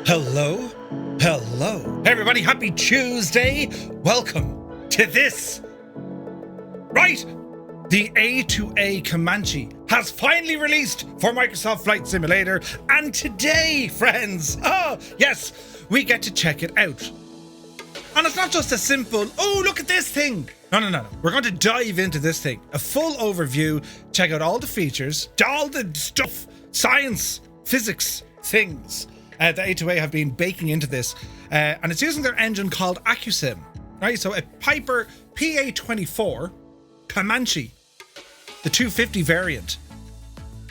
Hello? Hello. Hey everybody, happy Tuesday. Welcome to this. Right? The A2A Comanche has finally released for Microsoft Flight Simulator. And today, friends, yes, we get to check it out. And it's not just a simple, oh, look at this thing. No. We're going to dive into this thing. A full overview, check out all the features, all the stuff, science, physics, things that A2A have been baking into this. And it's using their engine called Accu-Sim. Right, so a Piper PA24 Comanche, the 250 variant.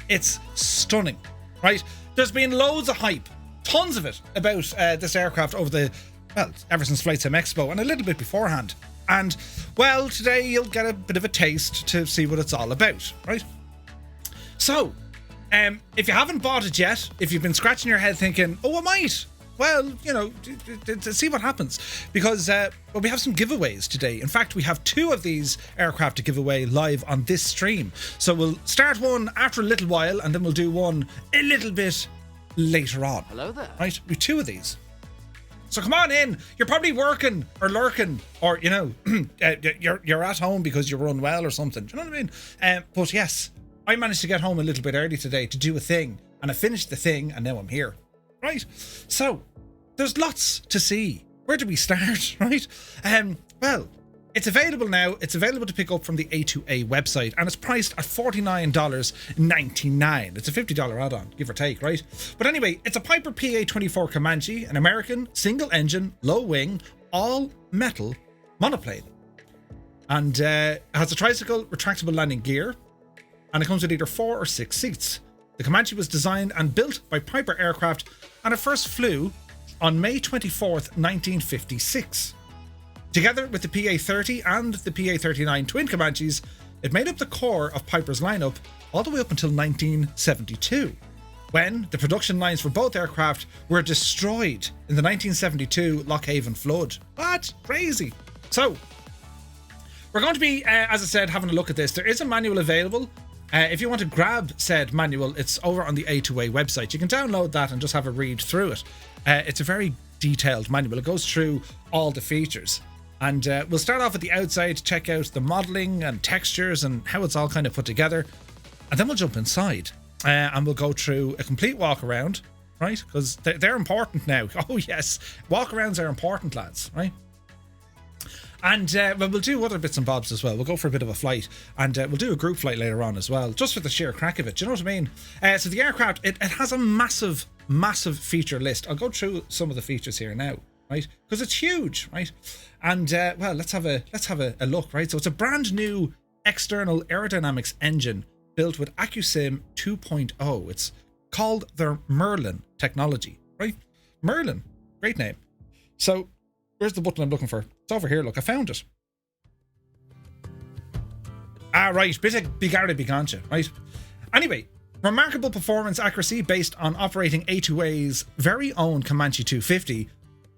It's stunning, right? There's been loads of hype, tons of it, about this aircraft ever since Flight Sim Expo and a little bit beforehand. And, well, today you'll get a bit of a taste to see what it's all about, right? So, if you haven't bought it yet, if you've been scratching your head thinking, oh, I might, well, you know, to see what happens. Because, we have some giveaways today. In fact, we have 2 of these aircraft to give away live on this stream. So we'll start one after a little while, and then we'll do one a little bit later on. Hello there. Right, we have 2 of these. So come on in. You're probably working or lurking, or, you know, you're at home because you're unwell or something. Do you know what I mean? But yes, I managed to get home a little bit early today to do a thing, and I finished the thing, and now I'm here. Right? So, there's lots to see. Where do we start, right? Well, it's available now. It's available to pick up from the A2A website, and it's priced at $49.99. It's a $50 add-on, give or take, right? But anyway, it's a Piper PA24 Comanche, an American, single-engine, low-wing, all-metal monoplane. And it has a tricycle retractable landing gear, and it comes with either 4 or 6 seats. The Comanche was designed and built by Piper Aircraft, and it first flew on May 24th, 1956. Together with the PA-30 and the PA-39 twin Comanches, it made up the core of Piper's lineup all the way up until 1972, when the production lines for both aircraft were destroyed in the 1972 Lockhaven flood. What? Crazy. So, we're going to be, as I said, having a look at this. There is a manual available. If you want to grab said manual, it's over on the A2A website. You can download that and just have a read through it. It's a very detailed manual. It goes through all the features. And we'll start off at the outside, check out the modelling and textures and how it's all kind of put together. And then we'll jump inside and we'll go through a complete walk around, right? Because they're important now. Oh, yes. Walk arounds are important, lads, right? And we'll do other bits and bobs as well. We'll go for a bit of a flight, and we'll do a group flight later on as well, just for the sheer crack of it. Do you know what I mean? So the aircraft, it has a massive feature list. I'll go through some of the features here now, right? Because it's huge, right? And well, let's have a look, right? So it's a brand new external aerodynamics engine built with Accu-Sim 2.0. It's called their Merlin technology, right? Merlin, great name. So where's the button I'm looking for? It's over here. Look, I found it. Right. Bit of bigarra, right? Anyway, remarkable performance accuracy based on operating A2A's very own Comanche 250,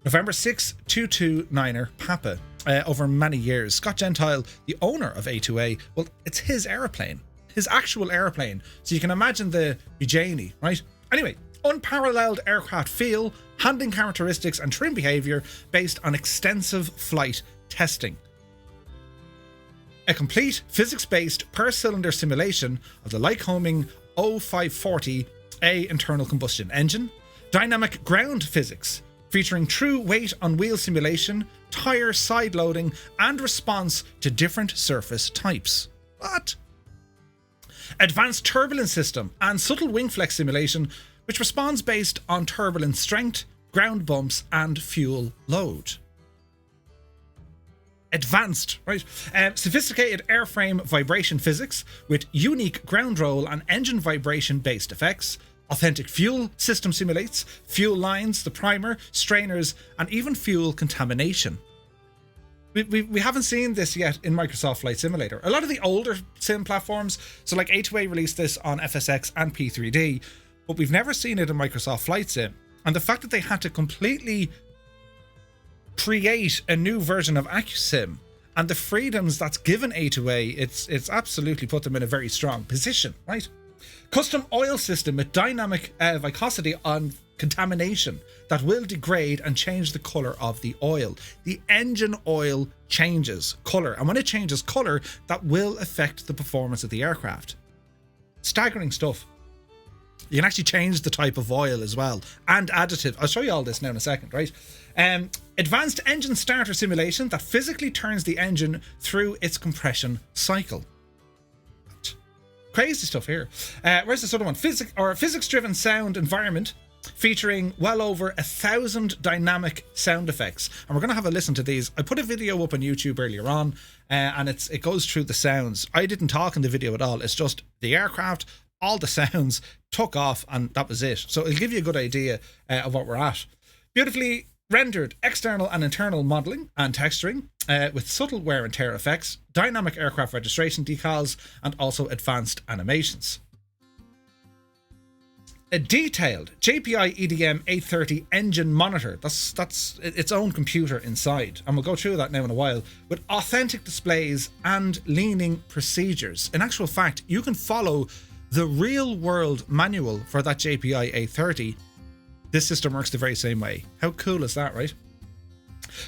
November 6 229er Papa, over many years. Scott Gentile, the owner of A2A, well, it's his aeroplane, his actual airplane. So you can imagine the journey, right? Anyway, unparalleled aircraft feel, handling characteristics and trim behaviour based on extensive flight testing. A complete physics-based per-cylinder simulation of the Lycoming 0540A internal combustion engine, dynamic ground physics featuring true weight-on-wheel simulation, tyre side loading and response to different surface types. What? Advanced turbulence system and subtle wing flex simulation which responds based on turbulence strength, ground bumps, and fuel load. Advanced, right? Sophisticated airframe vibration physics with unique ground roll and engine vibration based effects. Authentic fuel system simulates, fuel lines, the primer, strainers, and even fuel contamination. We haven't seen this yet in Microsoft Flight Simulator. A lot of the older sim platforms, so like A2A released this on FSX and P3D, but we've never seen it in Microsoft Flight Sim. And the fact that they had to completely create a new version of Accu-Sim and the freedoms that's given A2A, it's absolutely put them in a very strong position, right? Custom oil system with dynamic viscosity on contamination that will degrade and change the colour of the oil. The engine oil changes colour, and when it changes colour, that will affect the performance of the aircraft. Staggering stuff. You can actually change the type of oil as well, and additive. I'll show you all this now in a second, right? Advanced engine starter simulation that physically turns the engine through its compression cycle. Crazy stuff here. Where's this other one? Physics-driven sound environment featuring well over 1,000 dynamic sound effects. And we're going to have a listen to these. I put a video up on YouTube earlier on, and it goes through the sounds. I didn't talk in the video at all. It's just the aircraft, all the sounds took off, and that was it. So it'll give you a good idea of what we're at. Beautifully rendered external and internal modelling and texturing with subtle wear and tear effects, dynamic aircraft registration decals, and also advanced animations. A detailed JPI EDM 830 engine monitor. That's its own computer inside, and we'll go through that now in a while, with authentic displays and leaning procedures. In actual fact, you can follow the real world manual for that JPI 830. This system works the very same way. How cool is that, right?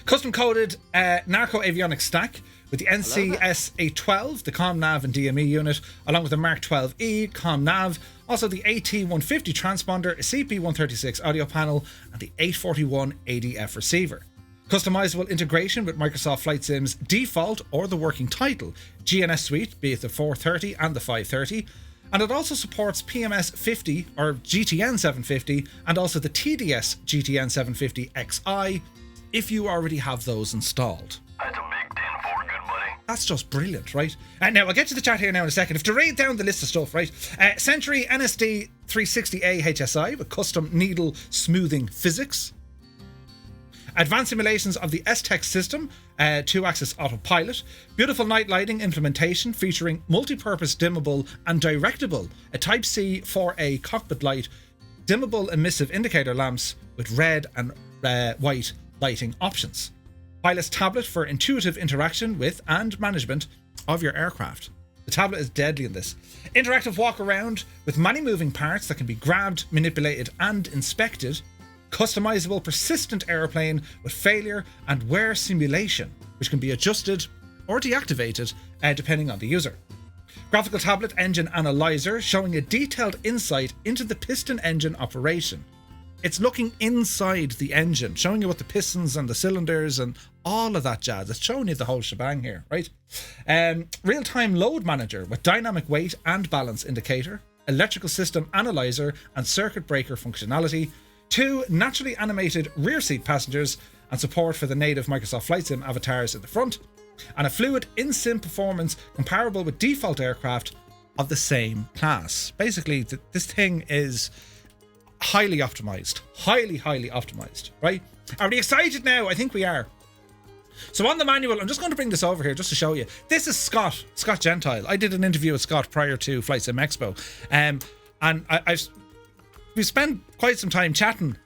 Custom coded narco avionics stack with the NCS 812, the ComNav and DME unit, along with the Mark 12E ComNav, also the AT150 transponder, a CP136 audio panel, and the 841 ADF receiver. Customizable integration with Microsoft Flight Sim's default or the working title GNS suite, be it the 430 and the 530. And it also supports PMS 50 or GTN 750 and also the TDS GTN 750 XI if you already have those installed. That's a big 10-4, good buddy. That's just brilliant, right? And now I'll get to the chat here now in a second. If to read down the list of stuff, right? Century NSD 360A HSI with custom needle smoothing physics. Advanced simulations of the S-Tech system, 2-axis autopilot, beautiful night lighting implementation featuring multi-purpose dimmable and directable, a Type-C 4A cockpit light, dimmable emissive indicator lamps with red and white lighting options. Pilot's tablet for intuitive interaction with and management of your aircraft. The tablet is deadly in this. Interactive walk around with many moving parts that can be grabbed, manipulated and inspected. Customizable persistent airplane with failure and wear simulation, which can be adjusted or deactivated depending on the user. Graphical tablet engine analyzer showing a detailed insight into the piston engine operation. It's looking inside the engine, showing you what the pistons and the cylinders and all of that jazz. It's showing you the whole shebang here, right? Real-time load manager with dynamic weight and balance indicator, electrical system analyzer and circuit breaker functionality. 2 naturally animated rear seat passengers and support for the native Microsoft Flight Sim avatars at the front, and a fluid in-sim performance comparable with default aircraft of the same class. Basically, this thing is highly optimized, highly optimized, right? Are we excited now? I think we are. So on the manual, I'm just going to bring this over here just to show you. This is Scott Gentile. I did an interview with Scott prior to Flight Sim Expo, and we've spent quite some time chatting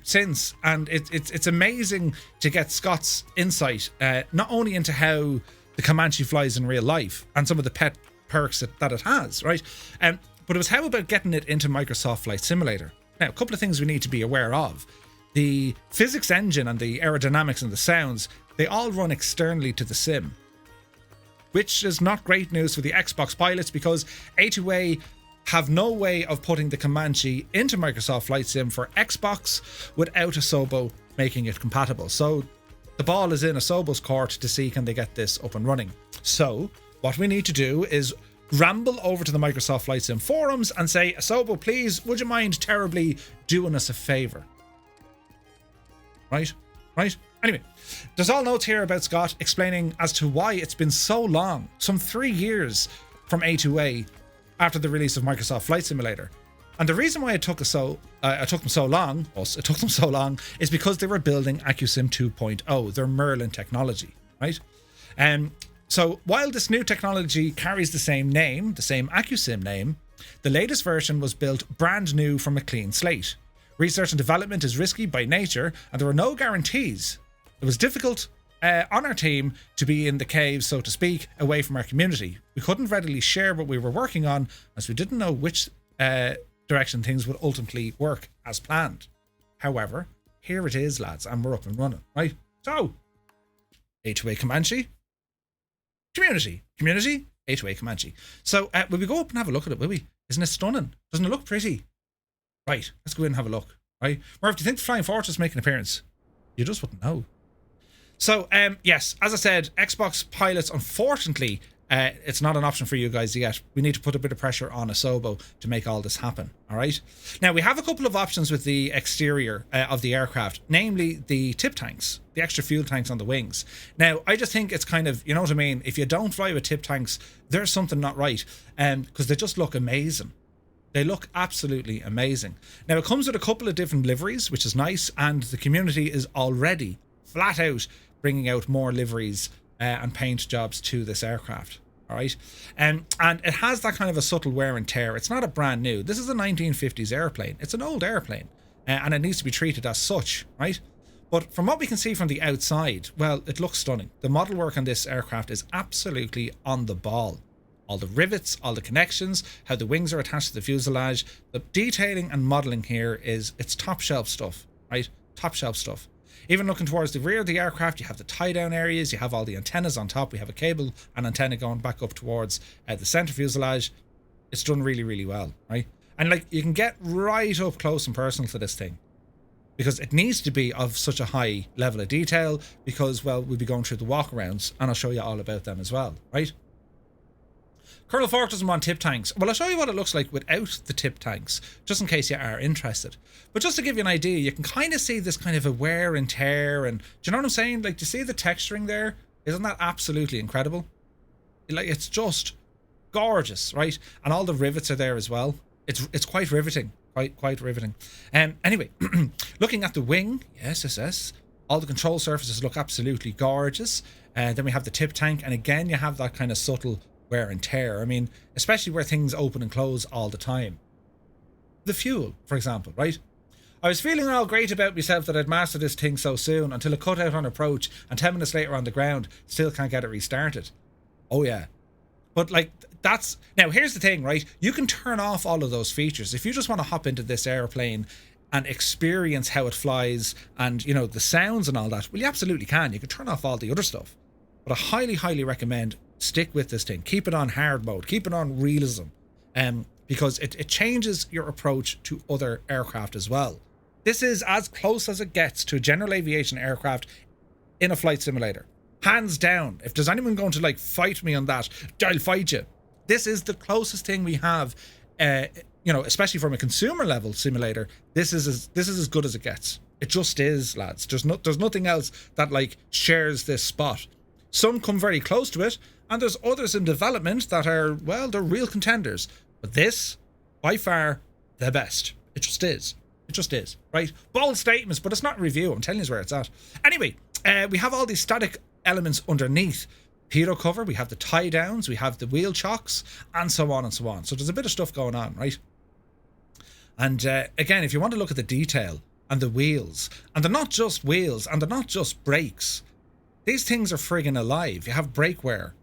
since, and it's amazing to get Scott's insight not only into how the Comanche flies in real life and some of the pet perks that it has, right? But it was how about getting it into Microsoft Flight Simulator. Now, a couple of things we need to be aware of. The physics engine and the aerodynamics and the sounds, they all run externally to the sim, which is not great news for the Xbox pilots because A2A have no way of putting the Comanche into Microsoft Flight Sim for Xbox without Asobo making it compatible. So the ball is in Asobo's court to see can they get this up and running. So what we need to do is ramble over to the Microsoft Flight Sim forums and say, Asobo, please, would you mind terribly doing us a favour? Right? Anyway, there's all notes here about Scott explaining as to why it's been so long, some 3 years from A2A after the release of Microsoft Flight Simulator. And the reason why it took them so long is because they were building Accu-Sim 2.0, their Merlin technology, right? So while this new technology carries the same name, the same Accu-Sim name, the latest version was built brand new from a clean slate. Research and development is risky by nature, and there were no guarantees. It was difficult on our team to be in the cave, so to speak, away from our community. We couldn't readily share what we were working on as we didn't know which direction things would ultimately work as planned. However, here it is, lads, and we're up and running, right? So, A2A Comanche, community, A2A Comanche. So, will we go up and have a look at it, will we? Isn't it stunning? Doesn't it look pretty? Right, let's go in and have a look, right? Murph, do you think the Flying Fortress make an appearance? You just wouldn't know. So, yes, as I said, Xbox pilots, unfortunately, it's not an option for you guys yet. We need to put a bit of pressure on Asobo to make all this happen, all right? Now, we have a couple of options with the exterior of the aircraft, namely the tip tanks, the extra fuel tanks on the wings. Now, I just think it's kind of, you know what I mean? If you don't fly with tip tanks, there's something not right, because they just look amazing. They look absolutely amazing. Now, it comes with a couple of different liveries, which is nice, and the community is already flat out bringing out more liveries and paint jobs to this aircraft. All right, and it has that kind of a subtle wear and tear. It's not a brand new. This is a 1950s airplane. It's an old airplane, and it needs to be treated as such, right? But from what we can see from the outside, well, it looks stunning. The model work on this aircraft is absolutely on the ball. All the rivets, all the connections, how the wings are attached to the fuselage, the detailing and modeling here it's top shelf stuff, right? Top shelf stuff. Even looking towards the rear of the aircraft, you have the tie-down areas, you have all the antennas on top, we have a cable and antenna going back up towards the center fuselage. It's done really, really well, right? And like, you can get right up close and personal to this thing, because it needs to be of such a high level of detail, because, well, we'll be going through the walkarounds, and I'll show you all about them as well, right? Colonel Fork doesn't want tip tanks. Well, I'll show you what it looks like without the tip tanks, just in case you are interested. But just to give you an idea, you can kind of see this kind of a wear and tear, and do you know what I'm saying? Like, do you see the texturing there? Isn't that absolutely incredible? Like, it's just gorgeous, right? And all the rivets are there as well. It's quite riveting, quite riveting. Anyway, looking at the wing, yes. All the control surfaces look absolutely gorgeous. Then we have the tip tank, and again, you have that kind of subtle wear and tear. I mean, especially where things open and close all the time. The fuel, for example, right? I was feeling all great about myself that I'd mastered this thing so soon, until it cut out on approach, and 10 minutes later on the ground, still can't get it restarted. Oh yeah. But like, that's... Now, here's the thing, right? You can turn off all of those features. If you just want to hop into this airplane and experience how it flies and, you know, the sounds and all that, well, you absolutely can. You can turn off all the other stuff. But I highly, highly recommend stick with this thing. Keep it on hard mode. Keep it on realism. Because it changes your approach to other aircraft as well. This is as close as it gets to a general aviation aircraft in a flight simulator. Hands down. If there's anyone going to like fight me on that, I'll fight you. This is the closest thing we have, you know, especially from a consumer level simulator. This is as good as it gets. It just is, lads. There's nothing else that like shares this spot. Some come very close to it, and there's others in development that are, well, they're real contenders. But this, by far, the best. It just is. It just is, right? Bold statements, but it's not review. I'm telling you where it's at. Anyway, we have all these static elements underneath. Pitot cover, we have the tie downs, we have the wheel chocks, and so on and so on. So there's a bit of stuff going on, right? And again, if you want to look at the detail and the wheels, and they're not just wheels, and they're not just brakes. These things are friggin' alive. You have brake wear.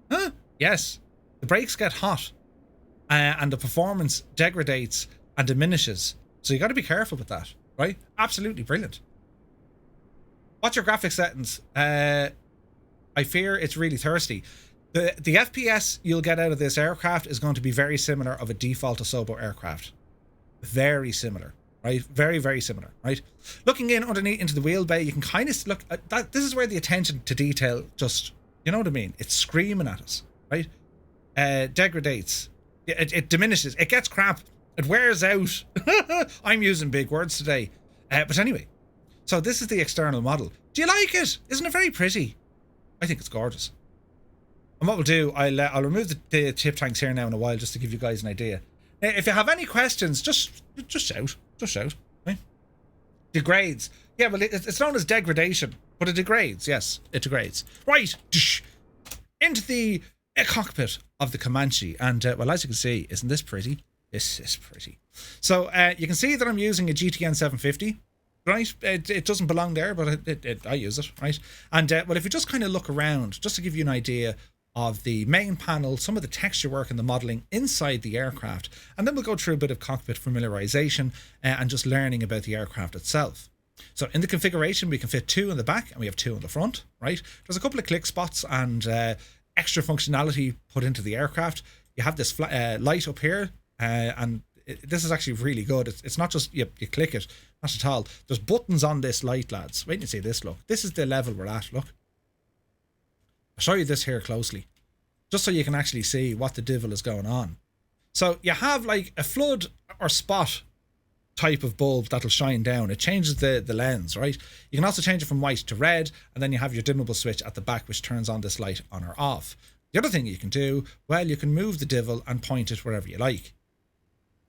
Huh? Yes. The brakes get hot, and the performance degrades and diminishes. So you got to be careful with that, right? Absolutely brilliant. What's your graphics settings? I fear it's really thirsty. The FPS you'll get out of this aircraft is going to be very similar of a default Asobo aircraft. Very similar, right? Very, very similar, right? Looking in underneath into the wheel bay, you can kind of look at that. This is where the attention to detail just, you know what I mean? It's screaming at us, right? Degradates. It diminishes. It gets crap. It wears out. I'm using big words today. But anyway, so this is the external model. Do you like it? Isn't it very pretty? I think it's gorgeous. And what we'll do, I'll remove the tip tanks here now in a while just to give you guys an idea. Now, if you have any questions, just shout. Just shout. Right? Degrades. Yeah, well, it's known as degradation, but it degrades. Yes, it degrades. Right. Into the cockpit of the Comanche. And, well, as you can see, isn't this pretty? This is pretty. So, you can see that I'm using a GTN 750. Right, it doesn't belong there, but I use it, right? And well, if you just kind of look around, just to give you an idea of the main panel, some of the texture work and the modeling inside the aircraft, and then we'll go through a bit of cockpit familiarization and just learning about the aircraft itself. So in the configuration, we can fit 2 in the back and we have 2 in the front, right? There's a couple of click spots and extra functionality put into the aircraft. You have this light up here, and this is actually really good. It's not just you click it, not at all. There's buttons on this light, lads. Wait till you see this, look. This is the level we're at, look. I'll show you this here closely, just so you can actually see what the devil is going on. So you have like a flood or spot type of bulb that'll shine down. It changes the lens, right? You can also change it from white to red, and then you have your dimmable switch at the back which turns on this light on or off. The other thing you can do, well, you can move the devil and point it wherever you like.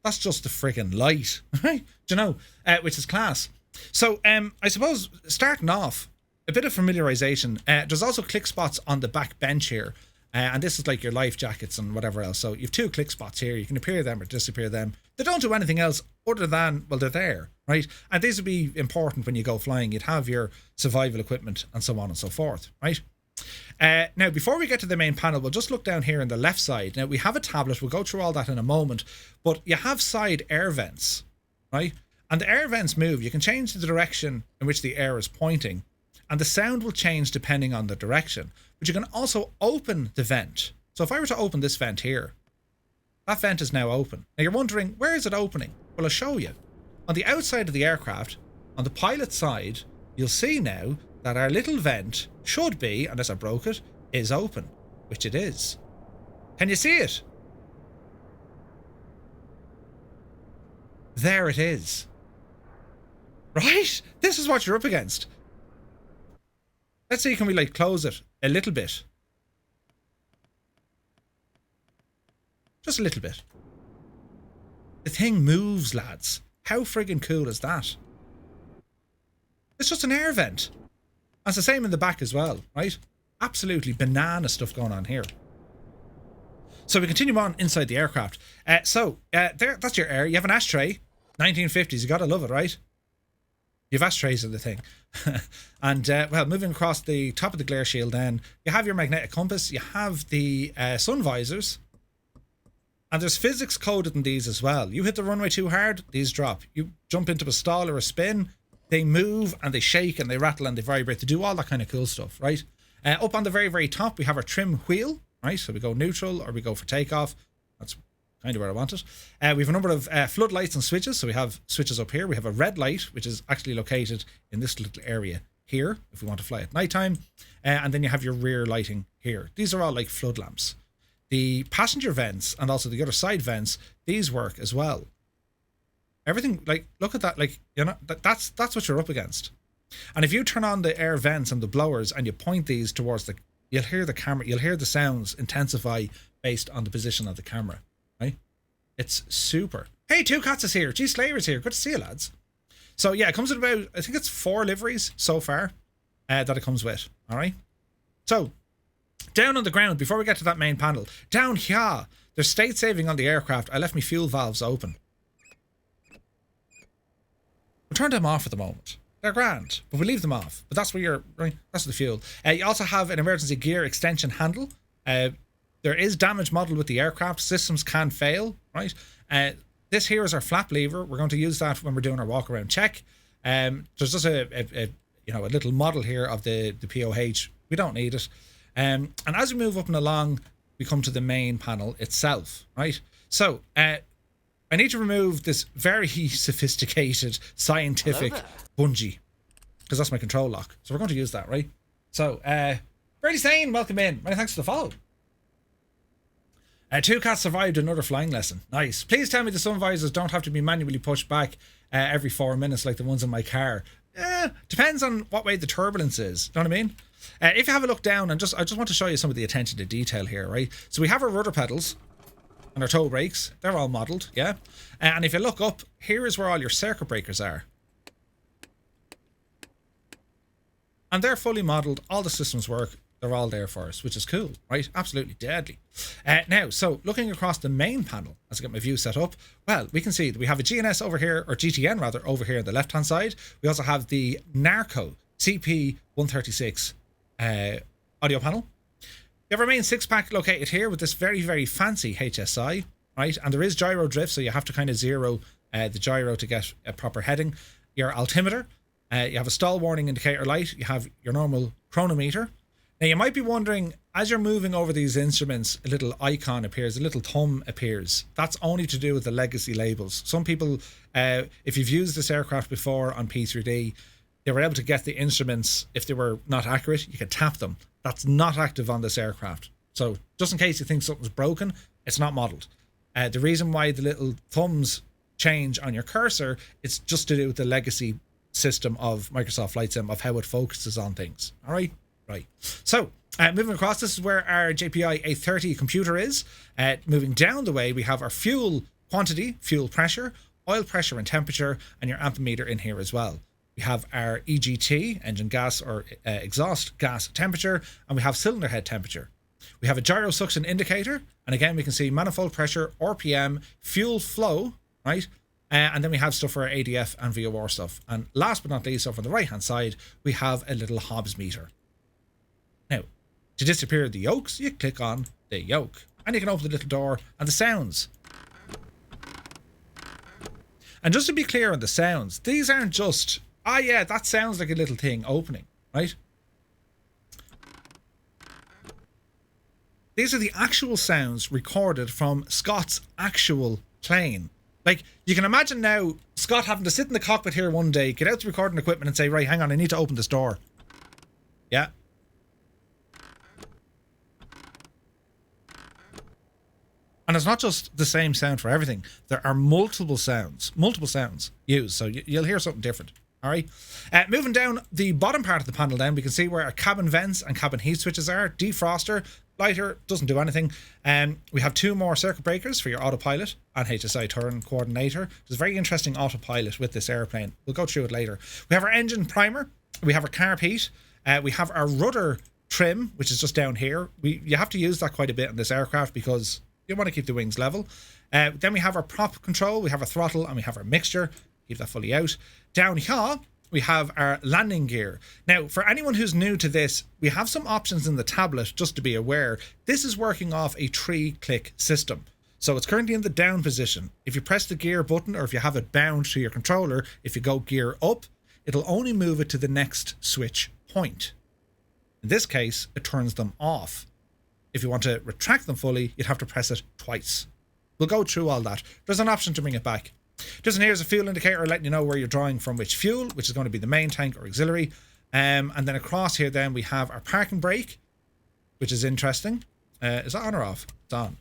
That's just the friggin' light, right? Do you know? Which is class. So I suppose starting off, a bit of familiarization. There's also click spots on the back bench here. And this is like your life jackets and whatever else. So you've 2 click spots here. You can appear them or disappear them. They don't do anything else other than, well, they're there, right? And these would be important when you go flying. You'd have your survival equipment and so on and so forth, right? Now, before we get to the main panel, we'll just look down here on the left side. Now, we have a tablet. We'll go through all that in a moment. But you have side air vents, right? And the air vents move. You can change the direction in which the air is pointing. And the sound will change depending on the direction. But you can also open the vent. So if I were to open this vent here, that vent is now open. Now you're wondering, where is it opening? Well, I'll show you. On the outside of the aircraft, on the pilot side, you'll see now that our little vent should be, unless I broke it, is open, which it is. Can you see it? There it is. Right? This is what you're up against. Let's see, can we like close it a little bit? Just a little bit. The thing moves, lads. How friggin' cool is that? It's just an air vent. And it's the same in the back as well, right? Absolutely banana stuff going on here. So we continue on inside the aircraft. There, that's your air. You have an ashtray. 1950s, you gotta love it, right? You have ashtrays in the thing. And, well, moving across the top of the glare shield then, you have your magnetic compass, you have the sun visors, and there's physics coded in these as well. You hit the runway too hard, these drop. You jump into a stall or a spin, they move and they shake and they rattle and they vibrate. They do all that kind of cool stuff, right? Up on the very, very top, we have our trim wheel, right? So we go neutral or we go for takeoff. That's kind of where I want it. We have a number of floodlights and switches. So we have switches up here. We have a red light, which is actually located in this little area here, if we want to fly at nighttime. And then you have your rear lighting here. These are all like flood lamps. The passenger vents and also the other side vents, these work as well. Everything, like, look at that, like, you know, that's what you're up against. And if you turn on the air vents and the blowers and you point these towards the, you'll hear the camera, you'll hear the sounds intensify based on the position of the camera. Right? It's super. Hey, Two Cats is here. G Slayer's here. Good to see you, lads. So yeah, it comes with about, I think it's 4 liveries so far that it comes with. All right. So down on the ground, before we get to that main panel, down here, there's state saving on the aircraft. I left my fuel valves open. We'll turn them off at the moment. They're grand, but we'll leave them off. But that's where you're, right? That's the fuel. You also have an emergency gear extension handle. There is damage modeled with the aircraft. Systems can fail, right? This here is our flap lever. We're going to use that when we're doing our walk around check. There's just a little model here of the POH. We don't need it. And as we move up and along, we come to the main panel itself, right? So I need to remove this very sophisticated scientific bungee because that's my control lock. So we're going to use that, right? So Brady Sane, welcome in. Many thanks for the follow. Two Cats survived another flying lesson. Nice. Please tell me the sun visors don't have to be manually pushed back every 4 minutes like the ones in my car. Depends on what way the turbulence is. You know what I mean? If you have a look down, and I just want to show you some of the attention to detail here, right? So we have our rudder pedals and our toe brakes. They're all modelled, yeah? And if you look up, here is where all your circuit breakers are. And they're fully modelled. All the systems work. They're all there for us, which is cool, right? Absolutely deadly. Now, so looking across the main panel, as I get my view set up, well, we can see that we have a GNS over here, or GTN rather, over here on the left-hand side. We also have the Narco CP136 audio panel. You have our main 6-pack located here with this very, very fancy HSI, right? And there is gyro drift, so you have to kind of zero the gyro to get a proper heading. Your altimeter, you have a stall warning indicator light, you have your normal chronometer. Now you might be wondering, as you're moving over these instruments, a little icon appears, a little thumb appears. That's only to do with the legacy labels. Some people, if you've used this aircraft before on P3D, they were able to get the instruments. If they were not accurate, you could tap them. That's not active on this aircraft. So just in case you think something's broken, it's not modeled. The reason why the little thumbs change on your cursor, it's just to do with the legacy system of Microsoft Flight Sim, of how it focuses on things. All right. Right. So moving across, this is where our JPI A30 computer is. Moving down the way, we have our fuel quantity, fuel pressure, oil pressure and temperature, and your ampemeter in here as well. We have our EGT, engine gas or exhaust gas temperature, and we have cylinder head temperature. We have a gyro suction indicator, and again we can see manifold pressure, RPM, fuel flow, right? And then we have stuff for our ADF and VOR stuff. And last but not least, over on the right hand side, we have a little Hobbs meter. Now, to disappear the yokes, you click on the yoke, and you can open the little door and the sounds. And just to be clear on the sounds, these aren't just, yeah, that sounds like a little thing opening, right? These are the actual sounds recorded from Scott's actual plane. Like, you can imagine now Scott having to sit in the cockpit here one day, get out the recording equipment and say, right, hang on, I need to open this door. Yeah. And it's not just the same sound for everything. There are multiple sounds used. So you'll hear something different. All right. Moving down the bottom part of the panel then, we can see where our cabin vents and cabin heat switches are. Defroster, lighter, doesn't do anything. We have 2 more circuit breakers for your autopilot and HSI turn coordinator. There's a very interesting autopilot with this airplane. We'll go through it later. We have our engine primer. We have our carb heat. We have our rudder trim, which is just down here. You have to use that quite a bit on this aircraft because you want to keep the wings level. Then we have our prop control, we have our throttle, and we have our mixture. Keep that fully out. Down here, we have our landing gear. Now, for anyone who's new to this, we have some options in the tablet, just to be aware. This is working off a 3-click system. So it's currently in the down position. If you press the gear button, or if you have it bound to your controller, if you go gear up, it'll only move it to the next switch point. In this case, it turns them off. If you want to retract them fully, you'd have to press it twice. We'll go through all that. There's an option to bring it back. Just in here is a fuel indicator letting you know where you're drawing from which fuel, which is going to be the main tank or auxiliary. And then across here then we have our parking brake, which is interesting. Is that on or off? It's on.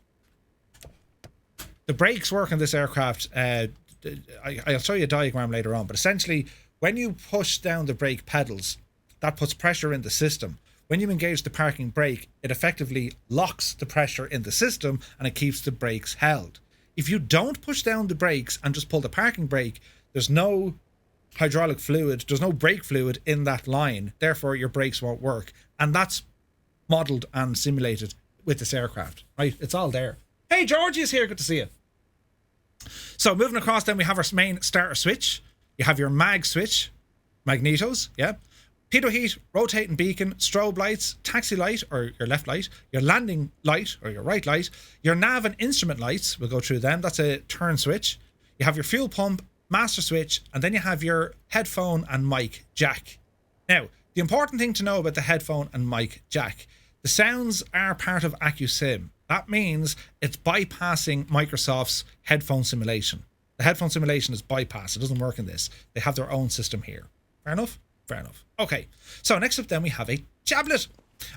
The brakes work on this aircraft. I'll show you a diagram later on, but essentially when you push down the brake pedals, that puts pressure in the system. When you engage the parking brake, it effectively locks the pressure in the system and it keeps the brakes held. If you don't push down the brakes and just pull the parking brake, there's no hydraulic fluid, there's no brake fluid in that line. Therefore, your brakes won't work. And that's modeled and simulated with this aircraft, right? It's all there. Hey, Georgie is here. Good to see you. So moving across, then we have our main starter switch. You have your mag switch, magnetos, yeah. Pitot heat, rotating beacon, strobe lights, taxi light or your left light, your landing light or your right light, your nav and instrument lights, we'll go through them, that's a turn switch. You have your fuel pump, master switch, and then you have your headphone and mic jack. Now, the important thing to know about the headphone and mic jack, the sounds are part of Accu-Sim. That means it's bypassing Microsoft's headphone simulation. The headphone simulation is bypassed, it doesn't work in this. They have their own system here. Fair enough? Fair enough. Okay, so next up then we have a tablet.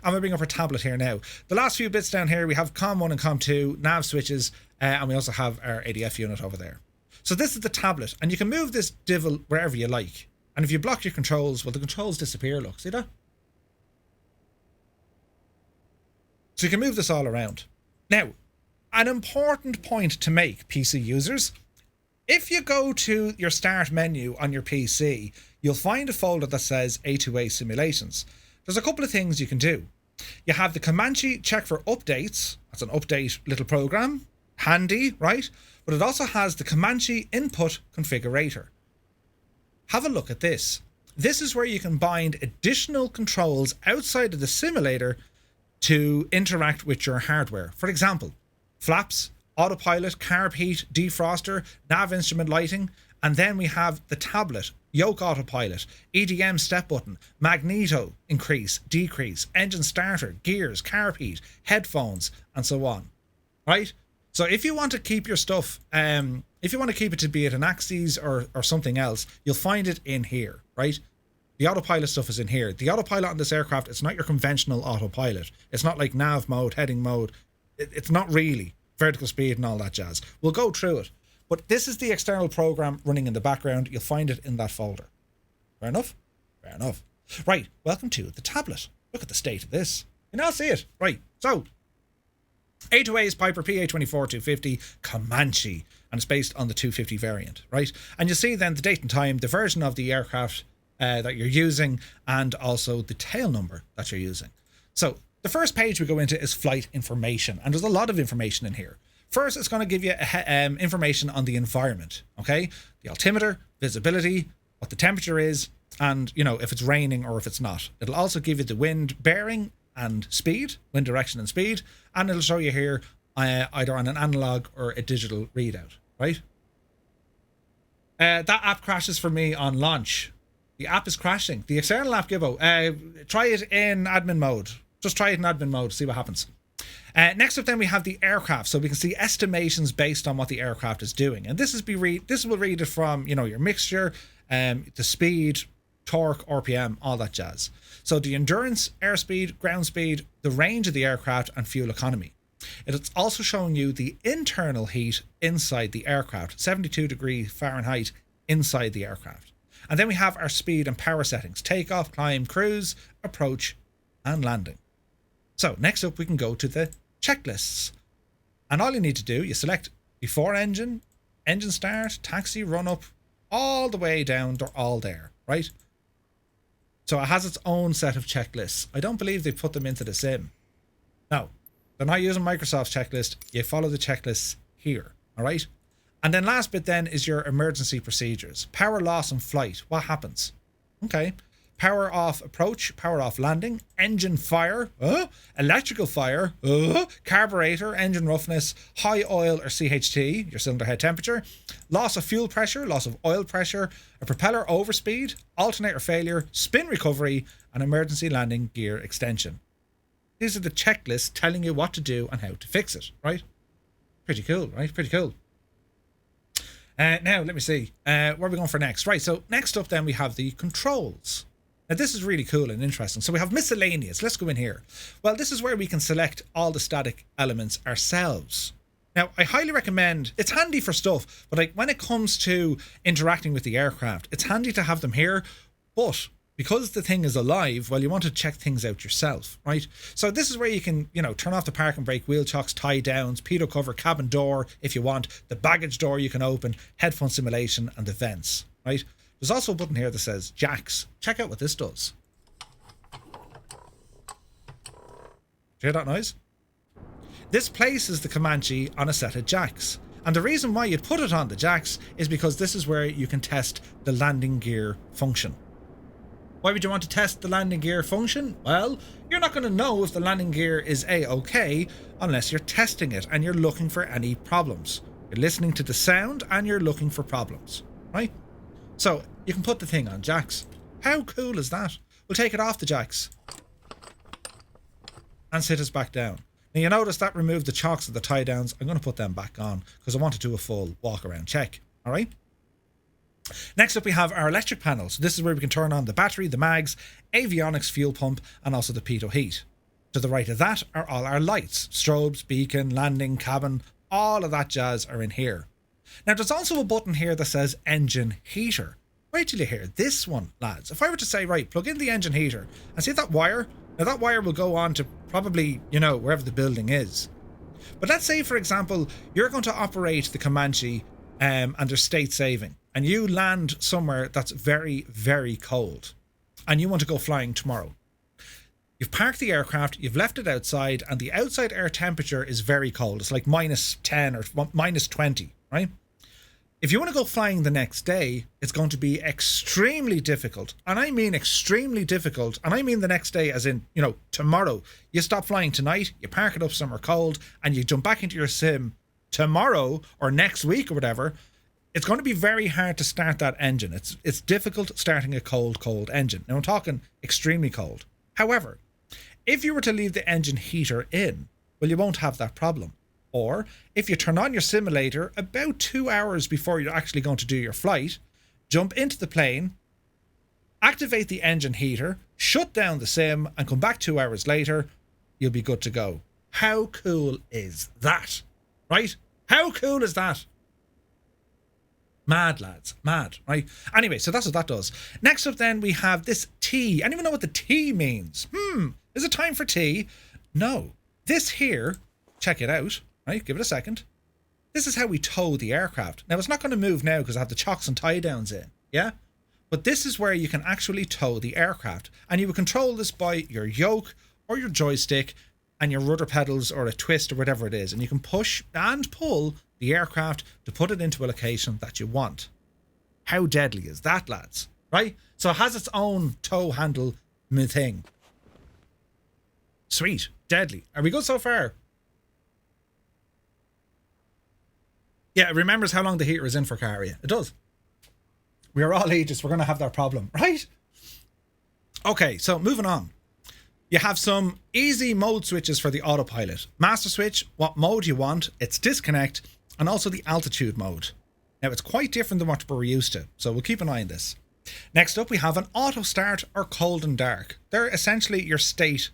I'm going to bring up our tablet here now. The last few bits down here, we have COM1 and COM2, nav switches, and we also have our ADF unit over there. So this is the tablet, and you can move this divel wherever you like. And if you block your controls, well, the controls disappear, look, see that? So you can move this all around. Now, an important point to make, PC users, if you go to your start menu on your PC, you'll find a folder that says A2A Simulations. There's a couple of things you can do. You have the Comanche check for updates. That's an update little program. Handy, right? But it also has the Comanche input configurator. Have a look at this. This is where you can bind additional controls outside of the simulator to interact with your hardware. For example, flaps, autopilot, carb heat, defroster, nav instrument lighting, and then we have the tablet, yoke autopilot, EDM step button, magneto increase, decrease, engine starter, gears, carb heat, headphones, and so on. Right? So if you want to keep your stuff, if you want to keep it to be it an axis or something else, you'll find it in here, right? The autopilot stuff is in here. The autopilot on this aircraft, it's not your conventional autopilot. It's not like nav mode, heading mode. It's not really vertical speed and all that jazz. We'll go through it. But this is the external program running in the background. You'll find it in that folder. Fair enough? Fair enough. Right, welcome to the tablet. Look at the state of this. You now see it. Right, so A2A's Piper PA24250 Comanche, and it's based on the 250 variant, right? And you see then the date and time, the version of the aircraft that you're using, and also the tail number that you're using. So the first page we go into is flight information, and there's a lot of information in here. First, it's going to give you information on the environment, okay? The altimeter, visibility, what the temperature is, and, you know, if it's raining or if it's not. It'll also give you the wind bearing and speed, wind direction and speed, and it'll show you here either on an analog or a digital readout, right? That app crashes for me on launch. The app is crashing. The external app, Gibbo, try it in admin mode. Just try it in admin mode, see what happens. Next up then we have the aircraft, so we can see estimations based on what the aircraft is doing, and this will read it from, you know, your mixture, the speed, torque, RPM, all that jazz. So the endurance, airspeed, ground speed, the range of the aircraft, and fuel economy. It's also showing you the internal heat inside the aircraft, 72 degrees Fahrenheit inside the aircraft. And then we have our speed and power settings: takeoff, climb, cruise, approach, and landing. So next up we can go to the checklists. And all you need to do, you select before engine, engine start, taxi, run up, all the way down, they're all there, right? So it has its own set of checklists. I don't believe they put them into the sim. No, they're not using Microsoft's checklist. You follow the checklists here, all right? And then last bit then is your emergency procedures. Power loss and flight, what happens? Okay. Power off approach, power off landing, engine fire, electrical fire, carburetor, engine roughness, high oil or CHT, your cylinder head temperature, loss of fuel pressure, loss of oil pressure, a propeller overspeed, alternator failure, spin recovery, and emergency landing gear extension. These are the checklists telling you what to do and how to fix it, right? Pretty cool, right? Pretty cool. Now, let me see. Where are we going for next? Right, so next up then we have the controls. Now this is really cool and interesting. So we have miscellaneous. Let's go in here. Well, this is where we can select all the static elements ourselves. Now, I highly recommend, it's handy for stuff, but like when it comes to interacting with the aircraft, it's handy to have them here. But because the thing is alive, well, you want to check things out yourself, right? So this is where you can, you know, turn off the park and brake, wheel chocks, tie downs, pitot cover, cabin door if you want, the baggage door you can open, headphone simulation, and the vents, right? There's also a button here that says jacks. Check out what this does. Do you hear that noise? This places the Comanche on a set of jacks. And the reason why you'd put it on the jacks is because this is where you can test the landing gear function. Why would you want to test the landing gear function? Well, you're not going to know if the landing gear is A-OK unless you're testing it and you're looking for any problems. You're listening to the sound and you're looking for problems, right? So you can put the thing on jacks. How cool is that? We'll take it off the jacks and sit us back down. Now you notice that removed the chocks of the tie downs. I'm going to put them back on because I want to do a full walk around check. All right. Next up we have our electric panels. This is where we can turn on the battery, the mags, avionics, fuel pump, and also the pitot heat. To the right of that are all our lights, strobes, beacon, landing, cabin, all of that jazz are in here. Now there's also a button here that says engine heater. Wait till you hear this one, lads. If I were to say, right, plug in the engine heater and see that wire? Now that wire will go on to probably, you know, wherever the building is. But let's say, for example, you're going to operate the Comanche and there's state saving, and you land somewhere that's very, very cold and you want to go flying tomorrow. You've parked the aircraft, you've left it outside, and the outside air temperature is very cold. It's like -10 or -20, right? If you want to go flying the next day, it's going to be extremely difficult. And I mean extremely difficult. And I mean the next day as in, you know, tomorrow. You stop flying tonight, you park it up somewhere cold, and you jump back into your sim tomorrow or next week or whatever. It's going to be very hard to start that engine. It's difficult starting a cold engine. Now I'm talking extremely cold. However, if you were to leave the engine heater in, well, you won't have that problem. Or if you turn on your simulator about 2 hours before you're actually going to do your flight, jump into the plane, activate the engine heater, shut down the sim, and come back 2 hours later, you'll be good to go. How cool is that? Right? How cool is that? Mad, lads. Mad, right? Anyway, so that's what that does. Next up then, we have this T. Anyone know what the T means? Is it time for tea? No. This here, check it out. Right, give it a second. This is how we tow the aircraft. Now, it's not going to move now because I have the chocks and tie downs in, yeah? But this is where you can actually tow the aircraft. And you will control this by your yoke or your joystick and your rudder pedals or a twist or whatever it is. And you can push and pull the aircraft to put it into a location that you want. How deadly is that, lads? Right? So it has its own tow handle thing. Sweet. Deadly. Are we good so far? Yeah, it remembers how long the heater is in for car. Yeah, it does. We are all ages. We're going to have that problem, right? Okay, so moving on. You have some easy mode switches for the autopilot. Master switch, what mode you want, its disconnect, and also the altitude mode. Now, it's quite different than what we're used to, so we'll keep an eye on this. Next up, we have an auto start or cold and dark. They're essentially your state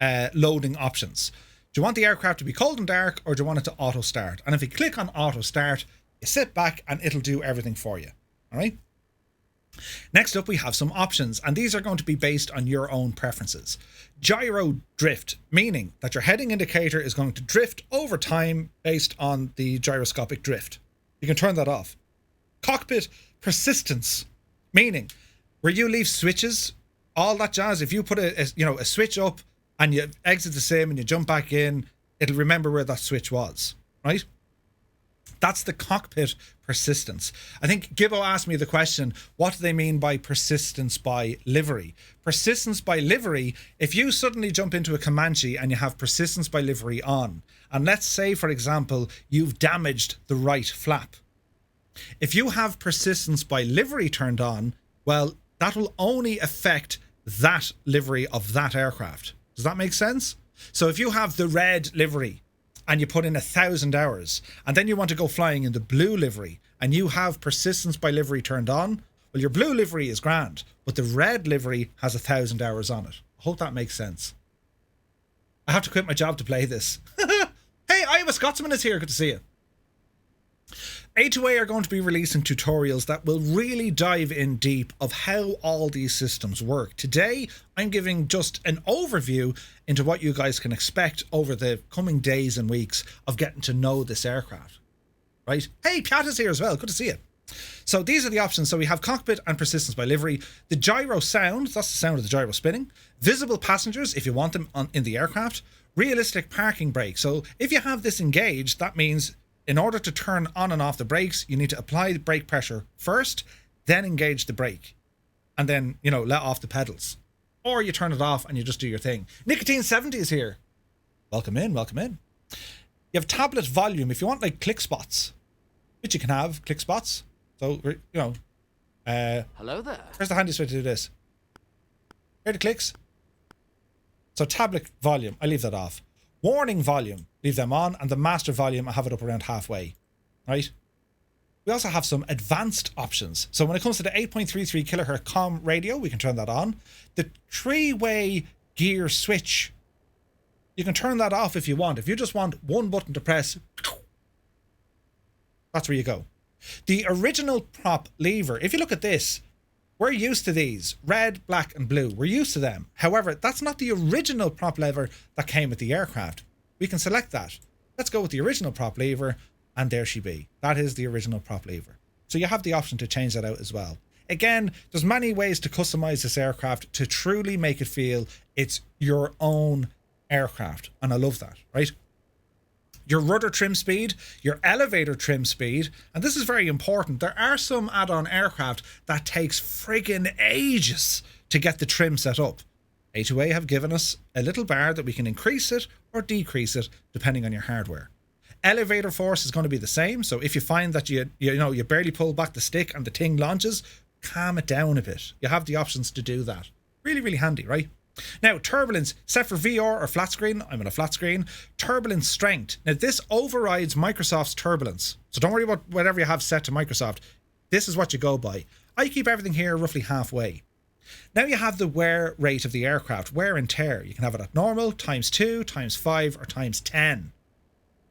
loading options. Do you want the aircraft to be cold and dark, or do you want it to auto start? And if you click on auto start, you sit back and it'll do everything for you. All right. Next up, we have some options, and these are going to be based on your own preferences. Gyro drift, meaning that your heading indicator is going to drift over time based on the gyroscopic drift. You can turn that off. Cockpit persistence, meaning where you leave switches, all that jazz. If you put a switch up and you exit the sim and you jump back in, it'll remember where that switch was, right? That's the cockpit persistence. I think Gibbo asked me the question, what do they mean by persistence by livery? Persistence by livery, if you suddenly jump into a Comanche and you have persistence by livery on, and let's say, for example, you've damaged the right flap. If you have persistence by livery turned on, well, that will only affect that livery of that aircraft. Does that make sense? So if you have the red livery and you put in 1,000 hours and then you want to go flying in the blue livery and you have persistence by livery turned on, well, your blue livery is grand, but the red livery has 1,000 hours on it. I hope that makes sense. I have to quit my job to play this. Hey, Iowa Scotsman is here. Good to see you. A2A are going to be releasing tutorials that will really dive in deep of how all these systems work. Today, I'm giving just an overview into what you guys can expect over the coming days and weeks of getting to know this aircraft. Right? Hey, Piat is here as well. Good to see you. So these are the options. So we have cockpit and persistence by livery. The gyro sound, that's the sound of the gyro spinning. Visible passengers, if you want them in the aircraft. Realistic parking brake. So if you have this engaged, that means in order to turn on and off the brakes, you need to apply the brake pressure first, then engage the brake, and then, let off the pedals. Or you turn it off and you just do your thing. Nicotine 70 is here. Welcome in, welcome in. You have tablet volume. If you want like click spots, which you can have, click spots. So, hello there. Where's the handiest way to do this? Here are the clicks. So tablet volume, I leave that off. Warning volume, leave them on, and the master volume, I have it up around halfway, right? We also have some advanced options. So when it comes to the 8.33 kilohertz COM radio, we can turn that on. The 3-way gear switch, you can turn that off if you want. If you just want one button to press, that's where you go. The original prop lever, if you look at this, we're used to these, red, black and blue. We're used to them. However, that's not the original prop lever that came with the aircraft. We can select that. Let's go with the original prop lever, and there she be. That is the original prop lever. So you have the option to change that out as well. Again, there's many ways to customize this aircraft to truly make it feel it's your own aircraft. And I love that, right? your rudder trim speed, your elevator trim speed, and this is very important. There are some add-on aircraft that takes friggin' ages to get the trim set up. A2A have given us a little bar that we can increase it or decrease it depending on your hardware. Elevator force is going to be the same, so if you find that you barely pull back the stick and the thing launches, calm it down a bit. You have the options to do that. Really, really handy, right? Now, turbulence, set for VR or flat screen. I'm on a flat screen. Turbulence strength. Now, this overrides Microsoft's turbulence. So don't worry about whatever you have set to Microsoft. This is what you go by. I keep everything here roughly halfway. Now you have the wear rate of the aircraft, wear and tear. You can have it at normal, ×2, ×5, or ×10.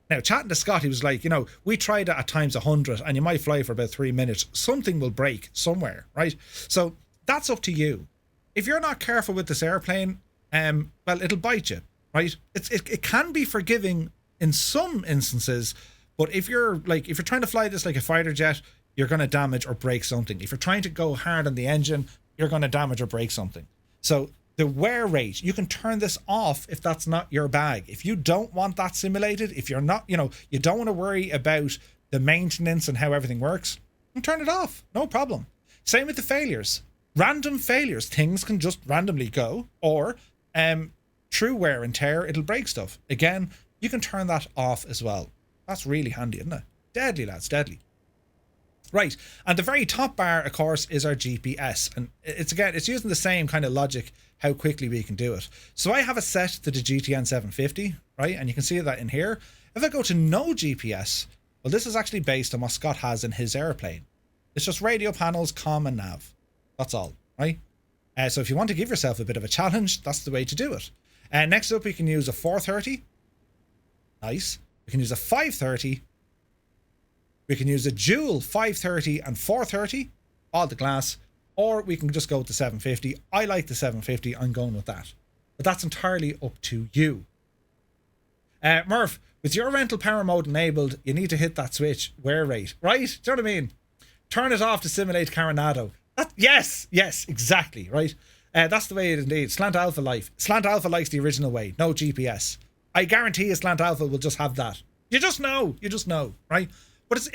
Now, chatting to Scott, he was like, we tried it at ×100 and you might fly for about 3 minutes. Something will break somewhere, right? So that's up to you. If you're not careful with this airplane, well, it'll bite you, right? It can be forgiving in some instances, but if you're trying to fly this like a fighter jet, you're going to damage or break something. If you're trying to go hard on the engine, you're going to damage or break something. So the wear rate, you can turn this off if that's not your bag. If you don't want that simulated, if you're not, you don't want to worry about the maintenance and how everything works, you can turn it off. No problem. Same with the failures. Random failures. Things can just randomly go, or through wear and tear, it'll break stuff. Again, you can turn that off as well. That's really handy, isn't it? Deadly, lads, deadly. Right, and the very top bar, of course, is our GPS, and it's using the same kind of logic how quickly we can do it. So I have it set to the GTN 750, right, and you can see that in here. If I go to no GPS, well, this is actually based on what Scott has in his airplane. It's just radio panels, comm, and nav. That's all, right? So if you want to give yourself a bit of a challenge, that's the way to do it. Next up, we can use a 430. Nice. We can use a 530. We can use a dual 530 and 430, all the glass, or we can just go with the 750. I like the 750. I'm going with that. But that's entirely up to you. Murph, with your rental power mode enabled, you need to hit that switch, wear rate, right? Do you know what I mean? Turn it off to simulate Coronado. Yes, exactly, right? That's the way it is indeed. Slant Alpha life. Slant Alpha likes the original way. No GPS. I guarantee you Slant Alpha will just have that. You just know, right? But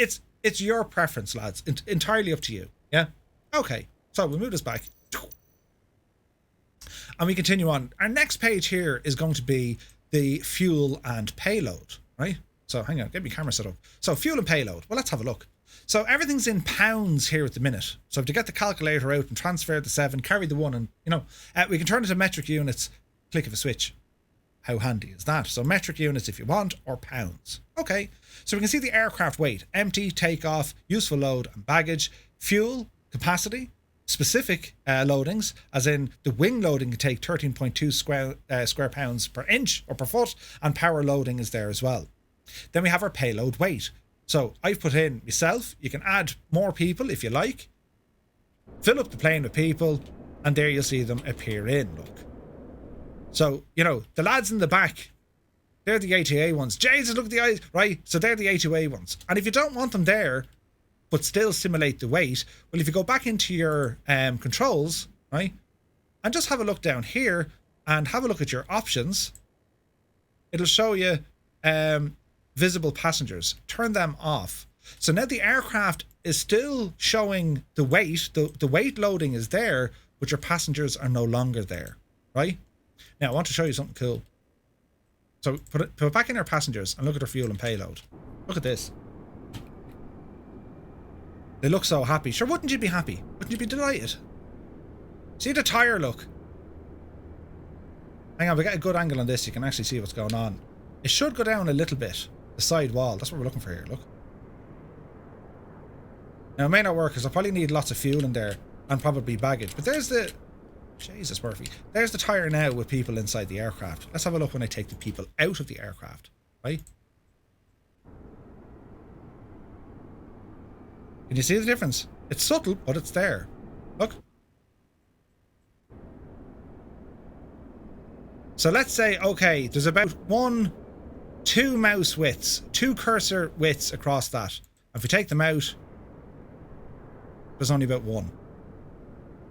it's your preference, lads. Entirely up to you. Yeah? Okay. So we'll move this back. And we continue on. Our next page here is going to be the fuel and payload, right? So hang on, get my camera set up. So fuel and payload. Well, let's have a look. So everything's in pounds here at the minute. So to get the calculator out and transfer the 7, carry the 1, and we can turn it to metric units, click of a switch. How handy is that? So metric units if you want, or pounds. Okay, so we can see the aircraft weight, empty, takeoff, useful load and baggage, fuel, capacity, specific loadings, as in the wing loading can take 13.2 square pounds per inch or per foot, and power loading is there as well. Then we have our payload weight. So I've put in myself. You can add more people if you like. Fill up the plane with people, and there you'll see them appear in. Look. So, the lads in the back, they're the A2A ones. Jesus, look at the eyes. Right, so they're the A2A ones. And if you don't want them there, but still simulate the weight, well, if you go back into your controls, right, and just have a look down here and have a look at your options, it'll show you visible passengers. Turn them off. So now the aircraft is still showing the weight. The weight loading is there, but your passengers are no longer there, right? Now, I want to show you something cool. So put back in our passengers and look at our fuel and payload. Look at this. They look so happy. Sure, wouldn't you be happy? Wouldn't you be delighted? See the tire look? Hang on, we get a good angle on this. You can actually see what's going on. It should go down a little bit. The side wall. That's what we're looking for here. Look. Now, it may not work because I probably need lots of fuel in there and probably baggage. But there's the... Jesus, Murphy. There's the tire now with people inside the aircraft. Let's have a look when I take the people out of the aircraft. Right? Can you see the difference? It's subtle, but it's there. Look. So let's say, okay, there's about 2 mouse widths, 2 cursor widths across that. If we take them out, there's only about 1.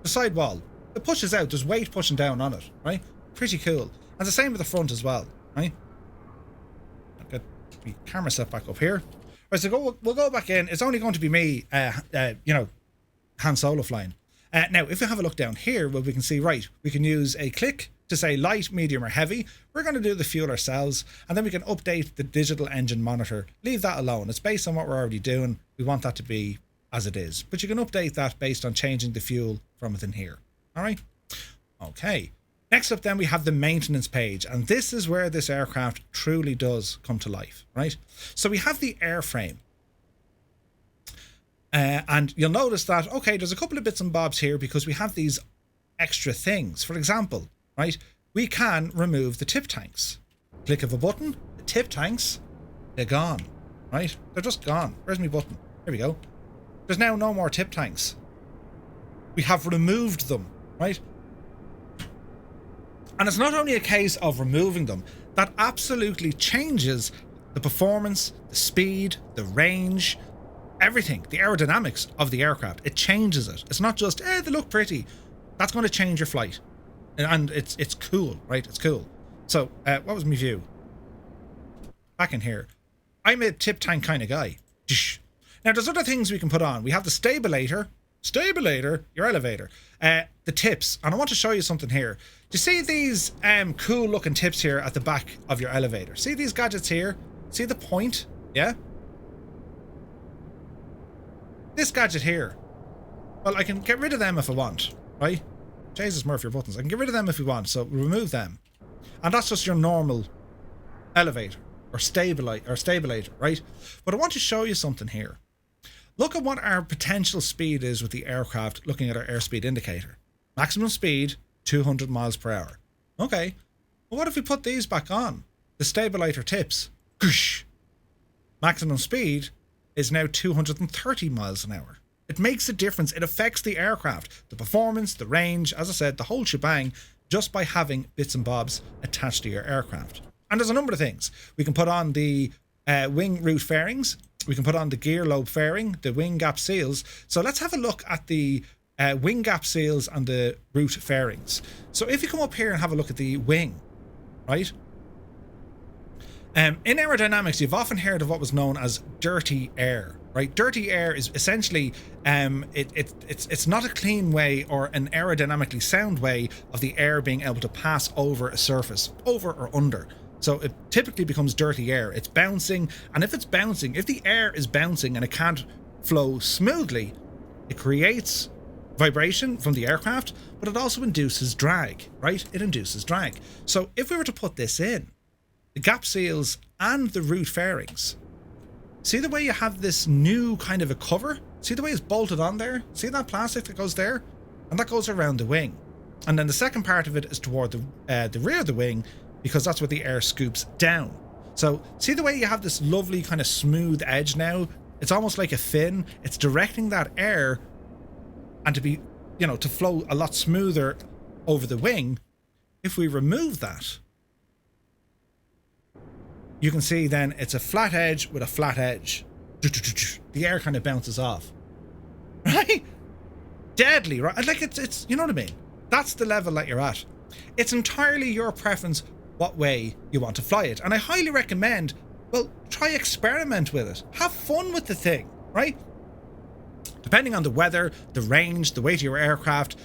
The side wall. It pushes out. There's weight pushing down on it, right? Pretty cool. And the same with the front as well, right? Okay. the camera set back up here. Right, so we'll go back in. It's only going to be me, you know, Han Solo flying. Now, if we have a look down here, well, we can see, right, we can use a click to say light, medium, or heavy. We're going to do the fuel ourselves, and then we can update the digital engine monitor. Leave that alone. It's based on what we're already doing. We want that to be as it is, but you can update that based on changing the fuel from within here. All right. Okay. Next up then we have the maintenance page, and this is where this aircraft truly does come to life, right? So we have the airframe. And you'll notice that, okay, there's a couple of bits and bobs here because we have these extra things. For example, right, we can remove the tip tanks. Click of a button, the tip tanks, they're gone, right? They're just gone. Where's my button? There we go. There's now no more tip tanks. We have removed them, right? And it's not only a case of removing them, that absolutely changes the performance, the speed, the range, everything, the aerodynamics of the aircraft. It changes it. It's not just, they look pretty. That's going to change your flight. And it's cool, right? It's cool. So, what was my view? Back in here. I'm a tip tank kind of guy. Now, there's other things we can put on. We have the stabilator, your elevator, the tips, and I want to show you something here. Do you see these cool looking tips here at the back of your elevator? See these gadgets here? See the point? Yeah? This gadget here, well, I can get rid of them if I want, right? Jesus Murphy, your buttons. I can get rid of them if we want, so remove them. And that's just your normal elevator or stabilator, right? But I want to show you something here. Look at what our potential speed is with the aircraft looking at our airspeed indicator. Maximum speed, 200 miles per hour. Okay, well, what if we put these back on? The stabilator tips. Goosh. Maximum speed is now 230 miles an hour. It makes a difference. It affects the aircraft, the performance, the range, as I said, the whole shebang, just by having bits and bobs attached to your aircraft. And there's a number of things. We can put on the wing root fairings. We can put on the gear lobe fairing, the wing gap seals. So let's have a look at the wing gap seals and the root fairings. So if you come up here and have a look at the wing, right? In aerodynamics, you've often heard of what was known as dirty air, right? Dirty air is essentially, it's not a clean way or an aerodynamically sound way of the air being able to pass over a surface, over or under. So it typically becomes dirty air. It's bouncing, and if it's bouncing, if the air is bouncing and it can't flow smoothly, it creates vibration from the aircraft, but it also induces drag, right? It induces drag. So if we were to put this in, the gap seals and the root fairings, see the way you have this new kind of a cover? See the way it's bolted on there? See that plastic that goes there? And that goes around the wing. And then the second part of it is toward the rear of the wing, because that's where the air scoops down. So see the way you have this lovely kind of smooth edge now? It's almost like a fin. It's directing that air and to be, you know, to flow a lot smoother over the wing. If we remove that, you can see then it's a flat edge with a flat edge. The air kind of bounces off. Right? Deadly, right? Like it's you know what I mean? That's the level that you're at. It's entirely your preference what way you want to fly it. And I highly recommend, well, try experiment with it. Have fun with the thing, right? Depending on the weather, the range, the weight of your aircraft,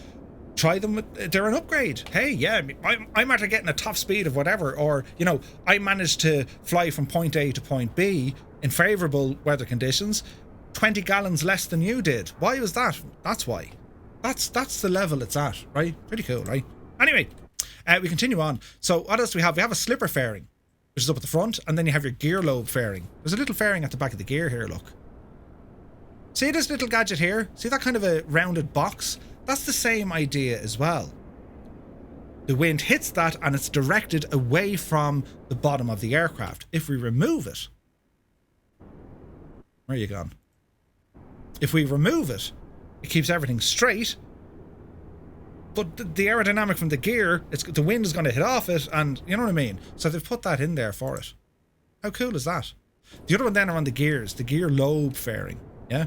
try them with, they're an upgrade. Hey, yeah, I'm after getting a top speed of whatever, or, you know, I managed to fly from point A to point B in favourable weather conditions, 20 gallons less than you did. Why was that? That's why. That's the level it's at, right? Pretty cool, right? Anyway, we continue on. So what else do we have? We have a slipper fairing, which is up at the front, and then you have your gear lobe fairing. There's a little fairing at the back of the gear here, look. See this little gadget here? See that kind of a rounded box? That's the same idea as well. The wind hits that and it's directed away from the bottom of the aircraft. If we remove it, where are you gone? If we remove it, it keeps everything straight, but the aerodynamic from the gear, the wind is going to hit off it, and you know what I mean? So they've put that in there for it. How cool is that? The other one then are on the gears, the gear lobe fairing, yeah?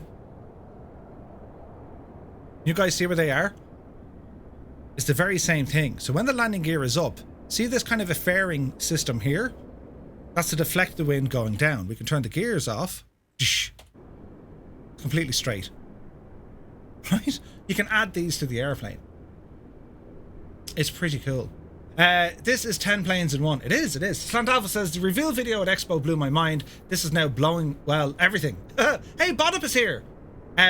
You guys see where they are? It's the very same thing. So when the landing gear is up, see this kind of a fairing system here? That's to deflect the wind going down. We can turn the gears off. Completely straight. Right? You can add these to the airplane. It's pretty cool. This is 10 planes in one. It is. Slant Alpha says, the reveal video at Expo blew my mind. This is now blowing, well, everything. Hey, Bonop is here.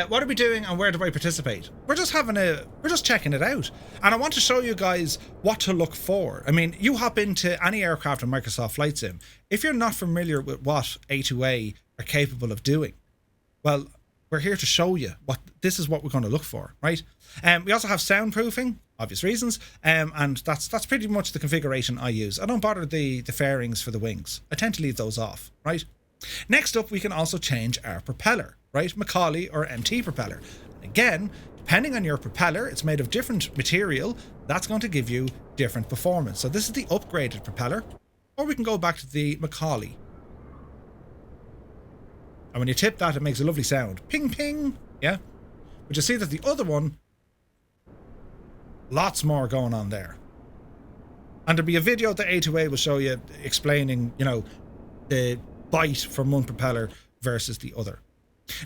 What are we doing and where do I participate? We're just checking it out. And I want to show you guys what to look for. I mean, you hop into any aircraft in Microsoft Flight Sim. If you're not familiar with what A2A are capable of doing, well, we're here to show you this is what we're going to look for, right? We also have soundproofing, obvious reasons, and that's pretty much the configuration I use. I don't bother the fairings for the wings. I tend to leave those off, right? Next up, we can also change our propeller, right? Macaulay or MT propeller. Again, depending on your propeller, it's made of different material. That's going to give you different performance. So this is the upgraded propeller, or we can go back to the Macaulay. And when you tip that, it makes a lovely sound. Ping, ping. Yeah. But you see that the other one, lots more going on there. And there'll be a video that A2A will show you explaining, you know, the bite from one propeller versus the other.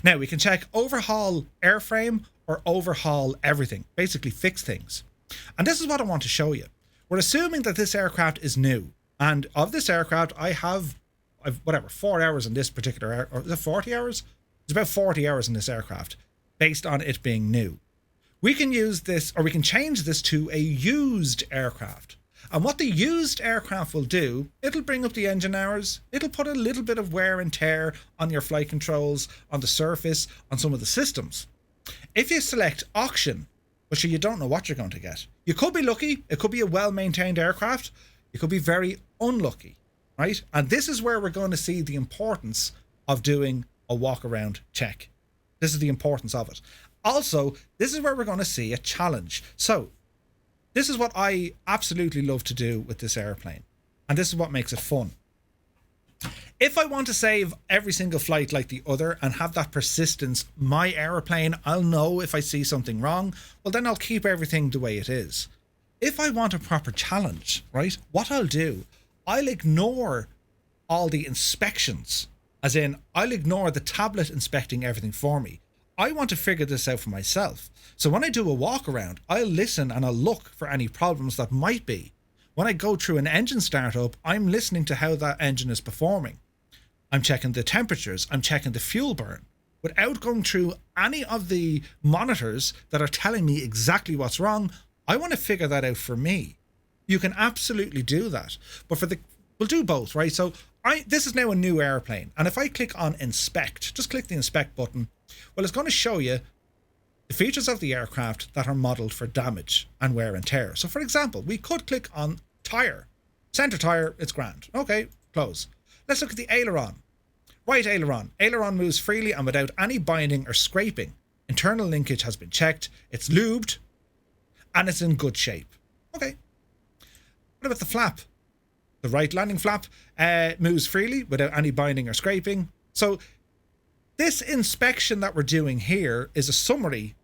Now, we can check overhaul airframe or overhaul everything. Basically, fix things. And this is what I want to show you. We're assuming that this aircraft is new. And of this aircraft, I've 4 hours in this particular, or is it 40 hours? It's about 40 hours in this aircraft, based on it being new. We can use this, or we can change this to a used aircraft. And what the used aircraft will do, it'll bring up the engine hours, it'll put a little bit of wear and tear on your flight controls, on the surface, on some of the systems. If you select auction, well, sure, you don't know what you're going to get. You could be lucky, it could be a well-maintained aircraft, you could be very unlucky. Right? And this is where we're going to see the importance of doing a walk around check. This is the importance of it. Also, this is where we're going to see a challenge. So this is what I absolutely love to do with this airplane. And this is what makes it fun. If I want to save every single flight like the other and have that persistence, my airplane, I'll know if I see something wrong, well, then I'll keep everything the way it is. If I want a proper challenge, right, what I'll do, I'll ignore all the inspections, as in I'll ignore the tablet inspecting everything for me. I want to figure this out for myself. So when I do a walk around, I'll listen and I'll look for any problems that might be. When I go through an engine startup, I'm listening to how that engine is performing. I'm checking the temperatures, I'm checking the fuel burn, without going through any of the monitors that are telling me exactly what's wrong. I want to figure that out for me. You can absolutely do that, but we'll do both, right? So this is now a new airplane, and if I click on inspect, just click the inspect button, well, it's going to show you the features of the aircraft that are modeled for damage and wear and tear. So for example, we could click on tire, center tire, it's grand. Okay, close. Let's look at the aileron. Right aileron. Aileron moves freely and without any binding or scraping. Internal linkage has been checked, it's lubed, and it's in good shape. Okay. What about the flap? The right landing flap moves freely without any binding or scraping. So this inspection that we're doing here is a summary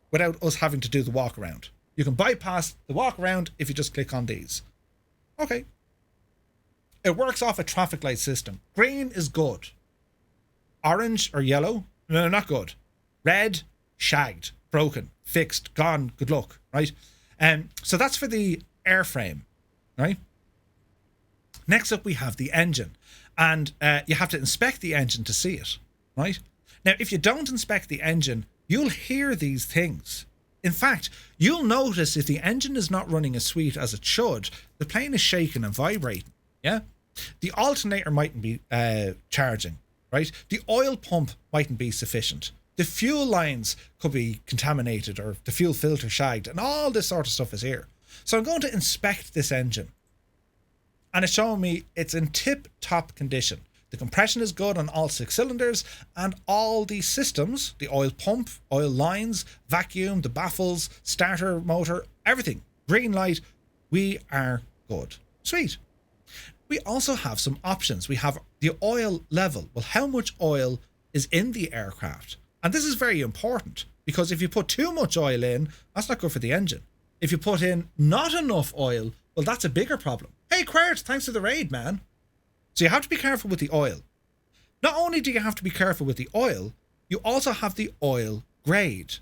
without us having to do the walk around. You can bypass the walk around if you just click on these. Okay. It works off a traffic light system. Green is good. Orange or yellow? No, not good. Red, shagged, broken, fixed, gone, good luck, right? So that's for the airframe. Right. Next up, we have the engine, and you have to inspect the engine to see it. Right. Now, if you don't inspect the engine, you'll hear these things. In fact, you'll notice if the engine is not running as sweet as it should, the plane is shaking and vibrating. Yeah. The alternator mightn't be charging. Right. The oil pump mightn't be sufficient. The fuel lines could be contaminated, or the fuel filter shagged, and all this sort of stuff is here. So I'm going to inspect this engine, and it's showing me it's in tip-top condition. The compression is good on all 6 cylinders, and all the systems, the oil pump, oil lines, vacuum, the baffles, starter motor, everything, green light, we are good. Sweet. We also have some options. We have the oil level. Well, how much oil is in the aircraft? And this is very important, because if you put too much oil in, that's not good for the engine. If you put in not enough oil, well, that's a bigger problem. Hey, Quert, thanks for the raid, man. So you have to be careful with the oil. Not only do you have to be careful with the oil, you also have the oil grade.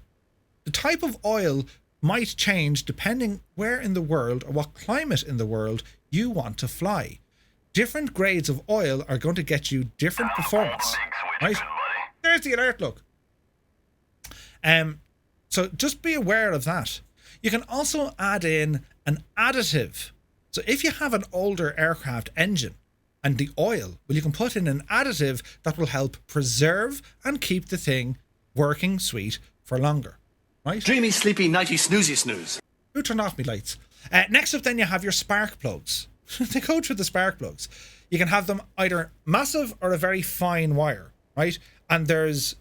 The type of oil might change depending where in the world or what climate in the world you want to fly. Different grades of oil are going to get you different performance. Right? There's the alert, look. So just be aware of that. You can also add in an additive. So if you have an older aircraft engine and the oil, well, you can put in an additive that will help preserve and keep the thing working sweet for longer. Right? Dreamy, sleepy, nighty, snoozy, snooze. Who turned off me lights? Next up then you have your spark plugs. They go through the spark plugs. You can have them either massive or a very fine wire, right? And there's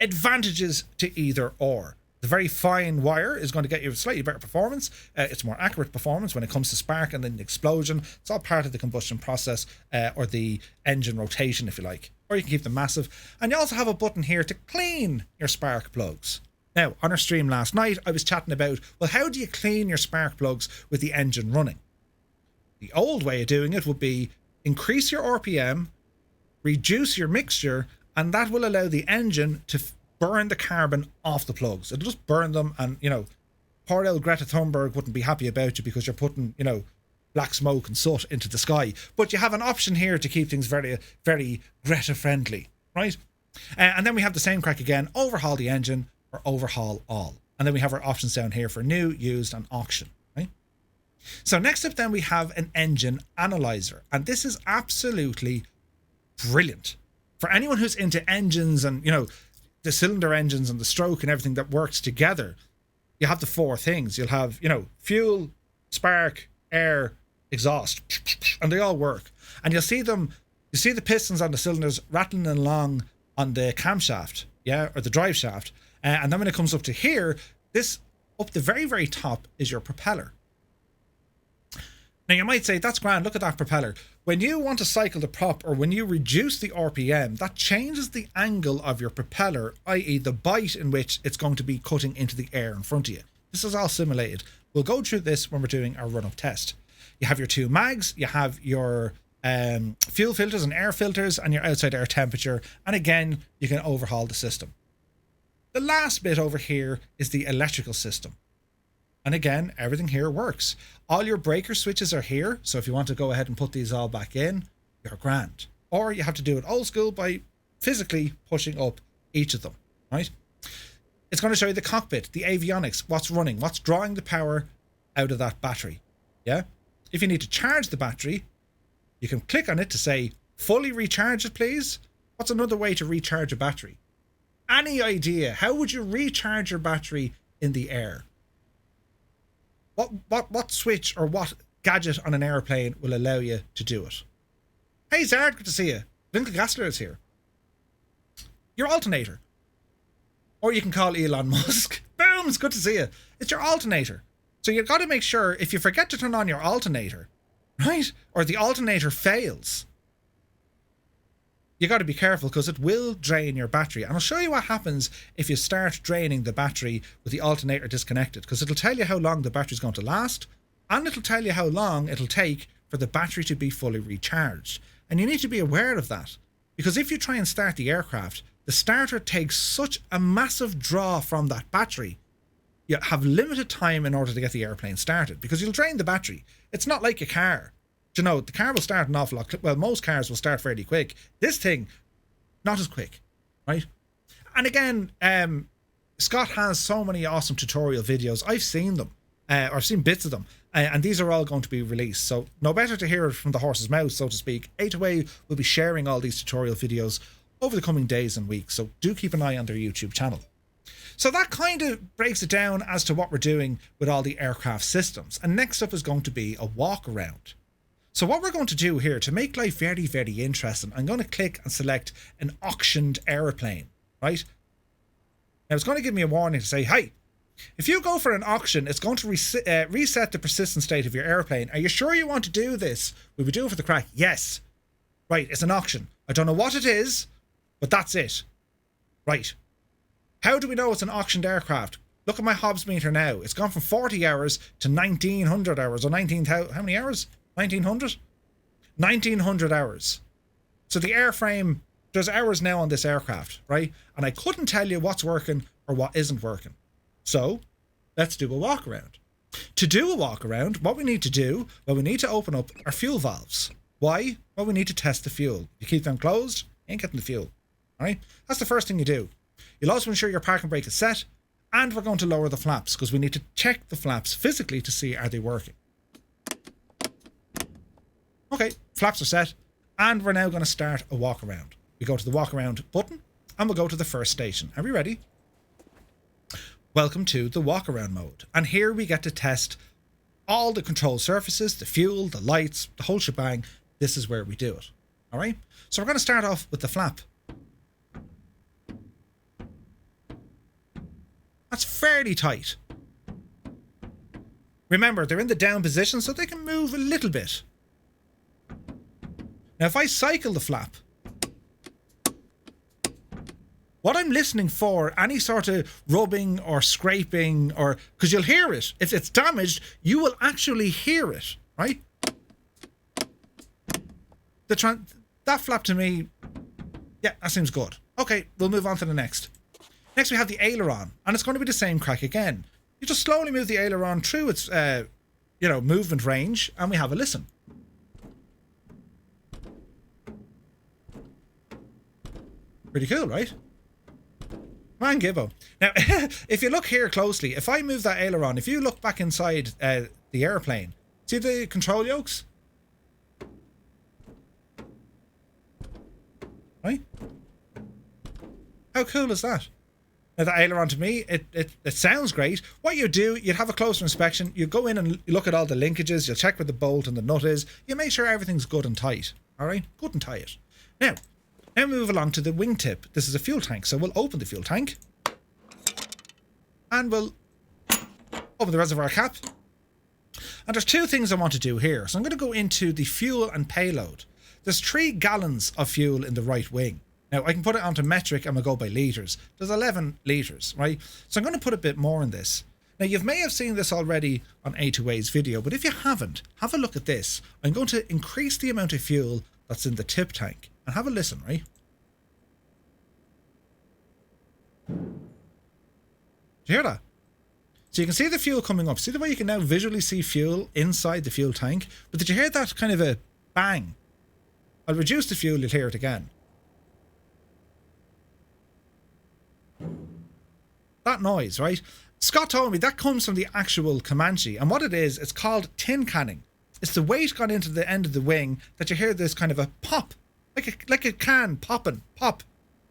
advantages to either or. The very fine wire is going to get you slightly better performance. It's more accurate performance when it comes to spark and then the explosion. It's all part of the combustion process or the engine rotation, if you like. Or you can keep them massive. And you also have a button here to clean your spark plugs. Now, on our stream last night, I was chatting about, well, how do you clean your spark plugs with the engine running? The old way of doing it would be increase your RPM, reduce your mixture, and that will allow the engine to burn the carbon off the plugs. It'll just burn them, and, you know, poor old Greta Thunberg wouldn't be happy about you because you're putting, you know, black smoke and soot into the sky. But you have an option here to keep things very, very Greta friendly, right? And then we have the same crack again, overhaul the engine or overhaul all. And then we have our options down here for new, used, and auction, right? So next up then we have an engine analyzer. And this is absolutely brilliant. For anyone who's into engines and, you know, the cylinder engines and the stroke and everything that works together, you have the four things. You'll have, you know, fuel, spark, air, exhaust, and they all work. And you'll see them, you see the pistons on the cylinders rattling along on the camshaft, yeah, or the drive shaft. And then when it comes up to here, this up the very, very top is your propeller. Now you might say, that's grand, look at that propeller. When you want to cycle the prop or when you reduce the RPM, that changes the angle of your propeller, i.e. the bite in which it's going to be cutting into the air in front of you. This is all simulated. We'll go through this when we're doing our run-up test. You have your two mags, you have your fuel filters and air filters, and your outside air temperature. And again, you can overhaul the system. The last bit over here is the electrical system. And again, everything here works. All your breaker switches are here. So if you want to go ahead and put these all back in, you're grand. Or you have to do it old school by physically pushing up each of them, right? It's going to show you the cockpit, the avionics, what's running, what's drawing the power out of that battery. Yeah. If you need to charge the battery, you can click on it to say, fully recharge it, please. What's another way to recharge a battery? Any idea? How would you recharge your battery in the air? What switch or what gadget on an airplane will allow you to do it? Hey Zard, good to see you. Winkle Gassler is here. Your alternator. Or you can call Elon Musk. Boom, it's good to see you. It's your alternator. So you've got to make sure if you forget to turn on your alternator, right? Or the alternator fails, you got to be careful because it will drain your battery. And I'll show you what happens if you start draining the battery with the alternator disconnected, because it'll tell you how long the battery's going to last, and it'll tell you how long it'll take for the battery to be fully recharged. And you need to be aware of that, because if you try and start the aircraft, the starter takes such a massive draw from that battery, you have limited time in order to get the airplane started, because you'll drain the battery. It's not like a car. You know, the car will start an awful lot. Well, most cars will start fairly quick. This thing, not as quick, right? And again, Scott has so many awesome tutorial videos. I've seen them, or I've seen bits of them, and these are all going to be released. So no better to hear it from the horse's mouth, so to speak. A2A will be sharing all these tutorial videos over the coming days and weeks. So do keep an eye on their YouTube channel. So that kind of breaks it down as to what we're doing with all the aircraft systems. And next up is going to be a walk around. So what we're going to do here to make life very, very interesting, I'm going to click and select an auctioned aeroplane, right? Now it's going to give me a warning to say, hey, if you go for an auction, it's going to reset the persistent state of your airplane. Are you sure you want to do this? Will we do it for the crack? Yes. Right, it's an auction. I don't know what it is, but that's it. Right. How do we know it's an auctioned aircraft? Look at my Hobbs meter now. It's gone from 40 hours to 1900 hours, or 19,000, how many hours? 1900? 1900 hours. So the airframe, there's hours now on this aircraft, right? And I couldn't tell you what's working or what isn't working. So let's do a walk around. To do a walk around, what we need to do, well, we need to open up our fuel valves. Why? Well, we need to test the fuel. You keep them closed, you ain't getting the fuel. All right? That's the first thing you do. You'll also ensure your parking brake is set, and we're going to lower the flaps because we need to check the flaps physically to see are they working. Okay, flaps are set, and we're now going to start a walk around. We go to the walk around button, and we'll go to the first station. Are we ready? Welcome to the walk around mode. And here we get to test all the control surfaces, the fuel, the lights, the whole shebang. This is where we do it. All right. So we're going to start off with the flap. That's fairly tight. Remember, they're in the down position, so they can move a little bit. Now, if I cycle the flap, what I'm listening for, any sort of rubbing or scraping, or because you'll hear it. If it's damaged, you will actually hear it, right? That flap to me, yeah, that seems good. Okay, we'll move on to the next. Next we have the aileron, and it's going to be the same crack again. You just slowly move the aileron through its, movement range, and we have a listen. Pretty cool, right? Man, Gibbo. Now, if you look here closely, if I move that aileron, if you look back inside the airplane, see the control yokes? Right? How cool is that? Now, the aileron to me, it sounds great. What you do, you'd have a closer inspection. You go in and you look at all the linkages. You'll check where the bolt and the nut is. You make sure everything's good and tight. All right? Good and tight. Now move along to the wingtip. This is a fuel tank, so we'll open the fuel tank. And we'll open the reservoir cap. And there's two things I want to do here. So I'm going to go into the fuel and payload. There's 3 gallons of fuel in the right wing. Now, I can put it onto metric and we'll go by litres. There's 11 litres, right? So I'm going to put a bit more in this. Now, you may have seen this already on A2A's video, but if you haven't, have a look at this. I'm going to increase the amount of fuel that's in the tip tank. And have a listen, right? Do you hear that? So you can see the fuel coming up. See the way you can now visually see fuel inside the fuel tank? But did you hear that kind of a bang? I'll reduce the fuel, you'll hear it again. That noise, right? Scott told me that comes from the actual Comanche. And what it is, it's called tin canning. It's the weight gone into the end of the wing that you hear this kind of a pop. Like a can popping, pop.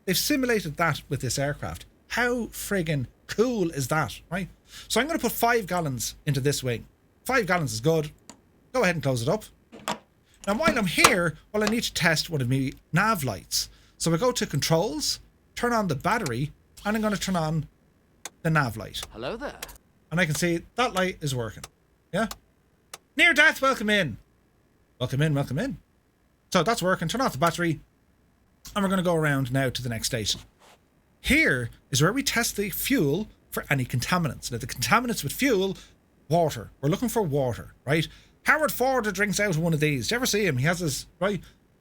They've simulated that with this aircraft. How friggin' cool is that, right? So I'm going to put 5 gallons into this wing. 5 gallons is good. Go ahead and close it up. Now, while I'm here, well, I need to test one of my nav lights. So I go to controls, turn on the battery, and I'm going to turn on the nav light. Hello there. And I can see that light is working. Yeah? Near death, welcome in. Welcome in, welcome in. So that's working. Turn off the battery. And we're going to go around now to the next station. Here is where we test the fuel for any contaminants. Now, the contaminants with fuel, water. We're looking for water, right? Howard Ford drinks out of one of these. Do you ever see him? He has this, right?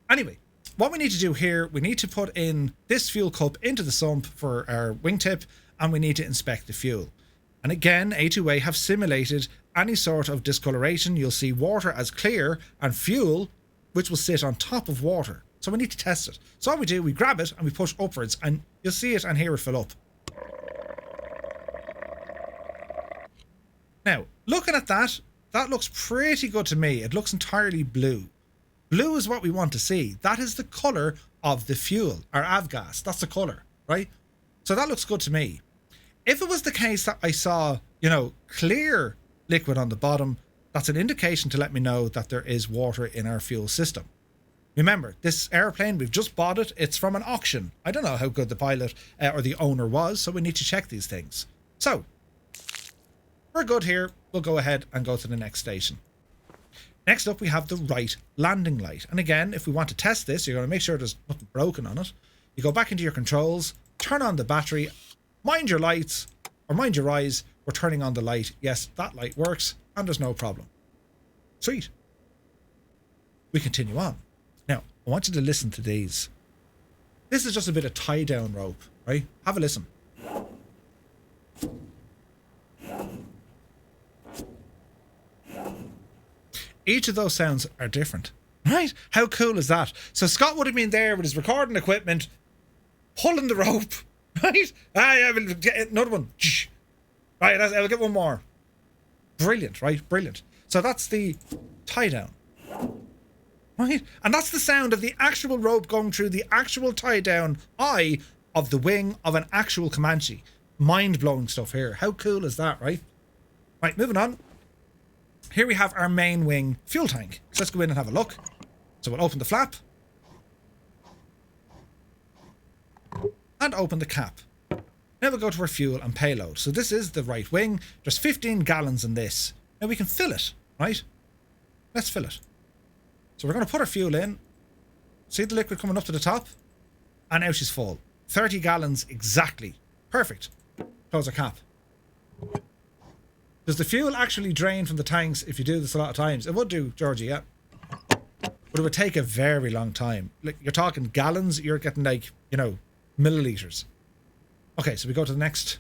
Anyway, what we need to do here, we need to put in this fuel cup into the sump for our wingtip, and we need to inspect the fuel. And again, A2A have simulated any sort of discoloration. You'll see water as clear and fuel which will sit on top of water. So we need to test it. So all we do, we grab it and we push upwards, and you'll see it and hear it fill up. Now, looking at that, that looks pretty good to me. It looks entirely blue. Blue is what we want to see. That is the colour of the fuel, our avgas. That's the colour, right? So that looks good to me. If it was the case that I saw, clear liquid on the bottom, that's an indication to let me know that there is water in our fuel system. Remember, this airplane, we've just bought it. It's from an auction. I don't know how good the pilot or the owner was, so we need to check these things. So, we're good here. We'll go ahead and go to the next station. Next up, we have the right landing light. And again, if we want to test this, you're going to make sure there's nothing broken on it. You go back into your controls, turn on the battery, mind your lights, or mind your eyes. We're turning on the light. Yes, that light works, and there's no problem. Sweet. We continue on. Now, I want you to listen to these. This is just a bit of tie down rope, right? Have a listen. Each of those sounds are different, right? How cool is that? So Scott would have been there with his recording equipment, pulling the rope, right? I will get another one. Right, I'll get one more. Brilliant, right? Brilliant. So that's the tie down, right? And that's the sound of the actual rope going through the actual tie down eye of the wing of an actual Comanche. Mind-blowing stuff here. How cool is that, right? Right, moving on. Here we have our main wing fuel tank. So let's go in and have a look. So we'll open the flap. And open the cap. Now we'll go to our fuel and payload. So this is the right wing. There's 15 gallons in this. Now we can fill it, right? Let's fill it. So we're going to put our fuel in. See the liquid coming up to the top? And now she's full. 30 gallons exactly. Perfect. Close our cap. Does the fuel actually drain from the tanks if you do this a lot of times? It would do, Georgie, yeah. But it would take a very long time. Like, you're talking gallons, you're getting like, you know, milliliters. Okay, so we go to the next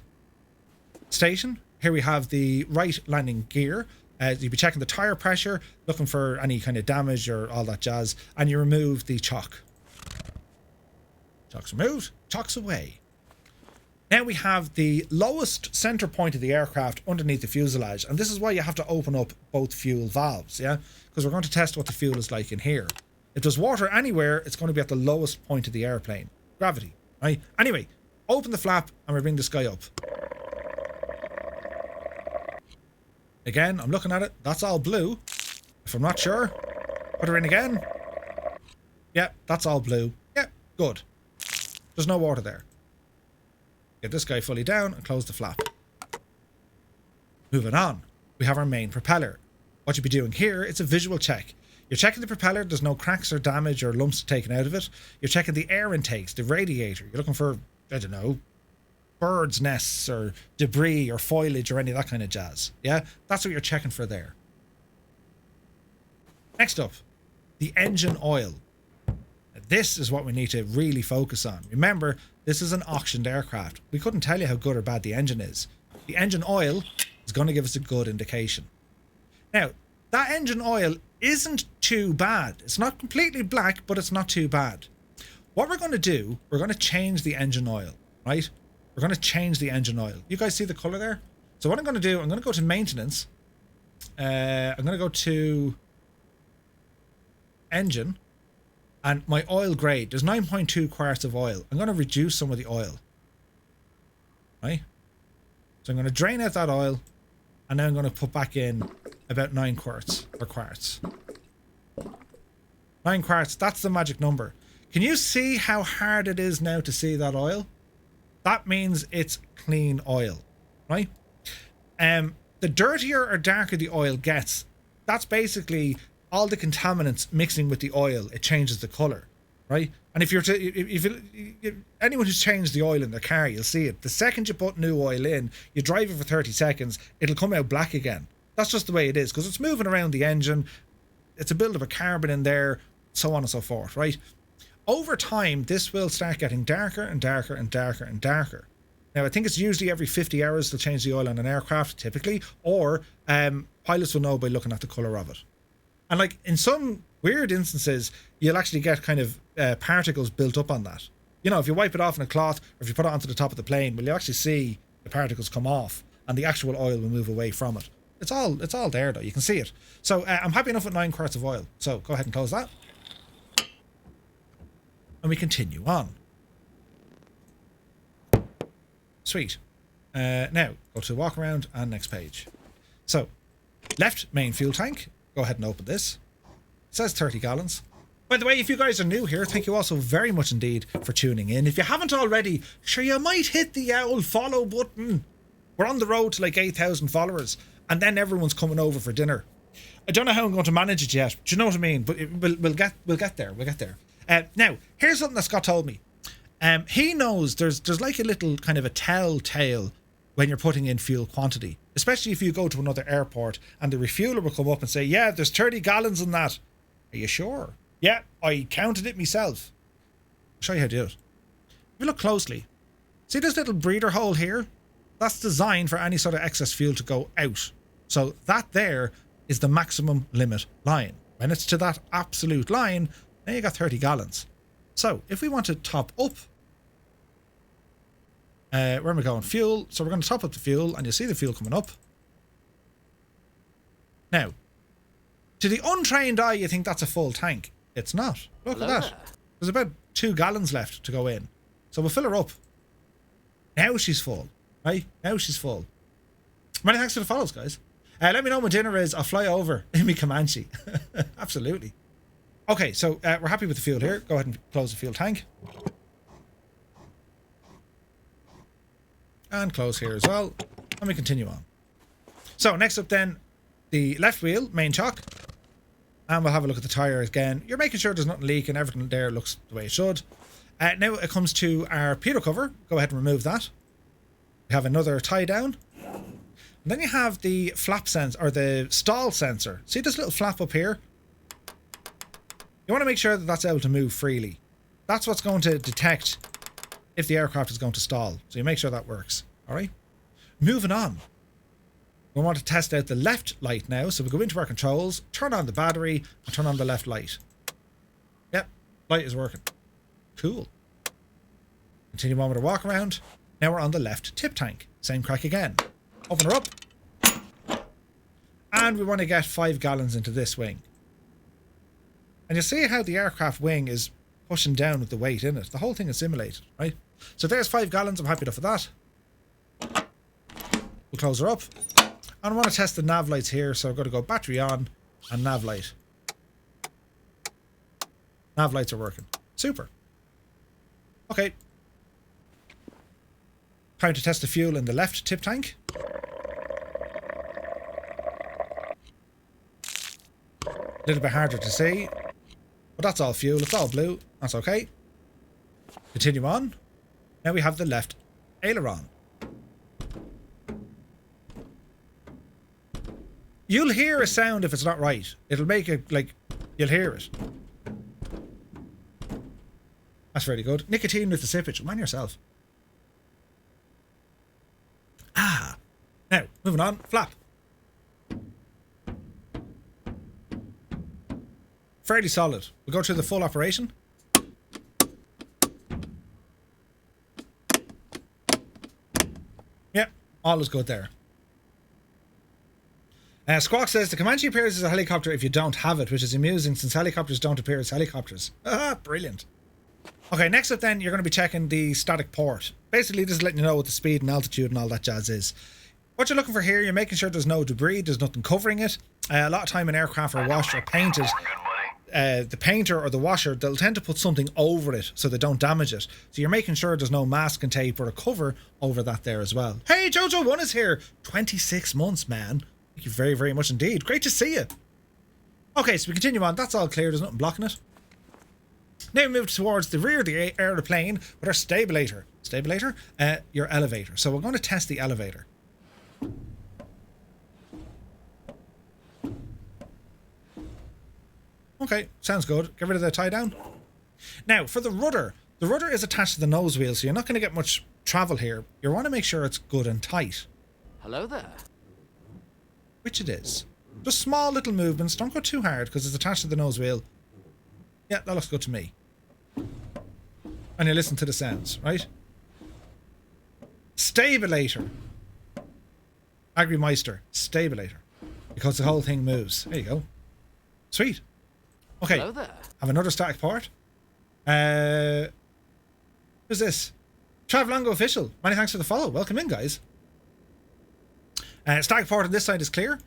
station. Here we have the right landing gear. You'll be checking the tire pressure, looking for any kind of damage or all that jazz, and you remove the chock. Chock's removed, chock's away. Now we have the lowest center point of the aircraft underneath the fuselage, and this is why you have to open up both fuel valves, yeah? Because we're going to test what the fuel is like in here. If there's water anywhere, it's going to be at the lowest point of the airplane. Gravity, right? Anyway, open the flap and we bring this guy up. Again, I'm looking at it. That's all blue. If I'm not sure, put her in again. Yeah, that's all blue. Yeah, good. There's no water there. Get this guy fully down and close the flap. Moving on, we have our main propeller. What you'll be doing here, it's a visual check. You're checking the propeller, there's no cracks or damage or lumps taken out of it. You're checking the air intakes, the radiator. You're looking for, I don't know, birds' nests or debris or foliage or any of that kind of jazz. Yeah, that's what you're checking for there. Next up, the engine oil. This is what we need to really focus on. Remember, this is an auctioned aircraft. We couldn't tell you how good or bad the engine is. The engine oil is going to give us a good indication. Now, that engine oil isn't too bad. It's not completely black, but it's not too bad. What we're going to do, we're going to change the engine oil, right? We're going to change the engine oil. You guys see the color there? So what I'm going to do, I'm going to go to maintenance. I'm going to go to engine. And my oil grade, there's 9.2 quarts of oil. I'm going to reduce some of the oil. Right? So I'm going to drain out that oil. And now I'm going to put back in about 9 quarts. Or quarts. 9 quarts, that's the magic number. Can you see how hard it is now to see that oil? That means it's clean oil. Right? The dirtier or darker the oil gets, that's basically all the contaminants mixing with the oil. It changes the color, right? And if anyone who's changed the oil in their car, you'll see it. The second you put new oil in, you drive it for 30 seconds, it'll come out black again. That's just the way it is, because it's moving around the engine. It's a build of a carbon in there, so on and so forth, right? Over time, this will start getting darker and darker and darker and darker. Now, I think it's usually every 50 hours they'll change the oil on an aircraft, typically, or pilots will know by looking at the color of it. And like in some weird instances, you'll actually get kind of particles built up on that. You know, if you wipe it off in a cloth, or if you put it onto the top of the plane, well, you actually see the particles come off, and the actual oil will move away from it. It's all there though. You can see it. So I'm happy enough with 9 quarts of oil. So go ahead and close that, and we continue on. Sweet. Now go to walk around and next page. So left main fuel tank. Go ahead and open this. It says 30 gallons. By the way, if you guys are new here, thank you also very much indeed for tuning in. If you haven't already, sure, you might hit the old follow button. We're on the road to like 8,000 followers, and then everyone's coming over for dinner. I don't know how I'm going to manage it yet. Do you know what I mean? But we'll get there. We'll get there. Now, here's something that Scott told me. He knows there's like a little kind of a telltale when you're putting in fuel quantity, especially if you go to another airport and the refueler will come up and say, yeah, there's 30 gallons in that. Are you sure? Yeah, I counted it myself. I'll show you how to do it. If you look closely, see this little breather hole here? That's designed for any sort of excess fuel to go out. So that there is the maximum limit line. When it's to that absolute line, then you got 30 gallons. So if we want to top up, where am I going? Fuel. So we're going to top up the fuel, and you'll see the fuel coming up. Now, to the untrained eye, you think that's a full tank. It's not. Look at that. There's about 2 gallons left to go in. So we'll fill her up. Now she's full. Right? Now she's full. Many thanks for the follows, guys. Let me know when dinner is. I'll fly over in me Comanche. Absolutely. Okay, so we're happy with the fuel here. Go ahead and close the fuel tank. And close here as well. And we continue on. So next up then, the left wheel, main chock. And we'll have a look at the tyre again. You're making sure there's nothing leaking. Everything there looks the way it should. Now it comes to our pitot cover. Go ahead and remove that. We have another tie down. And then you have the flap sensor, or the stall sensor. See this little flap up here? You want to make sure that that's able to move freely. That's what's going to detect if the aircraft is going to stall. So you make sure that works. All right. Moving on. We want to test out the left light now. So we go into our controls, turn on the battery, and turn on the left light. Yep, light is working. Cool. Continue on with our walk around. Now we're on the left tip tank. Same crack again. Open her up. And we want to get 5 gallons into this wing. And you see how the aircraft wing is pushing down with the weight in it. The whole thing is simulated, right? So there's 5 gallons. I'm happy enough with that. We'll close her up. And I want to test the nav lights here. So I've got to go battery on and nav light. Nav lights are working. Super. Okay. Time to test the fuel in the left tip tank. A little bit harder to see. But that's all fuel. It's all blue. That's okay. Continue on. Now we have the left aileron. You'll hear a sound if it's not right. It'll make it like you'll hear it. That's very good. Nicotine with the sippage. Mind yourself. Ah. Now, moving on. Flap. Fairly solid. We'll go through the full operation. Yeah, all is good there. Squawk says, the Comanche appears as a helicopter if you don't have it, which is amusing since helicopters don't appear as helicopters. Ah, brilliant. Okay, next up then, you're going to be checking the static port. Basically, this is letting you know what the speed and altitude and all that jazz is. What you're looking for here, you're making sure there's no debris, there's nothing covering it. A lot of time in aircraft are washed or painted. The painter or the washer, they'll tend to put something over it so they don't damage it. So you're making sure there's no mask and tape or a cover over that there as well. Hey, Jojo1 is here. 26 months, man. Thank you very, very much indeed. Great to see you. Okay, so we continue on. That's all clear. There's nothing blocking it. Now we move towards the rear of the aeroplane with our stabilator. Stabilator? Your elevator. So we're going to test the elevator. Okay, sounds good. Get rid of the tie down. Now, for the rudder is attached to the nose wheel, so you're not going to get much travel here. You want to make sure it's good and tight. Hello there. Which it is. Just small little movements. Don't go too hard because it's attached to the nose wheel. Yeah, that looks good to me. And you listen to the sounds, right? Stabilator. Agrimeister. Stabilator. Because the whole thing moves. There you go. Sweet. Okay. Hello there. Have another static part. Who's this? Travlango Official. Many thanks for the follow. Welcome in, guys. Static port on this side is clear.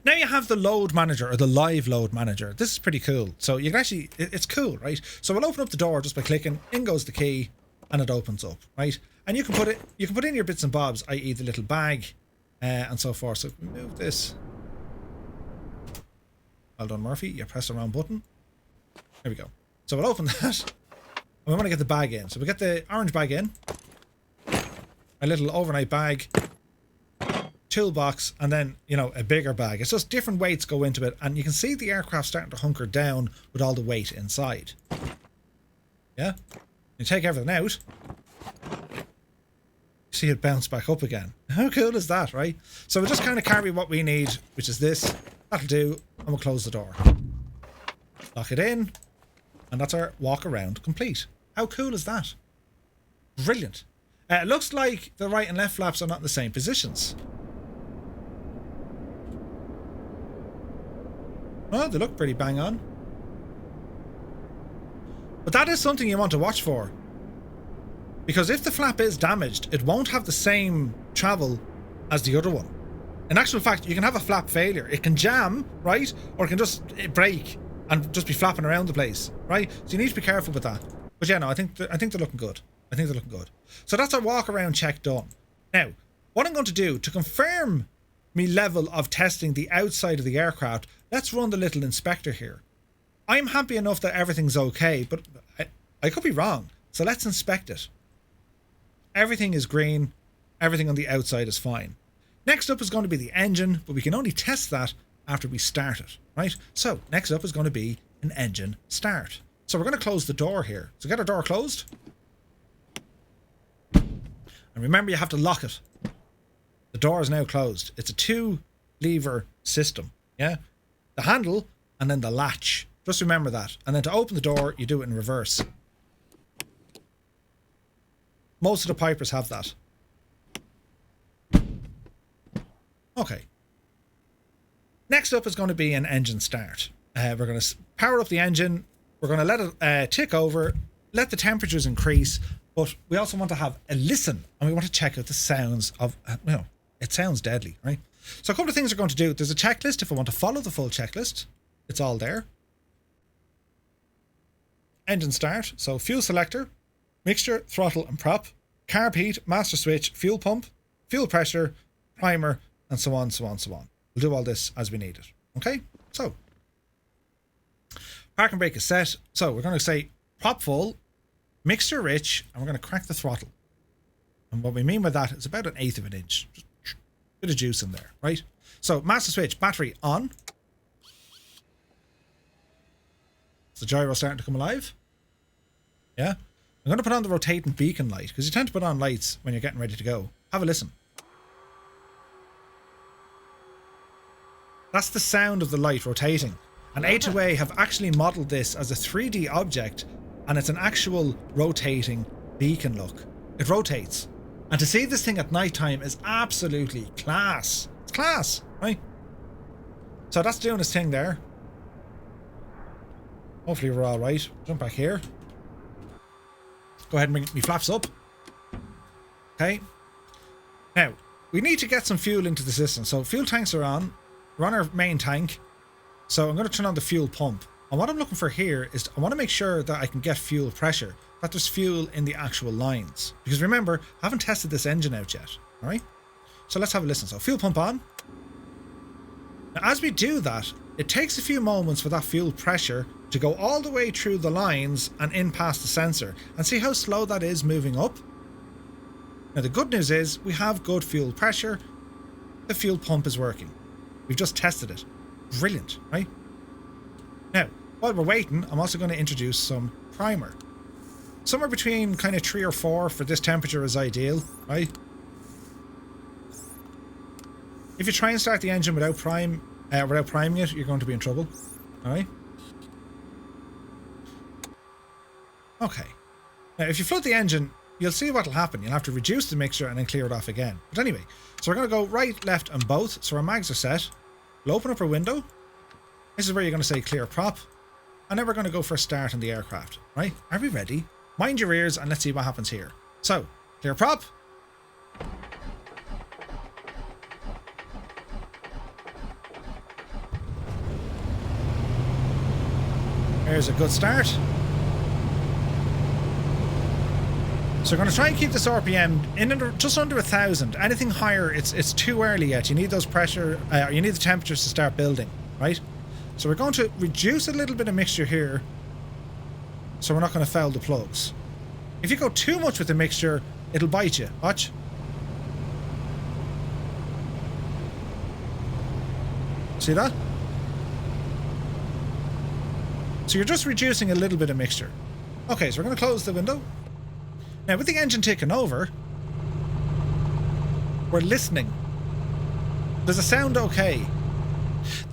Now you have the load manager, or the live load manager. This is pretty cool. So you can actually, it's cool, right? So we'll open up the door just by clicking. In goes the key, and it opens up, right? And you can put in your bits and bobs, i.e. the little bag, and so forth. So if we move this. Well done, Murphy. You press the wrong button. There we go. So we'll open that. And we want to get the bag in. So we get the orange bag in. A little overnight bag. toolbox and then, you know, a bigger bag. It's just different weights go into it, and you can see the aircraft starting to hunker down with all the weight inside. Yeah? You take everything out, see it bounce back up again. How cool is that, right? So we'll just kind of carry what we need, which is this. That'll do, and we'll close the door. Lock it in, and that's our walk around complete. How cool is that? Brilliant. It looks like the right and left flaps are not in the same positions. Well, they look pretty bang on. But that is something you want to watch for. Because if the flap is damaged, it won't have the same travel as the other one. In actual fact, you can have a flap failure. It can jam, right? Or it can just break and just be flapping around the place, right? So you need to be careful with that. But yeah, no, I think they're looking good. I think they're looking good. So that's our walk around check done. Now, what I'm going to do to confirm my level of testing the outside of the aircraft, let's run the little inspector here. I'm happy enough that everything's okay, but I could be wrong. So let's inspect it. Everything is green. Everything on the outside is fine. Next up is going to be the engine, but we can only test that after we start it, right? So next up is going to be an engine start. So we're going to close the door here. So get our door closed. And remember, you have to lock it. The door is now closed. It's a 2-lever system, yeah? The handle and then the latch. Just remember that. And then to open the door, you do it in reverse. Most of the Pipers have that. Okay. Next up is going to be an engine start. We're going to power up the engine. We're going to let it tick over, let the temperatures increase, but we also want to have a listen, and we want to check out the sounds of, it sounds deadly, right? So a couple of things we're going to do. There's a checklist. If I want to follow the full checklist, it's all there. Engine start. So fuel selector, mixture, throttle and prop, carb heat, master switch, fuel pump, fuel pressure, primer, and so on, so on, so on. We'll do all this as we need it. Okay? So, park and brake is set. So we're going to say prop full, mixture rich, and we're going to crack the throttle. And what we mean by that is about 1/8 of an inch. Just a bit of juice in there, right? So master switch, battery on. Is the gyro starting to come alive? Yeah? I'm going to put on the rotating beacon light, because you tend to put on lights when you're getting ready to go. Have a listen. That's the sound of the light rotating. And A2A have actually modeled this as a 3D object, and it's an actual rotating beacon look. It rotates. And to see this thing at night time is absolutely class. It's class, right? So that's doing its thing there. Hopefully we're all right. Jump back here. Go ahead and bring me flaps up. Okay. Now, we need to get some fuel into the system. So fuel tanks are on. We're on our main tank. So I'm going to turn on the fuel pump. And what I'm looking for here is I want to make sure that I can get fuel pressure, that there's fuel in the actual lines. Because remember, I haven't tested this engine out yet. All right. So let's have a listen. So fuel pump on. Now, as we do that, it takes a few moments for that fuel pressure to go all the way through the lines and in past the sensor. And see how slow that is moving up? Now the good news is we have good fuel pressure. The fuel pump is working. We've just tested it. Brilliant, right? Now, while we're waiting, I'm also going to introduce some primer. Somewhere between kind of 3 or 4 for this temperature is ideal, right? If you try and start the engine without priming it, you're going to be in trouble. All right? Okay. Now, if you flood the engine, you'll see what will happen. You'll have to reduce the mixture and then clear it off again. But anyway, so we're going to go right, left, and both. So our mags are set. We'll open up our window. This is where you're going to say clear prop. And then we're going to go for a start on the aircraft. Right? Are we ready? Mind your ears and let's see what happens here. So, clear prop. There's a good start. So we're going to try and keep this RPM in just under 1,000. Anything higher, it's too early yet. You need those pressure, you need the temperatures to start building, right? So we're going to reduce a little bit of mixture here, so we're not going to foul the plugs. If you go too much with the mixture, it'll bite you. Watch. See that? So you're just reducing a little bit of mixture. Okay, so we're going to close the window. Now, with the engine ticking over, we're listening. Does it sound okay?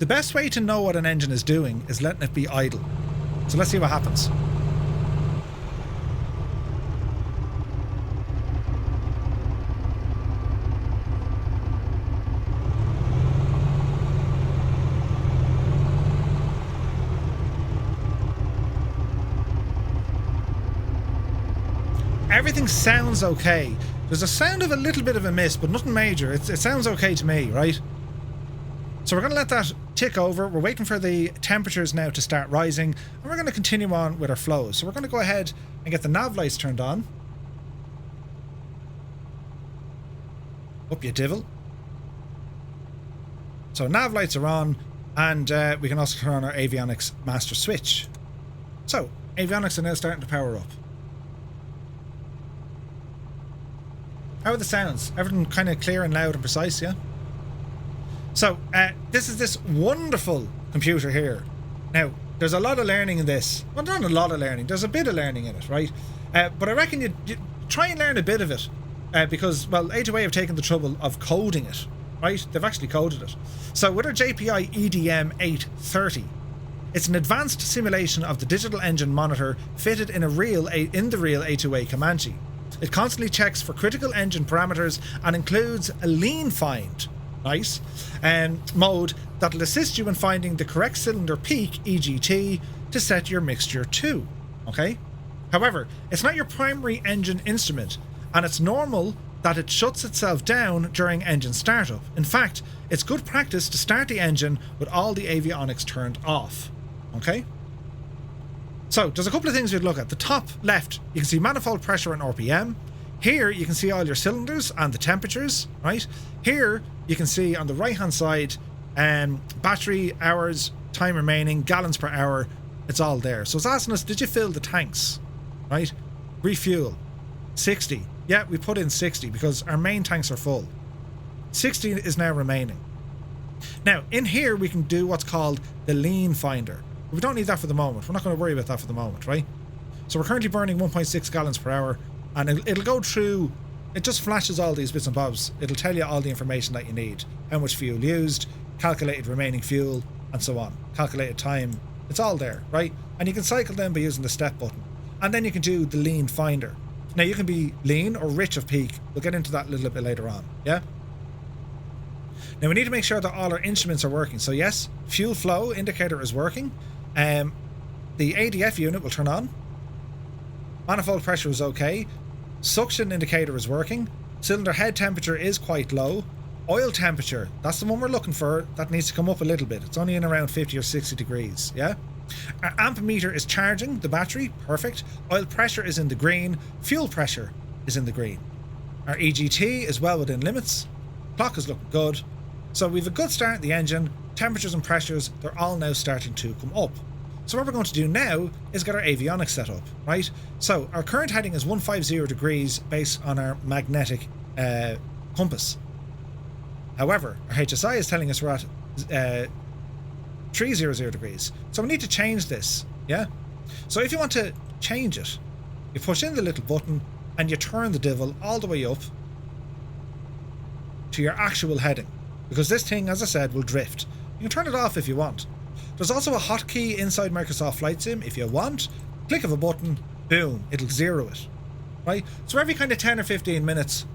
The best way to know what an engine is doing is letting it be idle. So let's see what happens. Everything sounds okay. There's a sound of a little bit of a miss, but nothing major. It sounds okay to me, right? So we're going to let that tick over. We're waiting for the temperatures now to start rising, and we're going to continue on with our flows. So we're going to go ahead and get the nav lights turned on. Up you divil. So nav lights are on, and we can also turn on our avionics master switch. So avionics are now starting to power up. How are the sounds? Everything kind of clear and loud and precise, yeah? So, this is this wonderful computer here. Now, there's a lot of learning in this. Well, not a lot of learning. There's a bit of learning in it, right? But I reckon you try and learn a bit of it. Because, well, A2A have taken the trouble of coding it, right? They've actually coded it. So, with our JPI EDM 830, it's an advanced simulation of the digital engine monitor fitted in the real A2A Comanche. It constantly checks for critical engine parameters and includes a lean find, nice, mode that will assist you in finding the correct cylinder peak, EGT, to set your mixture to, okay? However, it's not your primary engine instrument, and it's normal that it shuts itself down during engine startup. In fact, it's good practice to start the engine with all the avionics turned off, okay? So, there's a couple of things we'd look at. The top left, you can see manifold pressure and RPM. Here, you can see all your cylinders and the temperatures, right? Here, you can see on the right-hand side, battery, hours, time remaining, gallons per hour. It's all there. So, it's asking us, did you fill the tanks, right? Refuel, 60. Yeah, we put in 60 because our main tanks are full. 60 is now remaining. Now, in here, we can do what's called the lean finder. We don't need that for the moment. We're not going to worry about that for the moment, right? So we're currently burning 1.6 gallons per hour, and it'll go through, it just flashes all these bits and bobs. It'll tell you all the information that you need. How much fuel used, calculated remaining fuel, and so on. Calculated time. It's all there, right? And you can cycle them by using the step button. And then you can do the lean finder. Now you can be lean or rich of peak. We'll get into that a little bit later on, yeah? Now we need to make sure that all our instruments are working. So yes, fuel flow indicator is working. The ADF unit will turn on. Manifold pressure is okay. Suction indicator is working. Cylinder head temperature is quite low. Oil temperature, that's the one we're looking for. That needs to come up a little bit. It's only in around 50 or 60 degrees, yeah? Our ampemeter is charging the battery, perfect. Oil pressure is in the green. Fuel pressure is in the green. Our EGT is well within limits. Clock is looking good. So we've a good start in the engine. Temperatures and pressures, they're all now starting to come up. So what we're going to do now is get our avionics set up, right? So our current heading is 150 degrees based on our magnetic compass. However, our HSI is telling us we're at 300 degrees. So we need to change this, yeah? So if you want to change it, you push in the little button and you turn the dial all the way up to your actual heading. Because this thing, as I said, will drift. You can turn it off if you want. There's also a hotkey inside Microsoft Flight Sim. If you want, click of a button, boom, it'll zero it. Right? So every kind of 10 or 15 minutes,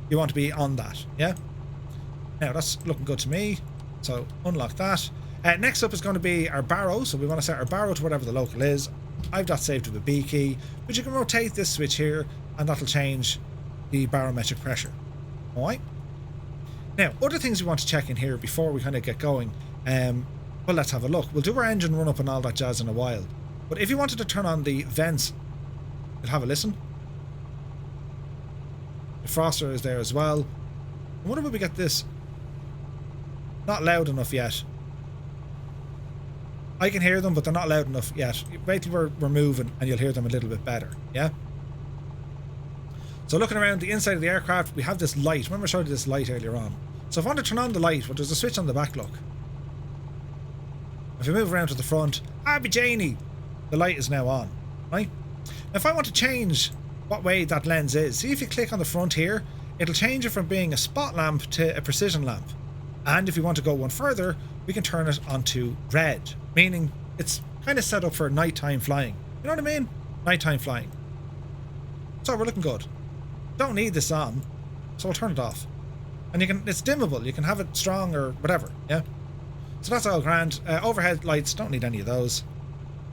you want to be on that, yeah? Now, that's looking good to me. So, unlock that. Next up is going to be our barrow. So we want to set our barrow to whatever the local is. I've got saved with a B key. But you can rotate this switch here, and that'll change the barometric pressure. Alright? Now, other things we want to check in here before we kind of get going. Well, let's have a look. We'll do our engine run up and all that jazz in a while. But if you wanted to turn on the vents, you'll have a listen. The froster is there as well. I wonder if we get this. Not loud enough yet. I can hear them, but they're not loud enough yet. Wait till we're moving and you'll hear them a little bit better, yeah? So looking around the inside of the aircraft, we have this light. Remember I showed you this light earlier on. So if I want to turn on the light, well, there's a switch on the back, look. If we move around to the front, Abby Janey, the light is now on, right? Now, if I want to change what way that lens is, see if you click on the front here, it'll change it from being a spot lamp to a precision lamp. And if you want to go one further, we can turn it onto red, meaning it's kind of set up for nighttime flying. You know what I mean? Nighttime flying. So we're looking good. Don't need this on, so I'll turn it off. And it's dimmable, you can have it strong or whatever, yeah? So that's all grand. Overhead lights, don't need any of those.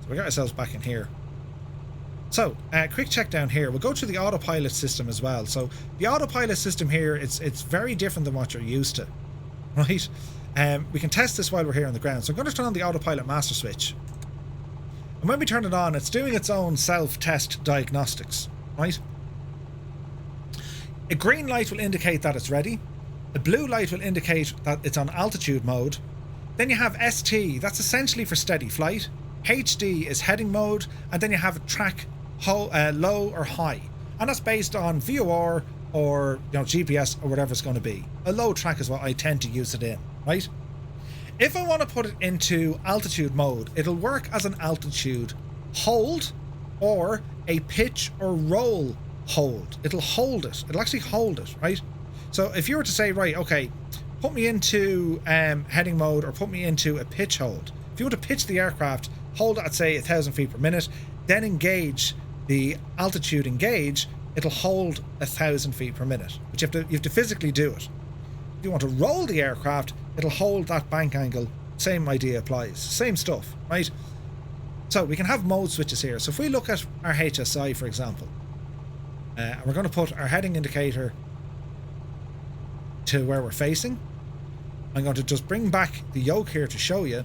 So we got ourselves back in here. So, quick check down here. We'll go through the autopilot system as well. So, the autopilot system here, it's very different than what you're used to, right? We can test this while we're here on the ground. So, I'm going to turn on the autopilot master switch. And when we turn it on, it's doing its own self-test diagnostics, right? A green light will indicate that it's ready. A blue light will indicate that it's on altitude mode. Then you have ST, that's essentially for steady flight. HD is heading mode, and then you have track low or high, and that's based on VOR or GPS or whatever it's going to be. A low track is what I tend to use it in, right? If I want to put it into altitude mode, it'll work as an altitude hold or a pitch or roll hold. It'll hold it. It'll actually hold it, right? So if you were to say, right, okay, put me into heading mode or put me into a pitch hold. If you want to pitch the aircraft, hold it at say 1,000 feet per minute, then engage the altitude engage, it'll hold 1,000 feet per minute. But you have to physically do it. If you want to roll the aircraft, it'll hold that bank angle. Same idea applies. Same stuff, right? So we can have mode switches here. So if we look at our HSI, for example, and we're going to put our heading indicator to where we're facing. I'm going to just bring back the yoke here to show you.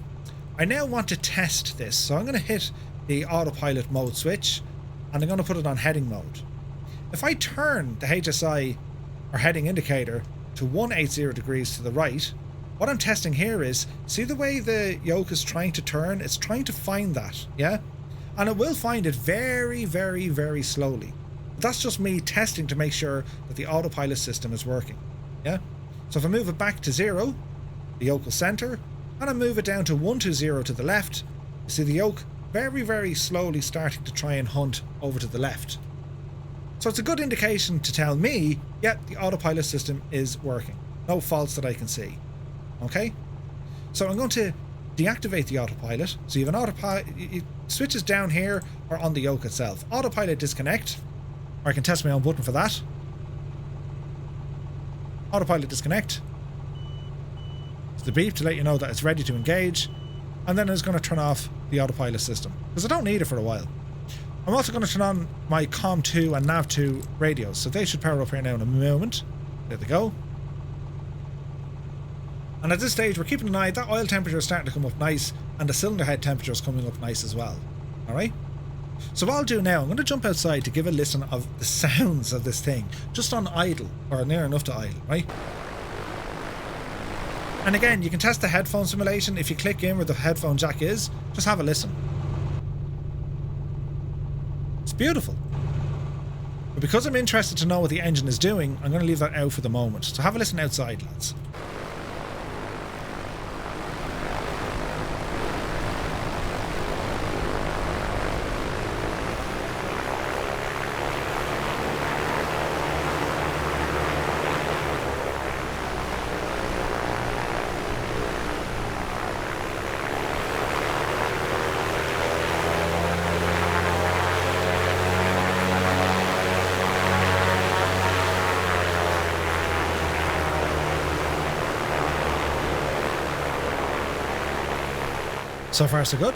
I now want to test this, so I'm going to hit the autopilot mode switch and I'm going to put it on heading mode. If I turn the HSI or heading indicator to 180 degrees to the right, what I'm testing here is, see the way the yoke is trying to turn? It's trying to find that, yeah? And it will find it very, very, very slowly. That's just me testing to make sure that the autopilot system is working, yeah? So if I move it back to 0, the yoke will center, and I move it down to 120 to the left, you see the yoke very, very slowly starting to try and hunt over to the left. So it's a good indication to tell me, yeah, the autopilot system is working. No faults that I can see. Okay? So I'm going to deactivate the autopilot. So you have an autopilot, it switches down here or on the yoke itself. Autopilot disconnect, or I can test my own button for that. Autopilot disconnect. It's the beep to let you know that it's ready to engage, and then it's going to turn off the autopilot system because I don't need it for a while. I'm also going to turn on my COM2 and NAV2 radios, so they should power up here now in a moment. There they go. And at this stage we're keeping an eye, that oil temperature is starting to come up nice, and the cylinder head temperature is coming up nice as well. Alright? So what I'll do now, I'm going to jump outside to give a listen of the sounds of this thing, just on idle, or near enough to idle, right? And again, you can test the headphone simulation. If you click in where the headphone jack is, just have a listen. It's beautiful. But because I'm interested to know what the engine is doing, I'm going to leave that out for the moment. So have a listen outside, lads. So far, so good.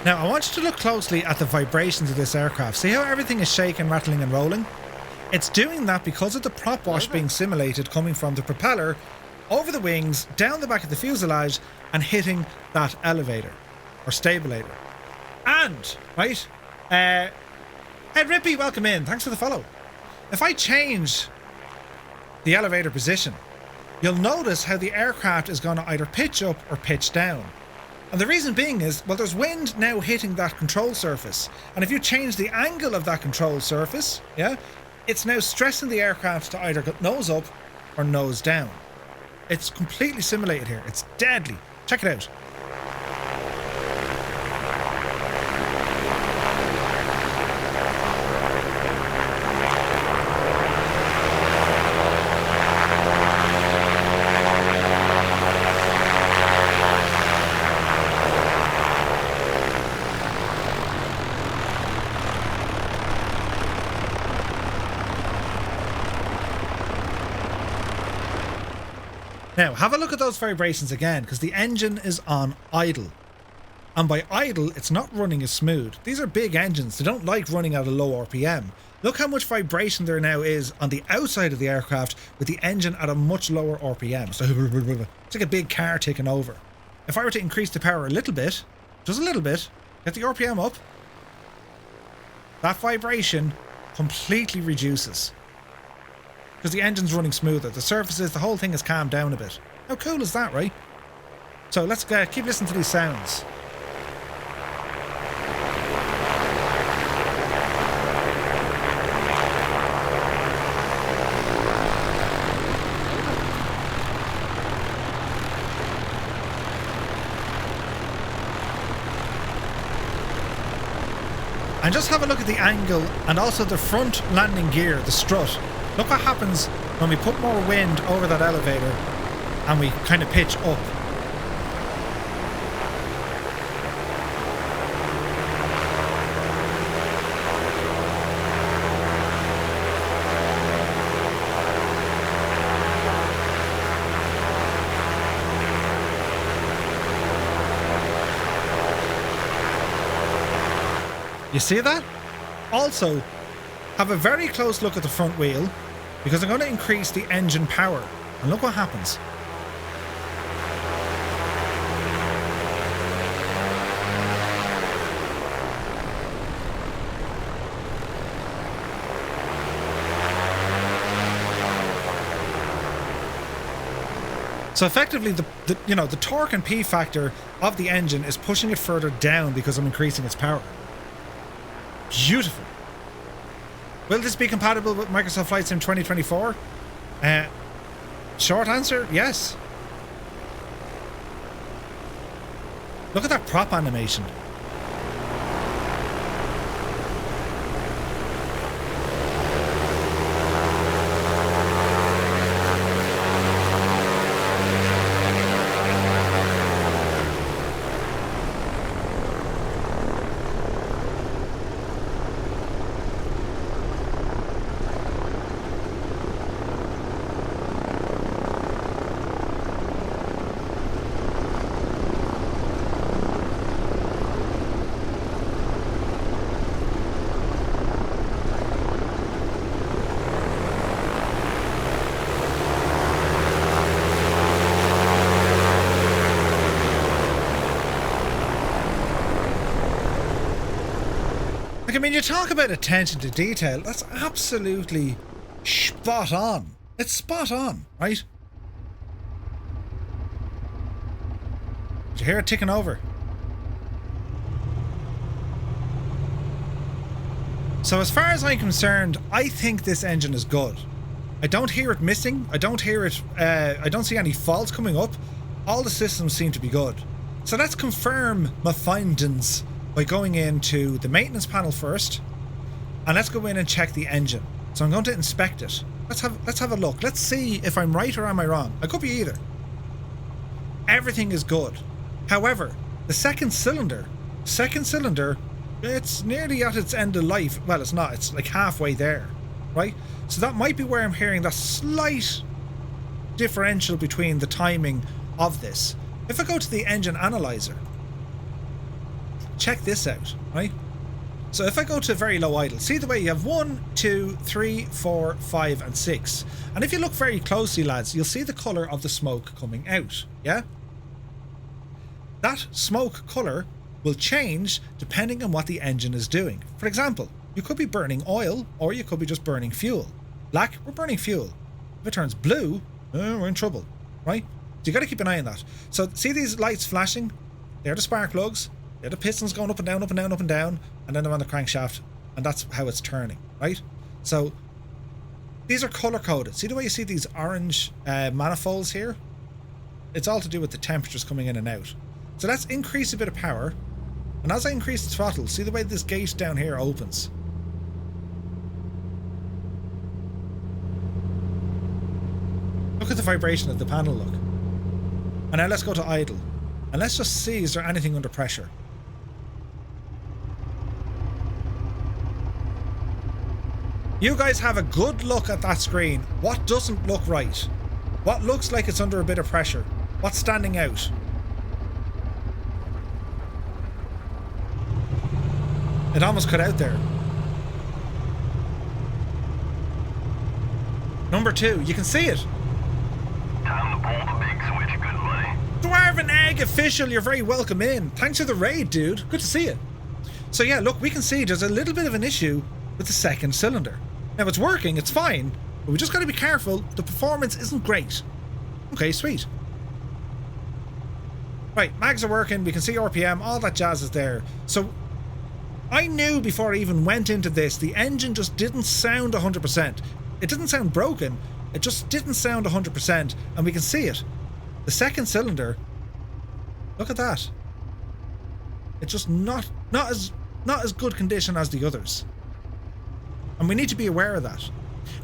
Now, I want you to look closely at the vibrations of this aircraft. See how everything is shaking, rattling and rolling? It's doing that because of the prop wash being simulated coming from the propeller over the wings, down the back of the fuselage, and hitting that elevator or stabilator. And, right, Ed Rippy, welcome in. Thanks for the follow. If I change the elevator position, you'll notice how the aircraft is going to either pitch up or pitch down. And the reason being is, well, there's wind now hitting that control surface. And if you change the angle of that control surface, yeah, it's now stressing the aircraft to either go nose up or nose down. It's completely simulated here. It's deadly. Check it out. Now, have a look at those vibrations again, because the engine is on idle. And by idle, it's not running as smooth. These are big engines. They don't like running at a low RPM. Look how much vibration there now is on the outside of the aircraft with the engine at a much lower RPM. So it's like a big car taking over. If I were to increase the power a little bit, just a little bit, get the RPM up, that vibration completely reduces. Because the engine's running smoother. The surfaces, the whole thing has calmed down a bit. How cool is that, right? So let's keep listening to these sounds. And just have a look at the angle and also the front landing gear, the strut. Look what happens when we put more wind over that elevator and we kind of pitch up. You see that? Also, have a very close look at the front wheel, because I'm going to increase the engine power. And look what happens. So effectively, the torque and P factor of the engine is pushing it further down because I'm increasing its power. Beautiful. Will this be compatible with Microsoft Flight Sim 2024? Short answer, yes. Look at that prop animation. I mean, you talk about attention to detail, that's absolutely spot on. It's spot on, right? Did you hear it ticking over? So as far as I'm concerned, I think this engine is good. I don't hear it missing. I don't hear it, I don't see any faults coming up. All the systems seem to be good. So let's confirm my findings by going into the maintenance panel first, and let's go in and check the engine. So I'm going to inspect it. Let's have a look. Let's see if I'm right or am I wrong. I could be either. Everything is good. However, the second cylinder, it's nearly at its end of life. Well, it's not. It's like halfway there, right? So that might be where I'm hearing that slight differential between the timing of this. If I go to the engine analyzer, check this out, right? So if I go to very low idle, see the way you have 1, 2, 3, 4, 5, and 6. And if you look very closely, lads, you'll see the colour of the smoke coming out, yeah? That smoke colour will change depending on what the engine is doing. For example, you could be burning oil, or you could be just burning fuel. Black, we're burning fuel. If it turns blue, we're in trouble, right? So you got to keep an eye on that. So see these lights flashing? They're the spark plugs. They're the pistons going up and down, up and down, up and down, and then they're on the crankshaft, and that's how it's turning, right? So these are color coded. See the way you see these orange manifolds here? It's all to do with the temperatures coming in and out. So let's increase a bit of power, and as I increase the throttle, see the way this gate down here opens? Look at the vibration of the panel, look. And now let's go to idle. And let's just see, is there anything under pressure? You guys have a good look at that screen. What doesn't look right? What looks like it's under a bit of pressure? What's standing out? It almost cut out there. Number 2, you can see it. Time to pull the big switch, good buddy. Dwarven Egg Official, you're very welcome in. Thanks for the raid, dude. Good to see you. So yeah, look, we can see there's a little bit of an issue with the second cylinder. Now it's working, it's fine, but we just got to be careful. The performance isn't great. Okay, sweet. Right, mags are working, we can see RPM, all that jazz is there. So I knew before I even went into this, the engine just didn't sound 100%. It didn't sound broken, it just didn't sound 100%, and we can see it. The second cylinder, look at that. It's just not as good condition as the others. And we need to be aware of that.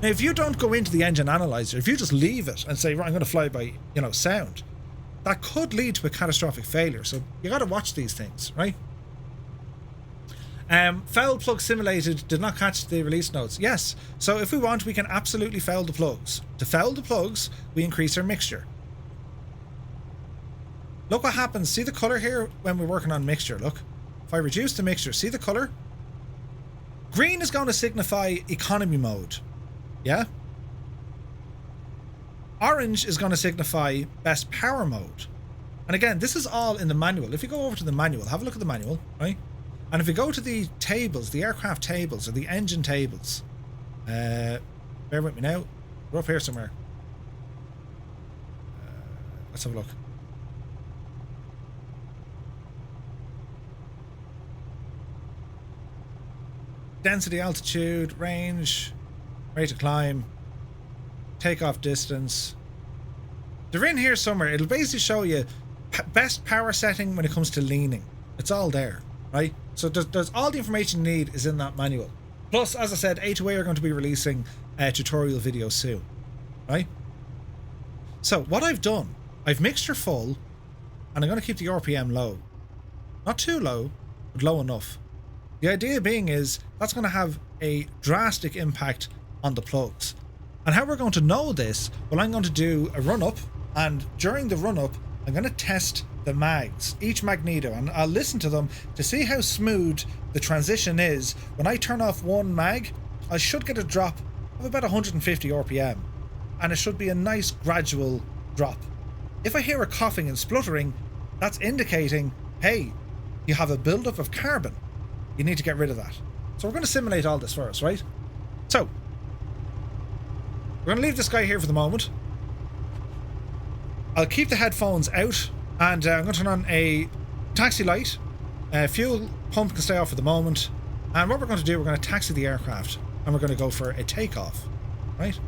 Now, if you don't go into the engine analyzer, if you just leave it and say, right, I'm going to fly by, sound, that could lead to a catastrophic failure. So you got to watch these things, right? Foul plug simulated, did not catch the release notes. Yes, so if we want, we can absolutely foul the plugs. To foul the plugs, we increase our mixture. Look what happens. See the color here when we're working on mixture, look. If I reduce the mixture, see the color? Green is going to signify economy mode. Yeah? Orange is going to signify best power mode. And again, this is all in the manual. If you go over to the manual, have a look at the manual, right? And if you go to the tables, the aircraft tables, or the engine tables, bear with me now, we're up here somewhere. Let's have a look. Density, altitude, range, rate of climb, takeoff distance. They're in here somewhere. It'll basically show you best power setting when it comes to leaning. It's all there, right? So there's all the information you need is in that manual. Plus, as I said, A2A are going to be releasing a tutorial video soon, right? So what I've done, I've mixture full, and I'm going to keep the RPM low. Not too low, but low enough. The idea being is that's going to have a drastic impact on the plugs. And how we're going to know this, well, I'm going to do a run-up, and during the run-up, I'm going to test the mags, each magneto, and I'll listen to them to see how smooth the transition is. When I turn off one mag, I should get a drop of about 150 RPM, and it should be a nice gradual drop. If I hear a coughing and spluttering, that's indicating, hey, you have a buildup of carbon. You need to get rid of that. So we're going to simulate all this first, right? So we're going to leave this guy here for the moment. I'll keep the headphones out, and I'm going to turn on a taxi light. Fuel pump can stay off for the moment. And what we're going to do, we're going to taxi the aircraft, and we're going to go for a takeoff, right?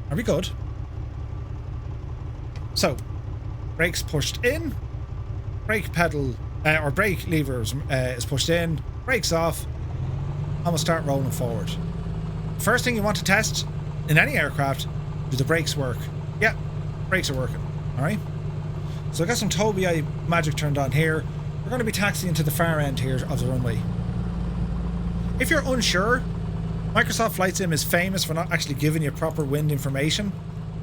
Are we good? So, brakes pushed in, brake pedal, or brake levers is pushed in, brakes off, and we'll start rolling forward. First thing you want to test in any aircraft, do the brakes work? Yeah, brakes are working, alright? So I got some Tobii Eye magic turned on here. We're going to be taxiing to the far end here of the runway. If you're unsure, Microsoft Flight Sim is famous for not actually giving you proper wind information.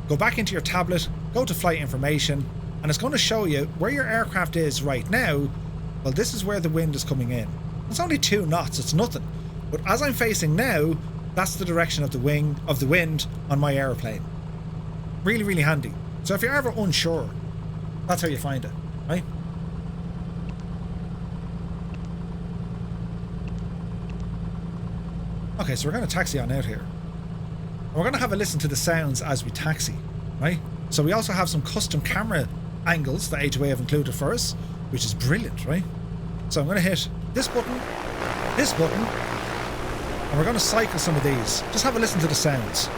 Go back into your tablet, go to flight information, and it's going to show you where your aircraft is right now. Well, this is where the wind is coming in. It's only 2 knots, it's nothing. But as I'm facing now, that's the direction of the wind on my aeroplane. Really, really handy. So if you're ever unsure, that's how you find it, right? Okay, so we're going to taxi on out here. We're going to have a listen to the sounds as we taxi, right? So we also have some custom camera angles that A2A have included for us, which is brilliant, right? So I'm going to hit this button, and we're going to cycle some of these. Just have a listen to the sounds.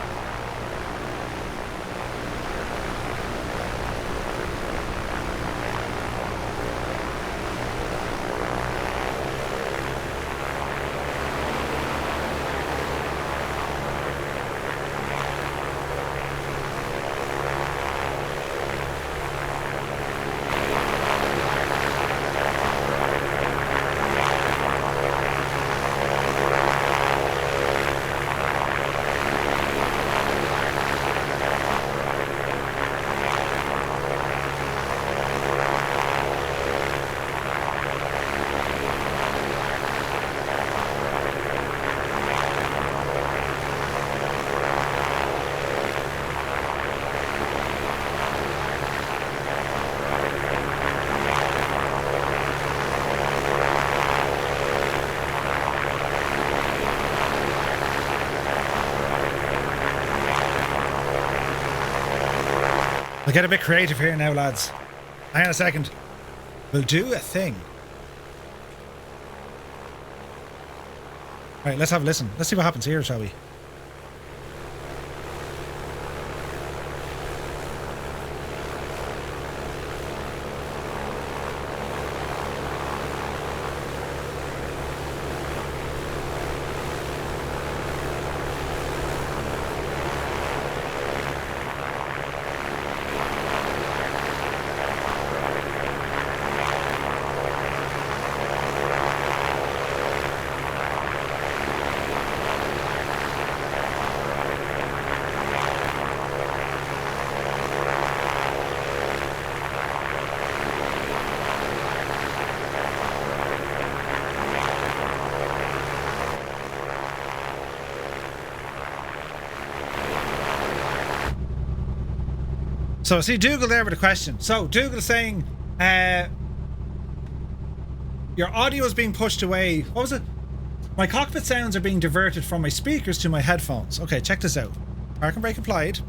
We'll get a bit creative here now, lads. Hang on a second. We'll do a thing. Right, let's have a listen. Let's see what happens here, shall we? So I see Dougal there with a question. So Dougal is saying, your audio is being pushed away. What was it? My cockpit sounds are being diverted from my speakers to my headphones. Okay, check this out. Park and brake applied.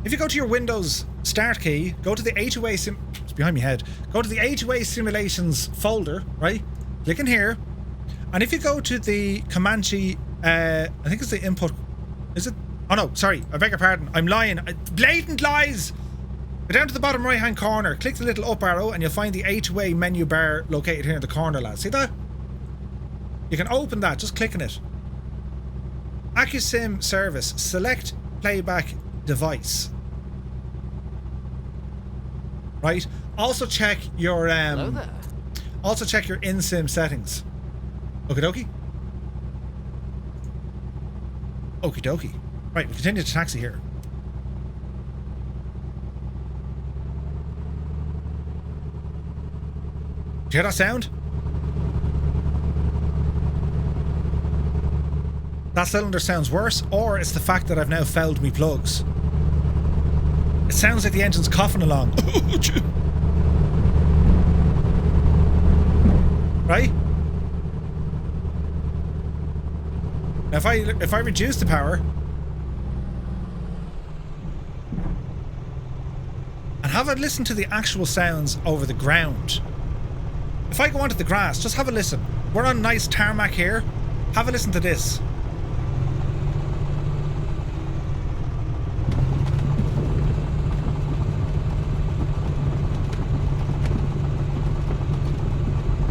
If you go to your Windows Start key, go to the A2A it's behind my head. Go to the A2A Simulations folder, right? Click in here. And if you go to the Comanche, I think it's the input. Is it? Oh no, sorry. I beg your pardon. I'm lying. Blatant lies! Go down to the bottom right hand corner, click the little up arrow, and you'll find the A2A menu bar located here in the corner, lads. See that? You can open that, just clicking it. Accu-Sim service, select playback device. Right? Also check your Hello there. also check your in-sim settings. Okie dokie. Okie dokie. Right, we continue to taxi here. Do you hear that sound? That cylinder sounds worse, or it's the fact that I've now fouled me plugs. It sounds like the engine's coughing along. Right? Now if I reduce the power and have a listen to the actual sounds over the ground. If I go onto the grass, just have a listen. We're on nice tarmac here. Have a listen to this.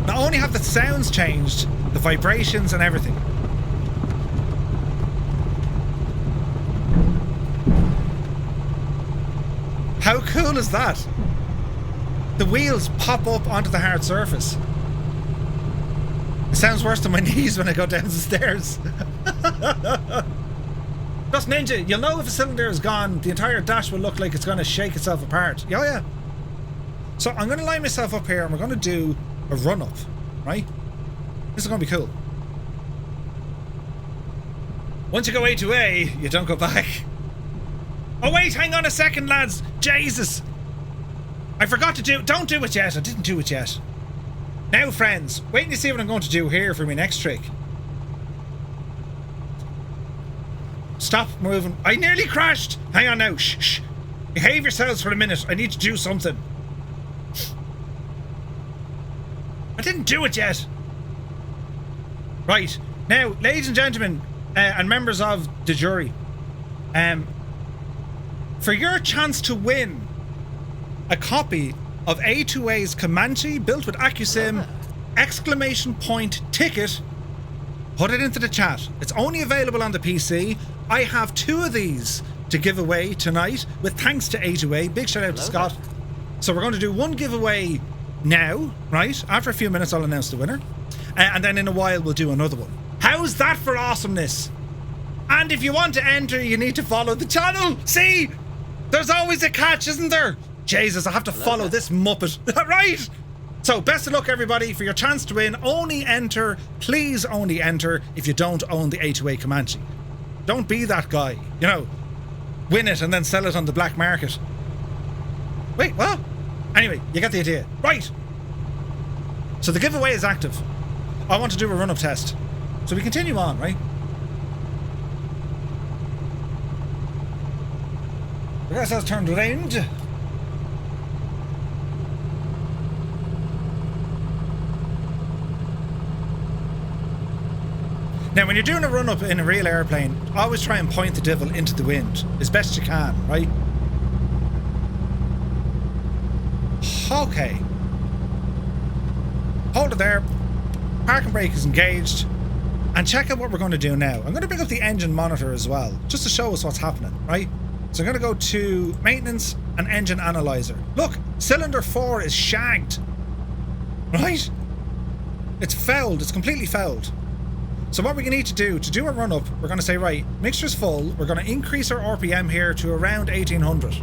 Not only have the sounds changed, the vibrations and everything. How cool is that? The wheels pop up onto the hard surface. It sounds worse than my knees when I go down the stairs. Just Ninja, you'll know if a cylinder is gone, the entire dash will look like it's going to shake itself apart. Yeah, yeah. So I'm going to line myself up here and we're going to do a run up, right? This is going to be cool. Once you go A2A, you don't go back. Oh wait, hang on a second, lads. Jesus. I forgot to do... Don't do it yet. I didn't do it yet. Now, friends, wait and you see what I'm going to do here for my next trick. Stop moving. I nearly crashed. Hang on now. Shh, shh. Behave yourselves for a minute. I need to do something. I didn't do it yet. Right. Now, ladies and gentlemen, and members of the jury, for your chance to win a copy of A2A's Comanche built with Accu-Sim exclamation point ticket, put it into the chat. It's only available on the PC. I have 2 of these to give away tonight with thanks to A2A. Big shout out to Scott. So we're going to do one giveaway now, right? After a few minutes I'll announce the winner. And then in a while we'll do another one. How's that for awesomeness? And if you want to enter, you need to follow the channel. See? There's always a catch, isn't there? Jesus, I have to follow this muppet. Right? So best of luck, everybody, for your chance to win. Only enter, please only enter if you don't own the A2A Comanche. Don't be that guy. You know, win it and then sell it on the black market. Wait, what? Anyway, you get the idea. Right. So the giveaway is active. I want to do a run-up test. So we continue on, right? The rest has turned around. Now, when you're doing a run-up in a real airplane, always try and point the devil into the wind as best you can, right? Okay. Hold it there. Parking brake is engaged. And check out what we're going to do now. I'm going to bring up the engine monitor as well, just to show us what's happening, right? So I'm going to go to maintenance and engine analyzer. Look, cylinder 4 is shagged. Right? It's fouled. It's completely fouled. So what we need to do a run-up, we're going to say, right, mixture's full. We're going to increase our RPM here to around 1800.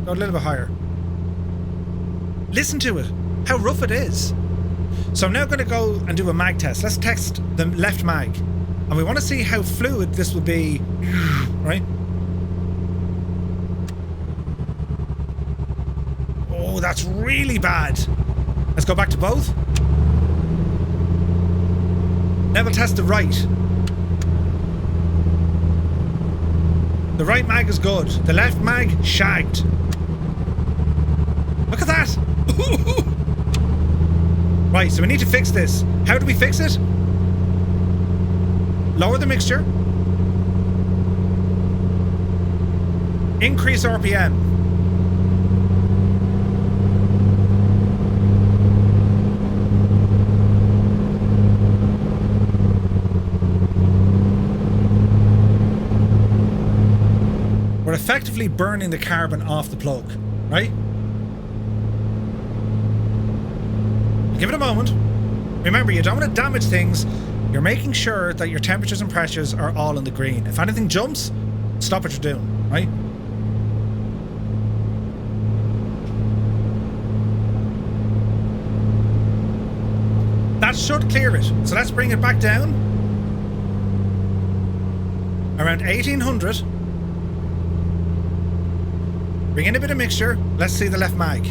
Go a little bit higher. Listen to it, how rough it is. So I'm now going to go and do a mag test. Let's test the left mag. And we want to see how fluid this will be, right? Oh, that's really bad. Let's go back to both. Now we'll test the right. The right mag is good. The left mag, shagged. Look at that. Right, so we need to fix this. How do we fix it? Lower the mixture. Increase RPM. We're effectively burning the carbon off the plug, right? Give it a moment. Remember, you don't want to damage things. You're making sure that your temperatures and pressures are all in the green. If anything jumps, stop what you're doing, right? That should clear it. So let's bring it back down. Around 1800. Bring in a bit of mixture. Let's see the left mag.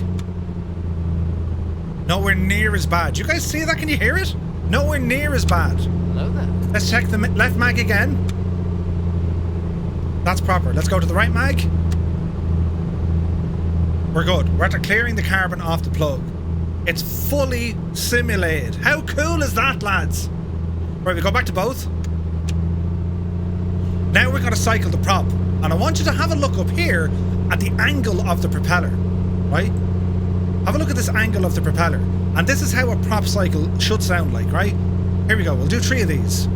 Nowhere near as bad. You guys see that? Can you hear it? Nowhere near as bad. Hello there. Let's check the left mag again. That's proper. Let's go to the right mag. We're good. We're after clearing the carbon off the plug. It's fully simulated. How cool is that, lads? Right, we go back to both. Now we're going to cycle the prop. And I want you to have a look up here at the angle of the propeller. Right? Have a look at this angle of the propeller. And this is how a prop cycle should sound like, right? Here we go. We'll do 3 of these.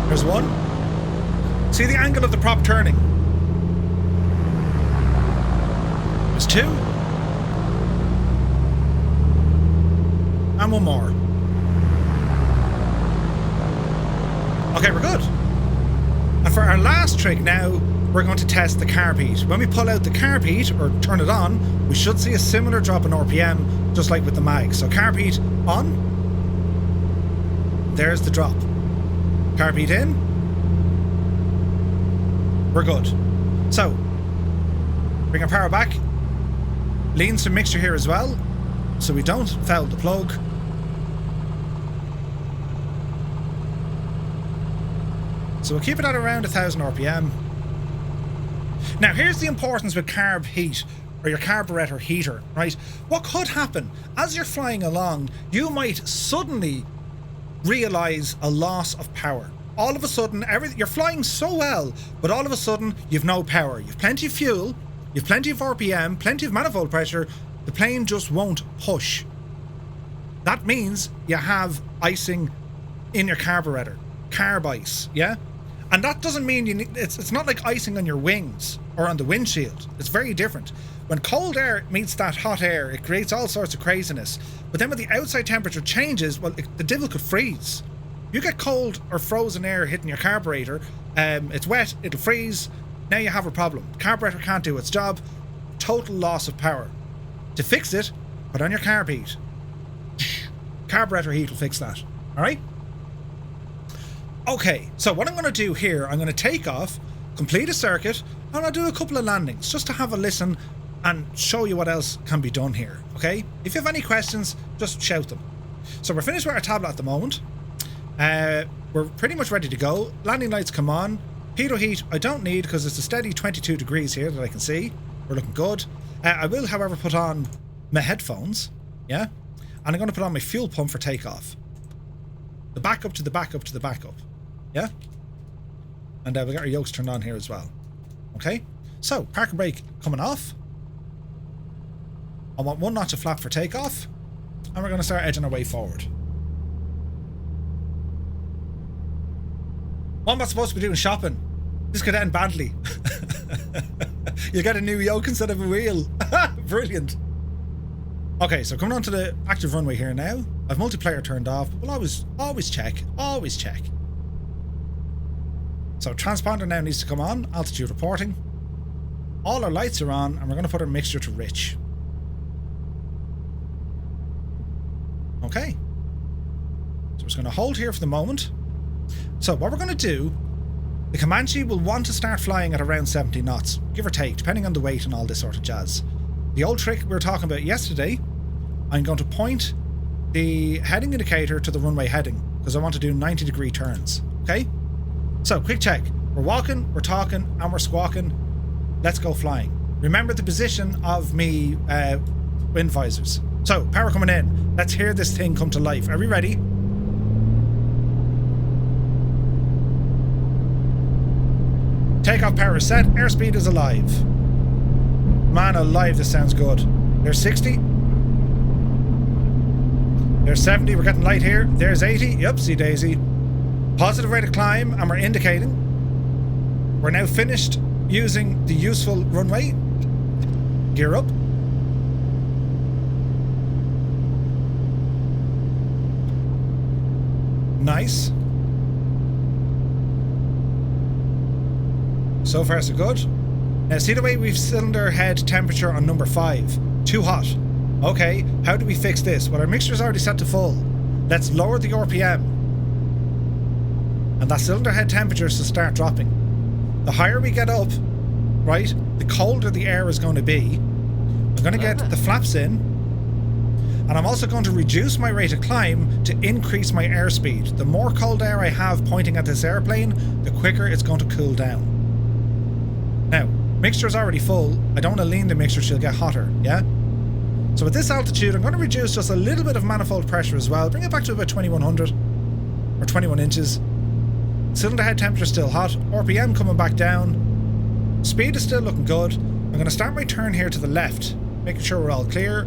There's 1. See the angle of the prop turning? There's 2. And 1 more. Okay, we're good. And for our last trick now, we're going to test the carb heat. When we pull out the carb heat, or turn it on, we should see a similar drop in RPM, just like with the mag. So carb heat on. There's the drop. Carb heat in. We're good. So, bring our power back. Lean some mixture here as well. so we don't foul the plug. So we'll keep it at around 1000 RPM. Now here's the importance with carb heat, or your carburetor heater, right? What could happen as you're flying along, you might suddenly realize a loss of power. All of a sudden, you're flying so well, but all of a sudden you've no power. You've plenty of fuel, you've plenty of RPM, plenty of manifold pressure. The plane just won't push. That means you have icing in your carburetor, carb ice, yeah? And that doesn't mean you need, it's not like icing on your wings or on the windshield. It's very different. When cold air meets that hot air, it creates all sorts of craziness. But then when the outside temperature changes, well, the devil could freeze. You get cold or frozen air hitting your carburetor, it's wet, it'll freeze. Now you have a problem. The carburetor can't do its job. Total loss of power. To fix it, put on your carb heat. Carburetor heat will fix that. All right? Okay, so what I'm going to do here, I'm going to take off, complete a circuit, and I'll do a couple of landings just to have a listen and show you what else can be done here, okay? If you have any questions, just shout them. So we're finished with our tablet at the moment. We're pretty much ready to go. Landing lights come on. Pitot heat I don't need because it's a steady 22 degrees here that I can see. We're looking good. I will, however, put on my headphones, yeah? And I'm going to put on my fuel pump for takeoff. The backup to the backup to the backup. Yeah? And we've got our yokes turned on here as well. Okay? So, park and brake coming off. I want one notch of flap for takeoff. And we're going to start edging our way forward. What am I supposed to be doing shopping? This could end badly. You get a new yoke instead of a wheel. Brilliant. Okay, so coming on to the active runway here now. I've multiplayer turned off, but we'll always check. Always check. So transponder now needs to come on. Altitude reporting. All our lights are on, and we're going to put our mixture to rich. Okay. So we're just going to hold here for the moment. So what we're going to do, the Comanche will want to start flying at around 70 knots, give or take, depending on the weight and all this sort of jazz. The old trick we were talking about yesterday, I'm going to point the heading indicator to the runway heading, because I want to do 90-degree turns, okay? So, quick check. We're walking, we're talking, and we're squawking. Let's go flying. Remember the position of me wind visors. So, power coming in. Let's hear this thing come to life. Are we ready? Takeoff power is set. Airspeed is alive. Man alive, this sounds good. There's 60. There's 70. We're getting light here. There's 80. Yupsie daisy. Positive rate of climb, and we're indicating. We're now finished using the useful runway. Gear up. Nice. So far so good. Now see the way we've cylinder head temperature on number 5. Too hot. Okay, how do we fix this? Well, our mixture's already set to full. Let's lower the RPM. And that cylinder head temperature is to start dropping. The higher we get up, right, the colder the air is going to be. I'm going to get the flaps in, and I'm also going to reduce my rate of climb to increase my airspeed. The more cold air I have pointing at this airplane, the quicker it's going to cool down. Now, mixture is already full. I don't want to lean the mixture, she'll get hotter, yeah? So at this altitude, I'm going to reduce just a little bit of manifold pressure as well. Bring it back to about 2100 or 21 inches. Cylinder head temperature still hot. RPM coming back down. Speed is still looking good. I'm going to start my turn here to the left, making sure we're all clear.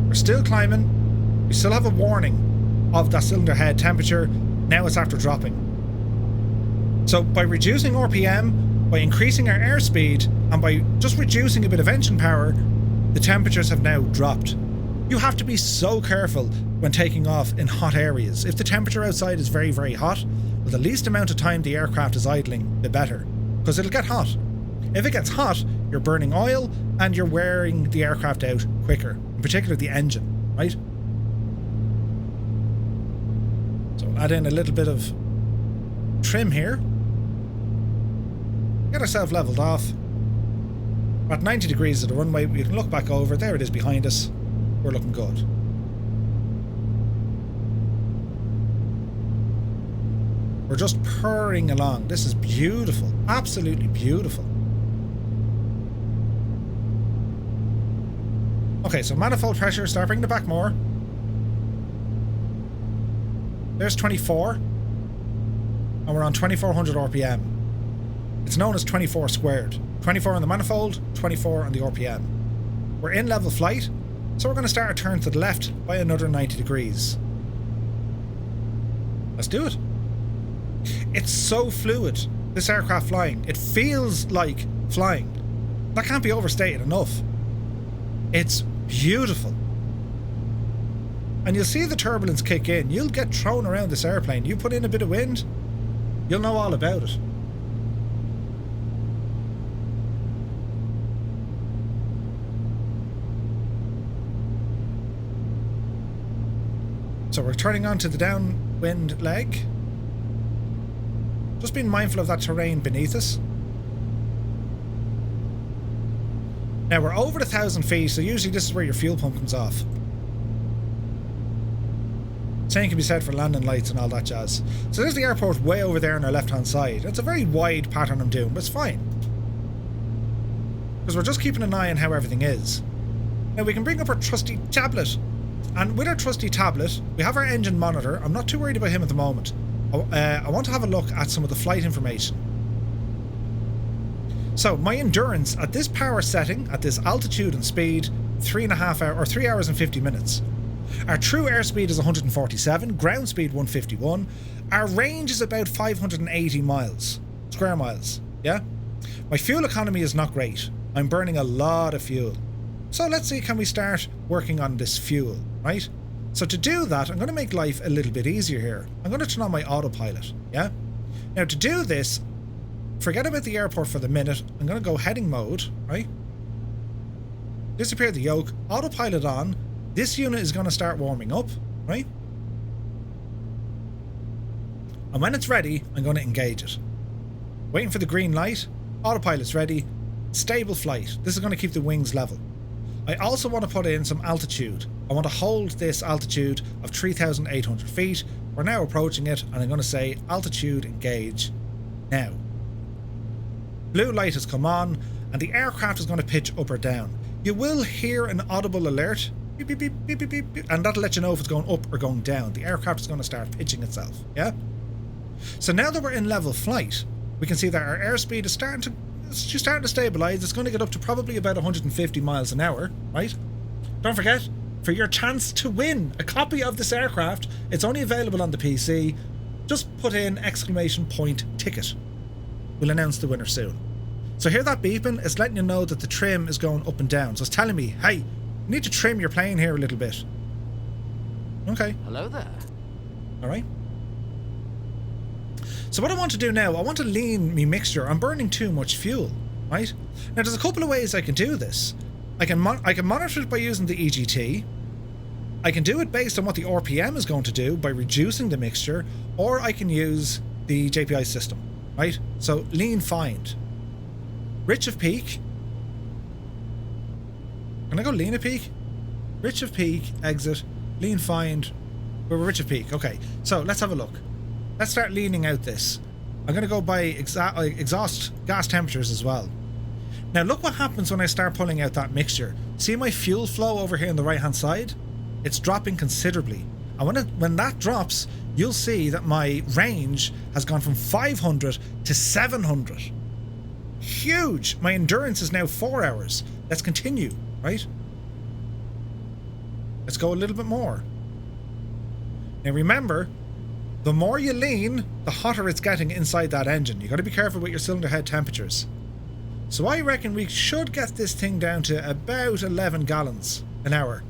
We're still climbing. We still have a warning of that cylinder head temperature. Now it's after dropping. So by reducing RPM, by increasing our airspeed, and by just reducing a bit of engine power, the temperatures have now dropped. You have to be so careful when taking off in hot areas. If the temperature outside is very, very hot, well, the least amount of time the aircraft is idling, the better, because it'll get hot. If it gets hot, you're burning oil and you're wearing the aircraft out quicker, in particular the engine, right? So add in a little bit of trim here. Get ourselves leveled off. We're at 90 degrees of the runway. We can look back over. There it is behind us. We're looking good. We're just purring along. This is beautiful. Absolutely beautiful. Okay, so manifold pressure. Start bringing it back more. There's 24. And we're on 2400 RPM. It's known as 24 squared. 24 on the manifold, 24 on the RPM. We're in level flight, so we're going to start a turn to the left by another 90 degrees. Let's do it. It's so fluid, this aircraft flying. It feels like flying. That can't be overstated enough. It's beautiful. And you'll see the turbulence kick in. You'll get thrown around this airplane. You put in a bit of wind, you'll know all about it. So we're turning onto the downwind leg. Just being mindful of that terrain beneath us. Now we're over 1,000 feet, so usually this is where your fuel pump comes off. Same can be said for landing lights and all that jazz. So there's the airport way over there on our left hand side. It's a very wide pattern I'm doing, but it's fine. Because we're just keeping an eye on how everything is. Now we can bring up our trusty tablet. And with our trusty tablet, we have our engine monitor. I'm not too worried about him at the moment. I want to have a look at some of the flight information. So my endurance at this power setting, at this altitude and speed, 3 hours and 50 minutes. Our true airspeed is 147, ground speed 151. Our range is about 580 miles, square miles, yeah? My fuel economy is not great. I'm burning a lot of fuel. So let's see, can we start working on this fuel, right? So to do that, I'm going to make life a little bit easier here. I'm going to turn on my autopilot, yeah? Now to do this, forget about the airport for the minute. I'm going to go heading mode, right? Disappear the yoke, autopilot on. This unit is going to start warming up, right? And when it's ready, I'm going to engage it. Waiting for the green light, autopilot's ready, stable flight. This is going to keep the wings level. I also want to put in some altitude. I want to hold this altitude of 3,800 feet. We're now approaching it, and I'm going to say altitude engage now. Blue light has come on, and the aircraft is going to pitch up or down. You will hear an audible alert, beep, beep, beep, beep, beep, beep, beep, and that'll let you know if it's going up or going down. The aircraft is going to start pitching itself, yeah? So now that we're in level flight, we can see that our airspeed is starting to stabilize. It's going to get up to probably about 150 miles an hour, right? Don't forget, for your chance to win a copy of this aircraft, it's only available on the PC. Just put in !ticket. We'll announce the winner soon. So hear that beeping? It's letting you know that the trim is going up and down. So it's telling me, hey, you need to trim your plane here a little bit. Okay. Hello there. All right. So what I want to do now, I want to lean me mixture. I'm burning too much fuel, right? Now there's a couple of ways I can do this. I can monitor it by using the EGT. I can do it based on what the RPM is going to do by reducing the mixture, or I can use the JPI system, right? So lean find. Rich of peak. Can I go lean of peak? Rich of peak, exit, lean find. We're rich of peak. Okay, so let's have a look. Let's start leaning out this. I'm going to go by exhaust gas temperatures as well. Now look what happens when I start pulling out that mixture. See my fuel flow over here on the right hand side? It's dropping considerably. And when that drops, you'll see that my range has gone from 500 to 700. Huge! My endurance is now 4 hours. Let's continue, right? Let's go a little bit more. Now remember, the more you lean, the hotter it's getting inside that engine. You got to be careful with your cylinder head temperatures. So I reckon we should get this thing down to about 11 gallons an hour.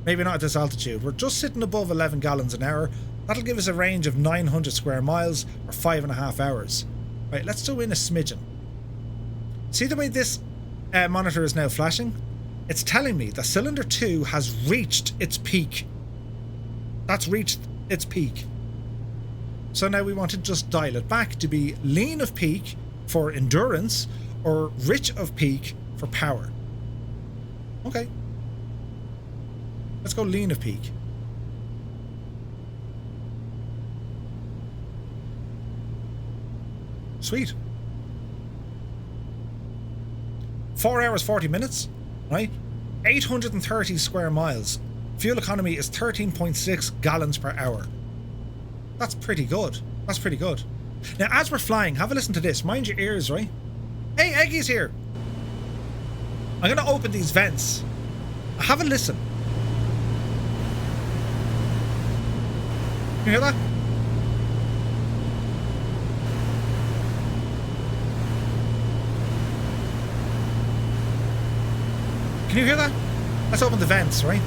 Maybe not at this altitude. We're just sitting above 11 gallons an hour. That'll give us a range of 900 square miles or 5.5 hours. Right, let's do in a smidgen. See the way this monitor is now flashing? It's telling me that cylinder 2 has reached its peak. That's reached its peak. So now we want to just dial it back to be lean of peak for endurance, or rich of peak for power? Okay. Let's go lean of peak. Sweet. 4 hours, 40 minutes, right? 830 square miles. Fuel economy is 13.6 gallons per hour. That's pretty good. That's pretty good. Now, as we're flying, have a listen to this. Mind your ears, right? Hey, Eggy's here. I'm going to open these vents. Have a listen. You hear that? Can you hear that? Let's open the vents, right?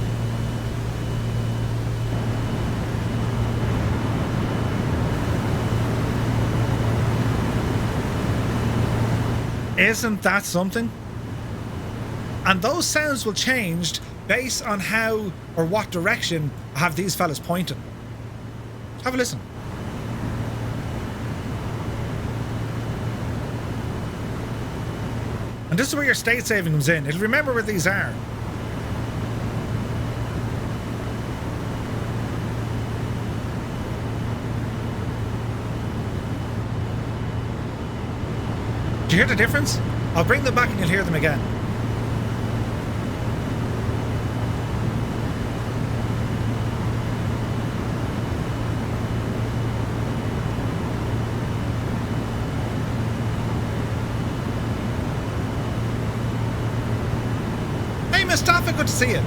Isn't that something? And those sounds will change based on how or what direction I have these fellas pointing. Have a listen. And this is where your state saving comes in. It'll remember where these are. Do you hear the difference? I'll bring them back and you'll hear them again. Mustafa, good to see you.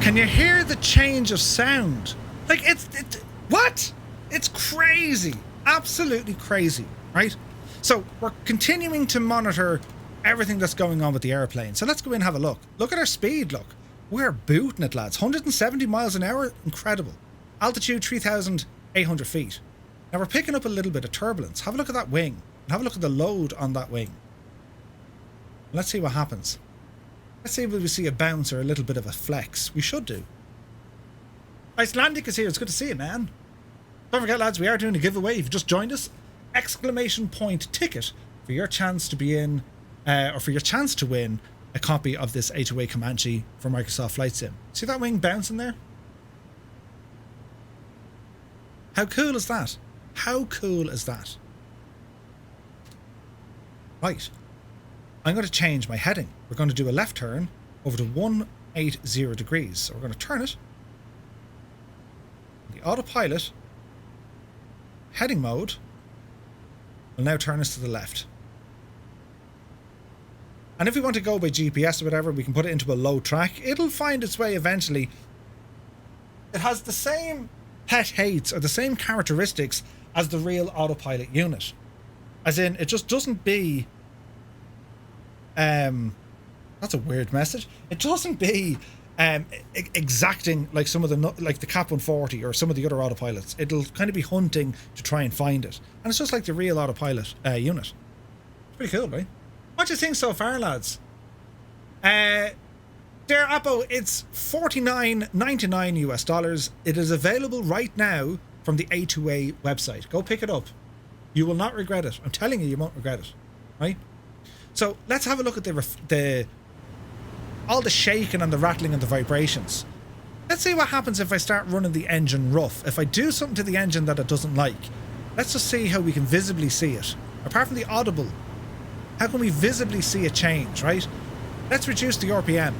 Can you hear the change of sound? Like what? It's crazy. Absolutely crazy, right? So we're continuing to monitor everything that's going on with the airplane. So let's go in and have a look. Look at our speed, look. We're booting it, lads. 170 miles an hour, incredible. Altitude 3,800 feet. Now we're picking up a little bit of turbulence. Have a look at that wing. And have a look at the load on that wing. Let's see what happens. Let's see if we see a bounce or a little bit of a flex. We should do. Icelandic is here. It's good to see you, man. Don't forget, lads, we are doing a giveaway. If you just joined us, exclamation point ticket for your chance to be in, or for your chance to win a copy of this A2A Comanche for Microsoft Flight Sim. See that wing bouncing there? How cool is that? How cool is that? Right. I'm going to change my heading. We're going to do a left turn over to 180 degrees. So we're going to turn it. The autopilot heading mode will now turn us to the left. And if we want to go by GPS or whatever, we can put it into a low track. It'll find its way eventually. It has the same pet hates or the same characteristics as the real autopilot unit. As in, it just doesn't be... that's a weird message. It doesn't be exacting like some of the... like the Cap 140 or some of the other autopilots. It'll kind of be hunting to try and find it. And it's just like the real autopilot unit. It's pretty cool, right? What do you think so far, lads? Dear Appo, it's $49.99 US. It is available right now from the A2A website. Go pick it up. You will not regret it. I'm telling you, you won't regret it. Right? So let's have a look at all the shaking and the rattling and the vibrations. Let's see what happens if I start running the engine rough. If I do something to the engine that it doesn't like. Let's just see how we can visibly see it. Apart from the audible, how can we visibly see a change, right? Let's reduce the RPM.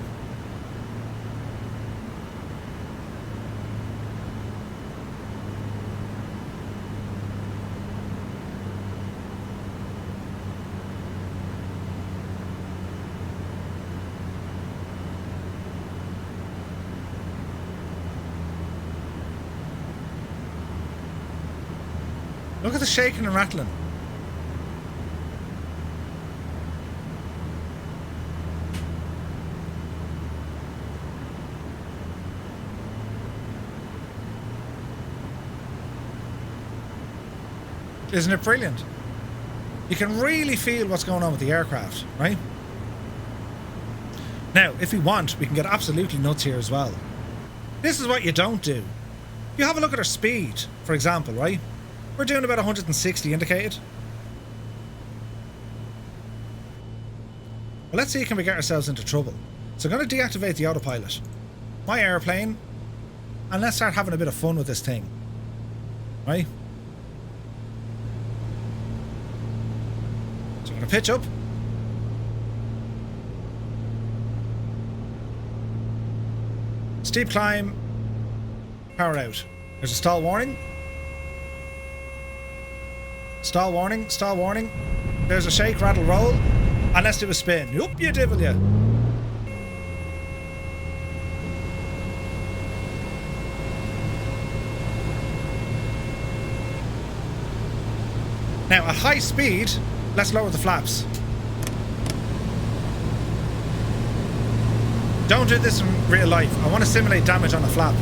Look at the shaking and rattling. Isn't it brilliant? You can really feel what's going on with the aircraft, right? Now, if we want, we can get absolutely nuts here as well. This is what you don't do. You have a look at our speed, for example, right? We're doing about 160 indicated. Well, let's see, can we get ourselves into trouble? So I'm going to deactivate the autopilot. My airplane. And let's start having a bit of fun with this thing. Right? So I'm going to pitch up. Steep climb. Power out. There's a stall warning. Stall warning. Stall warning. There's a shake, rattle, roll. And let's do a spin. Oop, you devil, you. Now, at high speed, let's lower the flaps. Don't do this in real life. I want to simulate damage on a flap.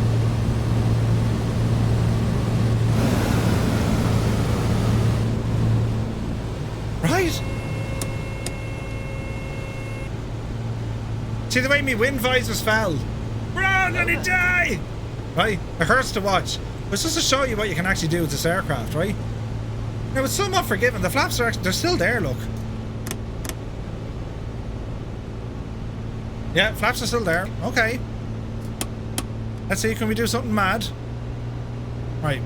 Right? See the way me wind visors fell? Run, gonna die! Right? It hurts to watch. But it's just to show you what you can actually do with this aircraft, right? Now, it's somewhat forgiven. The flaps are actually, they're still there, look. Yeah, flaps are still there. Okay. Let's see, can we do something mad? Right.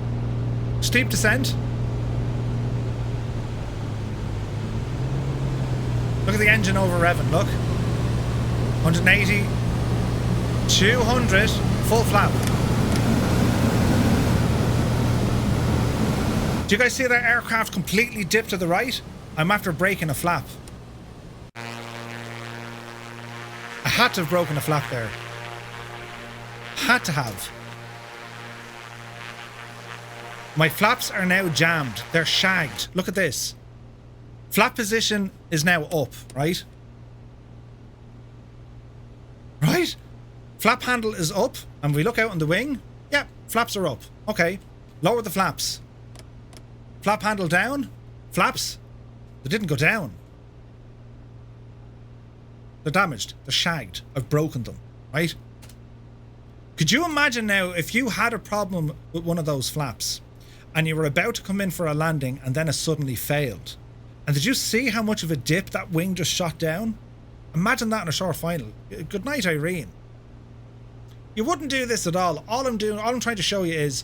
Steep descent. Look at the engine over revving, look. 180. 200. Full flap. Do you guys see that aircraft completely dip to the right? I'm after breaking a flap. I had to have broken a flap there. Had to have. My flaps are now jammed. They're shagged. Look at this. Flap position is now up, right? Right? Flap handle is up, and we look out on the wing. Yeah, flaps are up. Okay. Lower the flaps. Flap handle down. Flaps. They didn't go down. They're damaged. They're shagged. I've broken them. Right? Could you imagine now if you had a problem with one of those flaps and you were about to come in for a landing and then it suddenly failed? And did you see how much of a dip that wing just shot down? Imagine that in a short final. Good night, Irene. You wouldn't do this at all. All I'm trying to show you is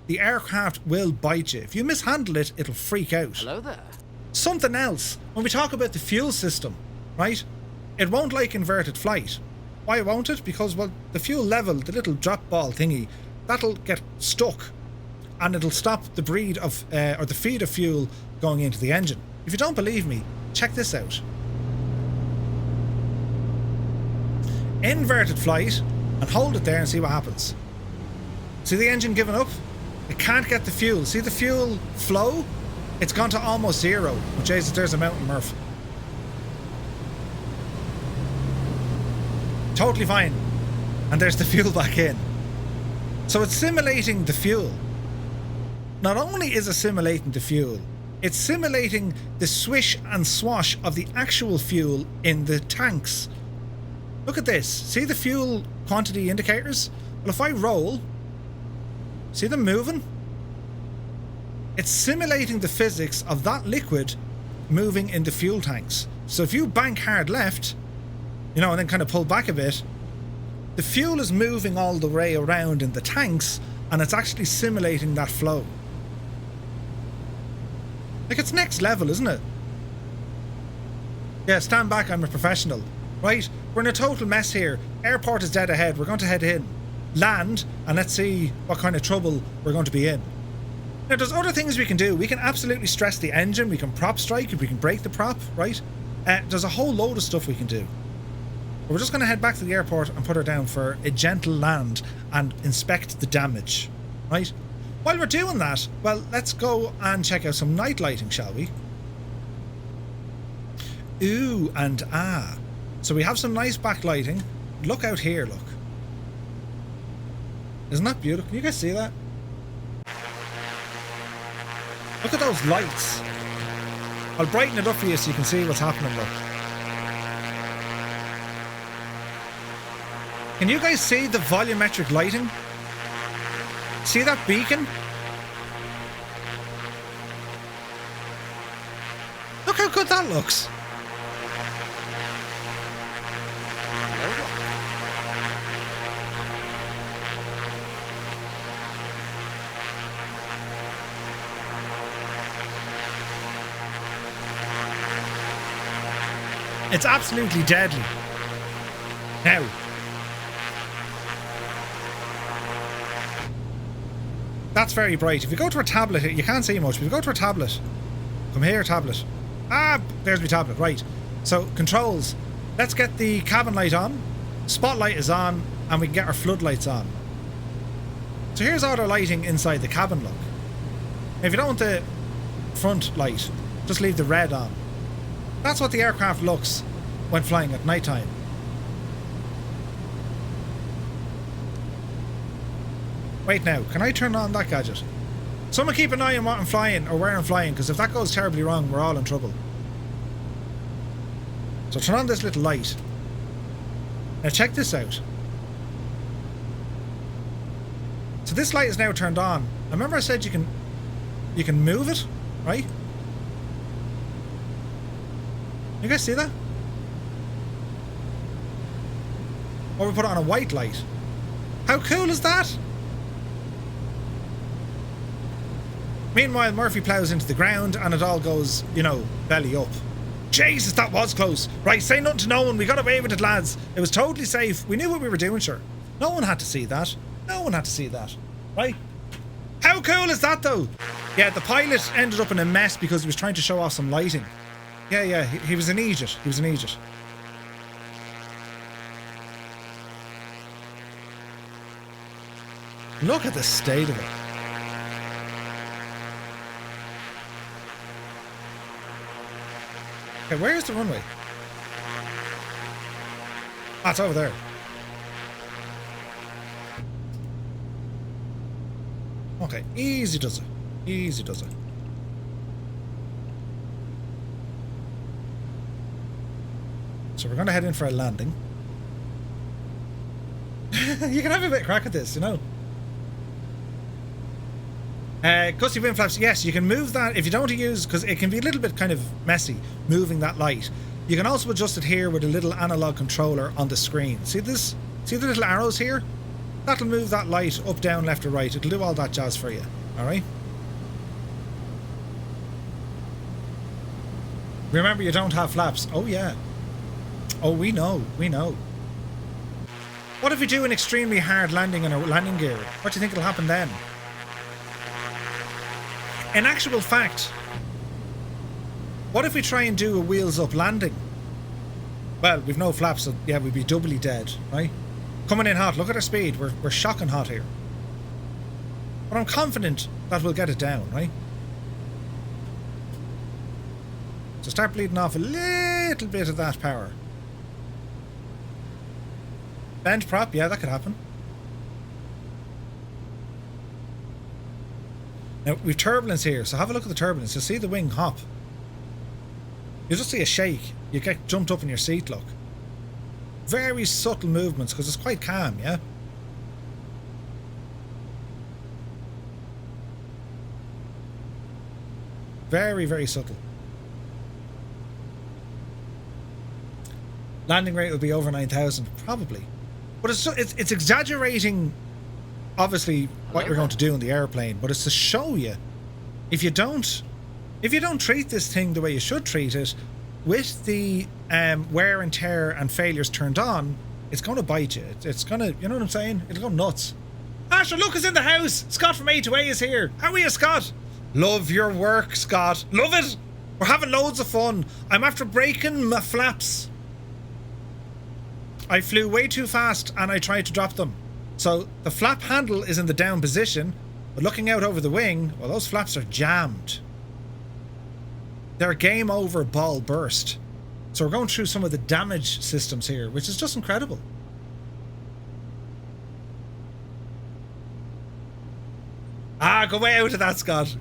the aircraft will bite you. If you mishandle it, it'll freak out. Hello there. Something else. When we talk about the fuel system, right? It won't like inverted flight. Why won't it? Because, well, the fuel level, the little drop ball thingy, that'll get stuck and it'll stop the breed of, or the feed of fuel going into the engine. If you don't believe me, check this out. Inverted flight, and hold it there and see what happens. See the engine giving up? It can't get the fuel. See the fuel flow? It's gone to almost zero. Oh, Jesus, there's a mountain Murph. Totally fine. And there's the fuel back in. So it's simulating the fuel. Not only is it simulating the fuel, it's simulating the swish and swash of the actual fuel in the tanks. Look at this. See the fuel quantity indicators? Well, if I roll, see them moving? It's simulating the physics of that liquid moving in the fuel tanks. So if you bank hard left, you know, and then kind of pull back a bit, the fuel is moving all the way around in the tanks and it's actually simulating that flow. Like, it's next level, isn't it? Yeah, stand back, I'm a professional. Right, we're in a total mess here. Airport is dead ahead. We're going to head in. Land, and let's see what kind of trouble we're going to be in. Now, there's other things we can do. We can absolutely stress the engine. We can prop strike. We can break the prop, right? There's a whole load of stuff we can do. But we're just going to head back to the airport and put her down for a gentle land and inspect the damage, right? While we're doing that, well, let's go and check out some night lighting, shall we? Ooh and ah. So we have some nice backlighting. Look out here, look. Isn't that beautiful? Can you guys see that? Look at those lights. I'll brighten it up for you so you can see what's happening, look. Can you guys see the volumetric lighting? See that beacon? Look how good that looks. It's absolutely deadly. Now, that's very bright. If you go to a tablet, you can't see much. But if you go to a tablet, come here, tablet. Ah, there's my tablet. Right. So controls. Let's get the cabin light on. Spotlight is on, and we can get our floodlights on. So here's auto lighting inside the cabin look. If you don't want the front light, just leave the red on. That's what the aircraft looks when flying at night time. Wait now, can I turn on that gadget? Someone keep an eye on what I'm flying or where I'm flying, because if that goes terribly wrong, we're all in trouble. So turn on this little light. Now check this out. So this light is now turned on. Remember I said you can move it, right? You guys see that? Or we put it on a white light. How cool is that? Meanwhile, Murphy plows into the ground and it all goes, you know, belly up. Jesus, that was close. Right, say nothing to no one. We got away with it, lads. It was totally safe. We knew what we were doing, sure. No one had to see that. No one had to see that. Right? How cool is that, though? Yeah, the pilot ended up in a mess because he was trying to show off some lighting. Yeah, he was an idiot. He was an idiot. Look at the state of it. Okay, where's the runway? Ah, it's over there. Okay, easy does it. Easy does it. So we're going to head in for a landing. You can have a bit of crack at this, you know. Gusty wind flaps, yes, you can move that if you don't want to use, because it can be a little bit kind of messy moving that light. You can also adjust it here with a little analog controller on the screen. See this? See the little arrows here? That'll move that light up, down, left or right. It'll do all that jazz for you. Alright? Remember, you don't have flaps. Oh yeah. Oh, we know. We know. What if we do an extremely hard landing in a landing gear? What do you think will happen then? In actual fact, what if we try and do a wheels up landing? Well, we've no flaps, so yeah, we'd be doubly dead, right? Coming in hot, look at our speed, we're shocking hot here. But I'm confident that we'll get it down, right? So start bleeding off a little bit of that power. Bend prop, yeah, that could happen. Now, we've turbulence here, so have a look at the turbulence. You'll see the wing hop. You'll just see a shake. You get jumped up in your seat, look. Very subtle movements, because it's quite calm, yeah? Very, very subtle. Landing rate will be over 9,000, probably. But it's exaggerating, obviously, what you're going to do in the airplane, but it's to show you, if you don't treat this thing the way you should treat it, with the wear and tear and failures turned on, it's going to bite you. It's going to, you know what I'm saying? It'll go nuts. Asher, look, is in the house. Scott from A2A is here. How are you, Scott? Love your work, Scott. Love it. We're having loads of fun. I'm after breaking my flaps. I flew way too fast and I tried to drop them. So the flap handle is in the down position, but looking out over the wing, well, those flaps are jammed. They're game over ball burst. So we're going through some of the damage systems here, which is just incredible. Ah, go way out of that, Scott.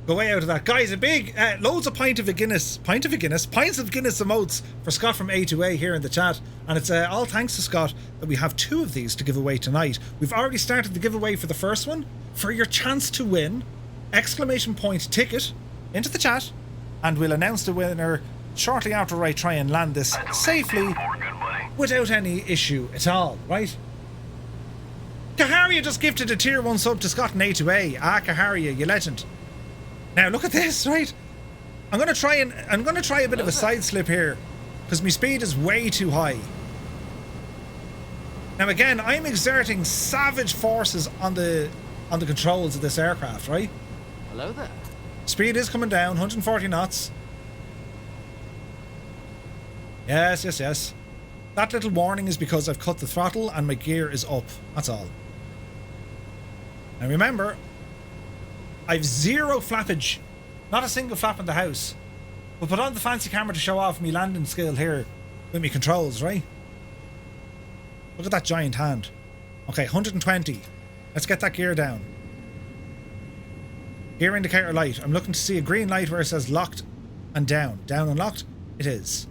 Go way out of that. Guys, a big, loads of pints of Guinness emotes for Scott from A2A here in the chat. And it's all thanks to Scott that we have 2 of these to give away tonight. We've already started the giveaway for the first one. For your chance to win, exclamation point ticket into the chat. And we'll announce the winner shortly after I try and land this safely without any issue at all, right? Kaharia just gifted a tier 1 sub to Scott and A2A. Ah, Kaharia, you legend. Now look at this, right? I'm gonna try a bit of a side slip here because my speed is way too high. Now again, I'm exerting savage forces on the controls of this aircraft, right? Hello there. Speed is coming down, 140 knots. Yes. That little warning is because I've cut the throttle and my gear is up. That's all. Now remember, I've 0 flappage. Not a single flap in the house. We'll put on the fancy camera to show off me landing skill here with me controls, right? Look at that giant hand. Okay, 120. Let's get that gear down. Gear indicator light. I'm looking to see a green light where it says locked and down. Down and locked? It is.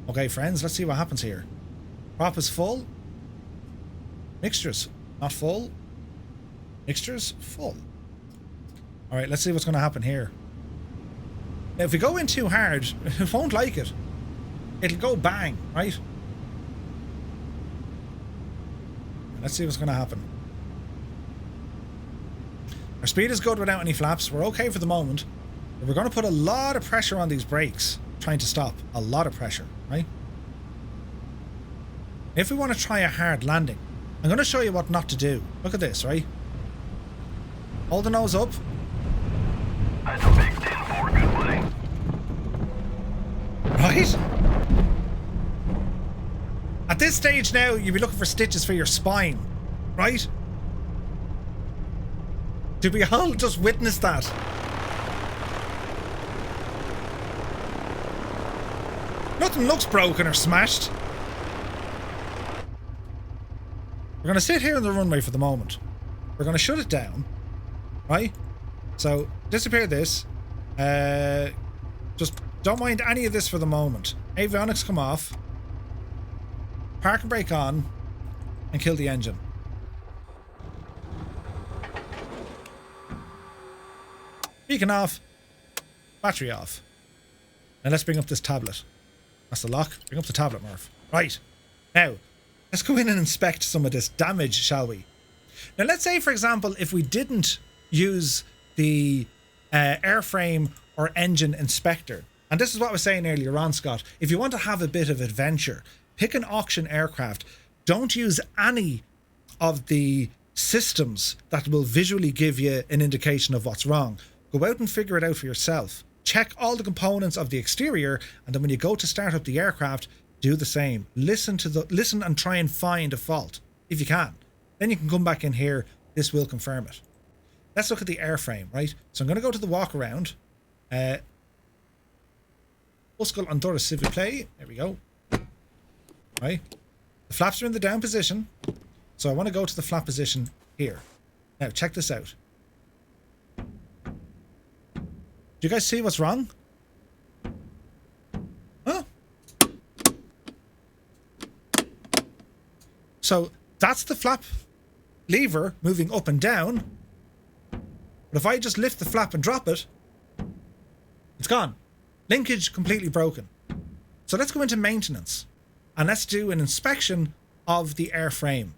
Okay, friends, let's see what happens here. Prop is full. Mixtures, not full. Mixtures, full. Alright, let's see what's going to happen here. Now, if we go in too hard, it won't like it. It'll go bang, right? Let's see what's going to happen. Our speed is good without any flaps. We're okay for the moment. But we're going to put a lot of pressure on these brakes, trying to stop. A lot of pressure, right? If we want to try a hard landing, I'm going to show you what not to do. Look at this, right? Hold the nose up. That's a big 10-4, good buddy. Right? At this stage now, you'll be looking for stitches for your spine, right? Did we all just witness that? Nothing looks broken or smashed. We're going to sit here in the runway for the moment. We're going to shut it down, right? So, disappear this. Just don't mind any of this for the moment. Avionics come off. Park and brake on. And kill the engine. Beacon off. Battery off. Now let's bring up this tablet. That's the lock. Bring up the tablet, Murph. Right. Now, let's go in and inspect some of this damage, shall we? Now, let's say, for example, if we didn't use the airframe or engine inspector. And this is what I was saying earlier on, Scott. If you want to have a bit of adventure, pick an auction aircraft. Don't use any of the systems that will visually give you an indication of what's wrong. Go out and figure it out for yourself. Check all the components of the exterior, and then when you go to start up the aircraft, do the same. Listen and try and find a fault if you can. Then you can come back in here. This will confirm it. Let's look at the airframe, right? So I'm going to go to the walk around. Uscal Andorra Civic Play. There we go. Right. The flaps are in the down position. So I want to go to the flap position here. Now, check this out. Do you guys see what's wrong? Huh? So that's the flap lever moving up and down. But if I just lift the flap and drop it, it's gone. Linkage completely broken. So let's go into maintenance and let's do an inspection of the airframe.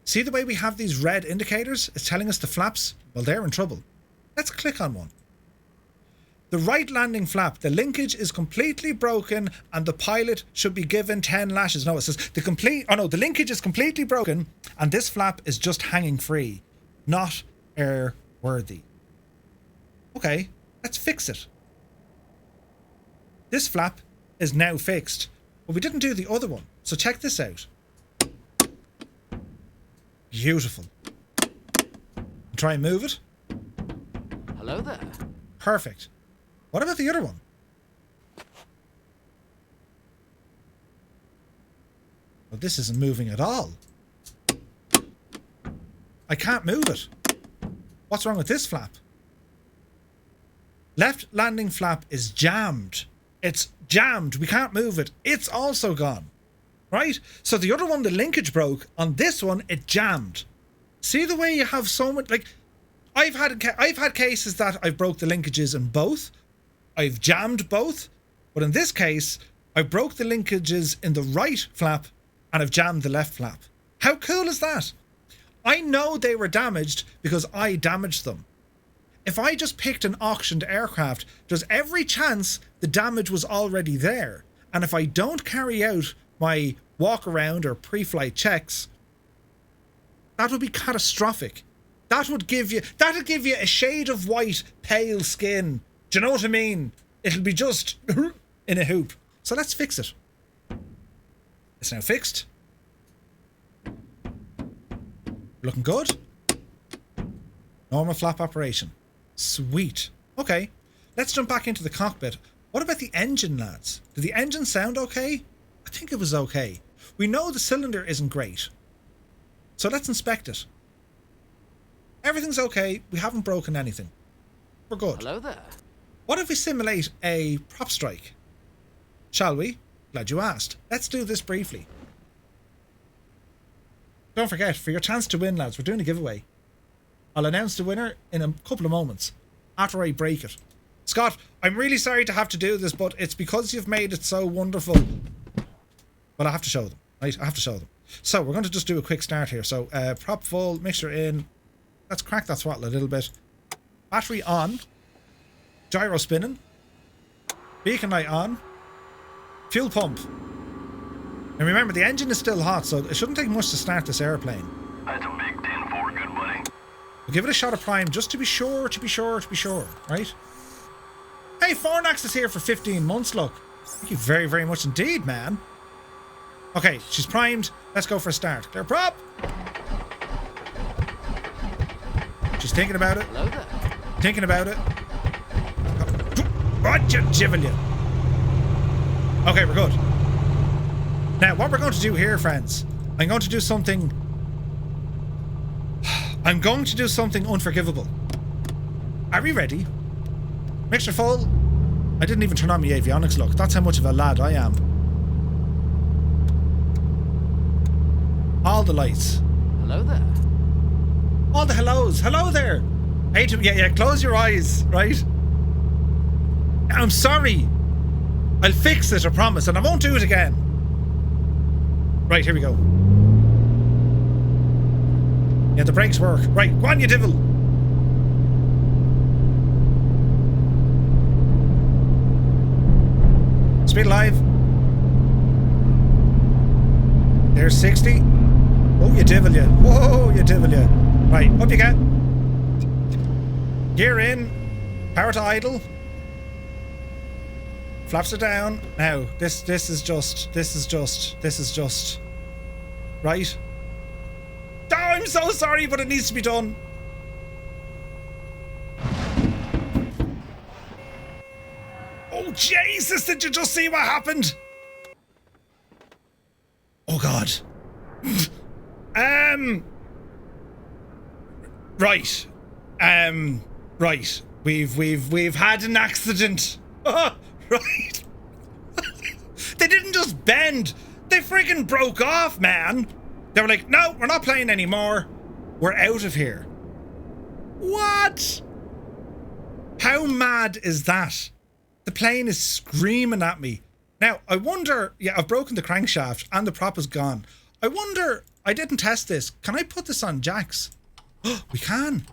See the way we have these red indicators? It's telling us the flaps, well, they're in trouble. Let's click on one. The right landing flap, the linkage is completely broken and the pilot should be given 10 lashes. No, it says the linkage is completely broken and this flap is just hanging free, not airworthy. Okay, let's fix it. This flap is now fixed, but we didn't do the other one. So check this out. Beautiful. Try and move it. Hello there. Perfect. What about the other one? Well, this isn't moving at all. I can't move it. What's wrong with this flap? Left landing flap is jammed. It's jammed. We can't move it. It's also gone. Right? So the other one, the linkage broke. On this one, it jammed. See the way you have so much... Like, I've had cases that I've broke the linkages in both. I've jammed both. But in this case, I broke the linkages in the right flap and I've jammed the left flap. How cool is that? I know they were damaged because I damaged them. If I just picked an auctioned aircraft, there's every chance the damage was already there. And if I don't carry out my walk around or pre-flight checks, that would be catastrophic. That would give you a shade of white, pale skin. Do you know what I mean? It'll be just in a hoop. So let's fix it. It's now fixed. Looking good. Normal flap operation. Sweet. Okay, let's jump back into the cockpit. What about the engine, lads? Did the engine sound okay? I think it was okay. We know the cylinder isn't great. So let's inspect it. Everything's okay. We haven't broken anything. We're good. Hello there. What if we simulate a prop strike? Shall we? Glad you asked. Let's do this briefly. Don't forget, for your chance to win, lads, we're doing a giveaway. I'll announce the winner in a couple of moments, after I break it. Scott, I'm really sorry to have to do this, but it's because you've made it so wonderful. But I have to show them, right? I have to show them. So we're going to just do a quick start here. So prop full, mixture in. Let's crack that throttle a little bit. Battery on. Gyro spinning. Beacon light on. Fuel pump. And remember, the engine is still hot, so it shouldn't take much to start this airplane. That's a big 10-4, good buddy. We'll give it a shot of prime just to be sure, right? Hey, Fornax is here for 15 months, look. Thank you very, very much indeed, man. Okay, she's primed. Let's go for a start. Clear prop. She's thinking about it. Hello there. Thinking about it. What you jibbling you? Okay, we're good. Now, what we're going to do here, friends, I'm going to do something unforgivable. Are we ready? Mixture full. I didn't even turn on my avionics, look. That's how much of a lad I am. All the lights. Hello there. All the hellos. Hello there. Yeah, close your eyes, right? I'm sorry. I'll fix it, I promise, and I won't do it again. Right, here we go. Yeah, the brakes work. Right, go on, you devil. Speed alive. There's 60. Oh, you devil, you. Whoa, you devil, you. Right, up you get. Gear in. Power to idle. Flaps are down. Now, this is just right. Oh, I'm so sorry, but it needs to be done. Oh, Jesus, did you just see what happened? Oh, God. Right. Right. We've had an accident. Right. They didn't just bend. They freaking broke off, man. They were like, no, we're not playing anymore. We're out of here. What? How mad is that? The plane is screaming at me. Now, I wonder, yeah, I've broken the crankshaft and the prop is gone. I wonder, I didn't test this. Can I put this on jacks? Oh, we can.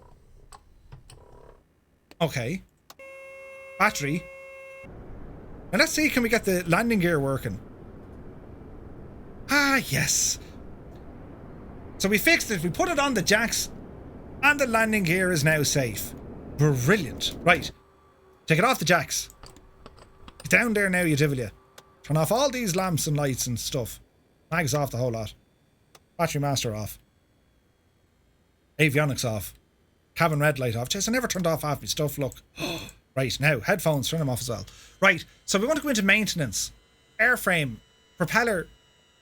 Okay. Battery. Now let's see, can we get the landing gear working? Ah, yes. So we fixed it. We put it on the jacks and the landing gear is now safe. Brilliant. Right. Take it off the jacks. Get down there now, you devil you. Turn off all these lamps and lights and stuff. Mags off the whole lot. Battery master off. Avionics off. Cabin red light off. Jeez, I never turned off half my stuff, look. Right, now, headphones, turn them off as well. Right, so we want to go into maintenance. Airframe, propeller,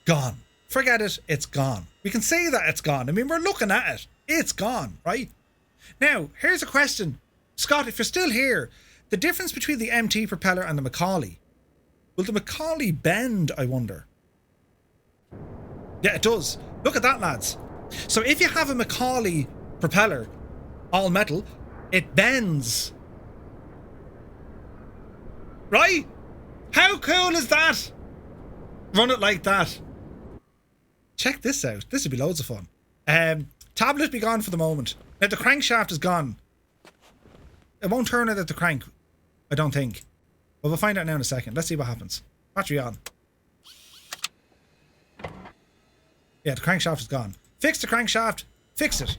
gone. Forget it, it's gone. We can say that it's gone. I mean, we're looking at it. It's gone, right? Now, here's a question. Scott, if you're still here, the difference between the MT propeller and the Macaulay. Will the Macaulay bend, I wonder? Yeah, it does. Look at that, lads. So if you have a Macaulay propeller, all metal, it bends. Right? How cool is that? Run it like that. Check this out. This would be loads of fun. Tablet be gone for the moment. Now the crankshaft is gone. It won't turn it at the crank, I don't think. But we'll find out now in a second. Let's see what happens. Battery on. Yeah, the crankshaft is gone. Fix the crankshaft. Fix it.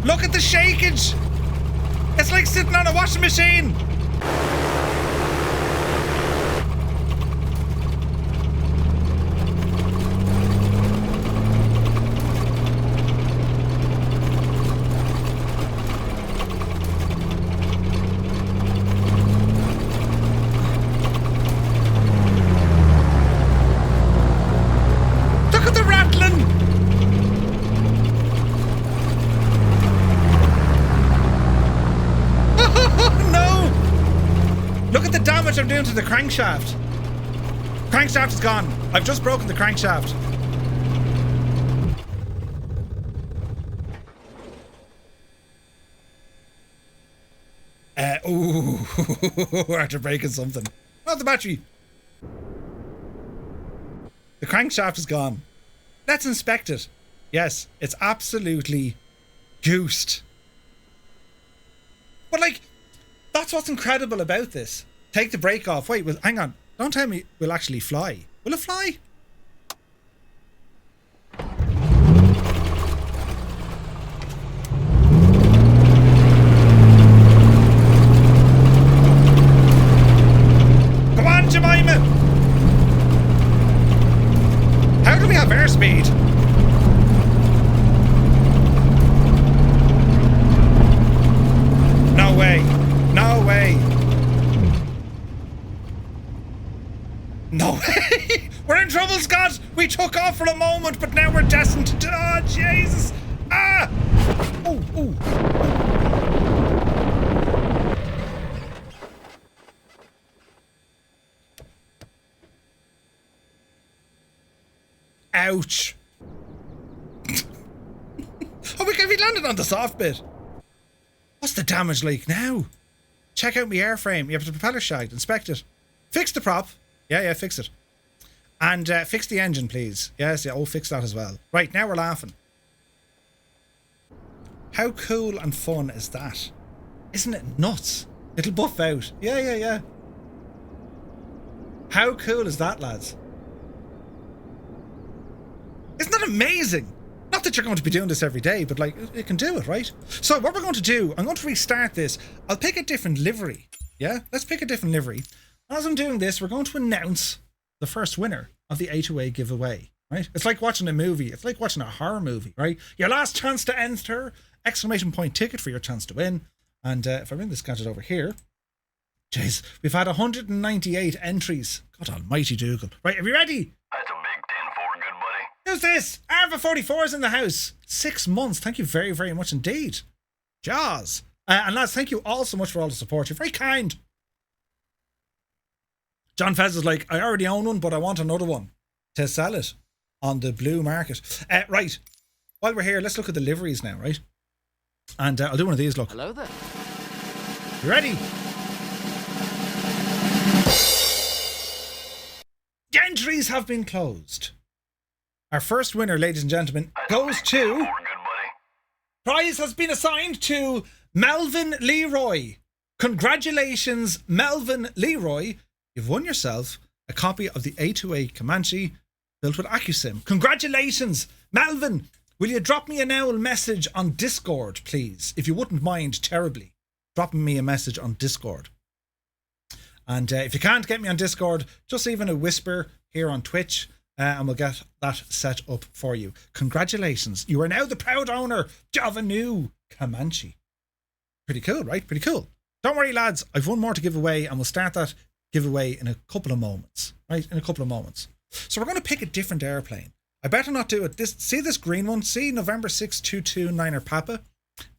Look at the shakage. It's like sitting on a washing machine. Look at the rattling. No! Look at the damage I'm doing to the crankshaft. Crankshaft is gone. I've just broken the crankshaft. Ooh, after breaking something. Not the battery. The crankshaft is gone. Let's inspect it. Yes, it's absolutely goosed. But like, that's what's incredible about this. Take the brake off. Wait, well, hang on. Don't tell me we'll actually fly. Will it fly? Come on, Jemima! How do we have airspeed? No way. No way. No way. We're in trouble, Scott. We took off for a moment, but now we're destined to... Oh, Jesus. Ah. Oh, oh. Ouch. Oh, we landed on the soft bit. What's the damage like now? Check out my airframe. You have the propeller shagged. Inspect it. Fix the prop. Yeah, fix it. And fix the engine, please. Yes, yeah, fix that as well. Right, now we're laughing. How cool and fun is that? Isn't it nuts? It'll buff out. Yeah. How cool is that, lads? Isn't that amazing? Not that you're going to be doing this every day, but like, it can do it, right? So what we're going to do, I'm going to restart this. I'll pick a different livery. Yeah, let's pick a different livery. As I'm doing this, we're going to announce the first winner of the A2A giveaway, right? It's like watching a movie. It's like watching a horror movie, right? Your last chance to enter, exclamation point ticket for your chance to win. And if I bring this gadget over here, jeez, we've had 198 entries. God almighty Dougal. Right, are we ready? That's a big 10-4, good buddy. Who's this? Arva 44 is in the house. 6 months. Thank you very, very much indeed. Jaws. And lads, thank you all so much for all the support. You're very kind. John Fez is like, I already own one, but I want another one to sell it on the blue market. Right. While we're here, let's look at the liveries now, right? And I'll do one of these, look. Hello there. You ready? The entries have been closed. Our first winner, ladies and gentlemen, goes to... 10-4, good buddy. Prize has been assigned to Melvin Leroy. Congratulations, Melvin Leroy. You've won yourself a copy of the A2A Comanche built with Accu-Sim. Congratulations, Melvin. Will you drop me an owl message on Discord, please? If you wouldn't mind terribly dropping me a message on Discord. And if you can't get me on Discord, just even a whisper here on Twitch, and we'll get that set up for you. Congratulations. You are now the proud owner of a new Comanche. Pretty cool, right? Pretty cool. Don't worry, lads. I've one more to give away, and we'll start that giveaway in a couple of moments, right? In a couple of moments. So we're going to pick a different airplane. I better not do it. See this green one? See November 6229er Papa?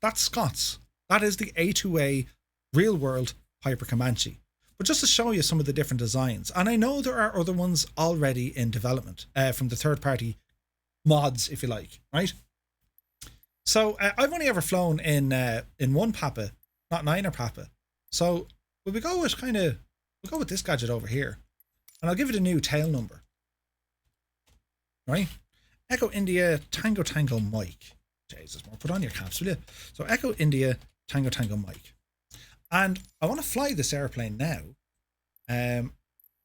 That's Scots. That is the A2A real world Piper Comanche. But just to show you some of the different designs, and I know there are other ones already in development from the third party mods, if you like, right? So I've only ever flown in one Papa, not 9er Papa. So will we go with we'll go with this gadget over here, and I'll give it a new tail number. Right? Echo India Tango Tango Mike. Jesus, more put on your caps, will you? So Echo India Tango Tango Mike. And I want to fly this airplane now.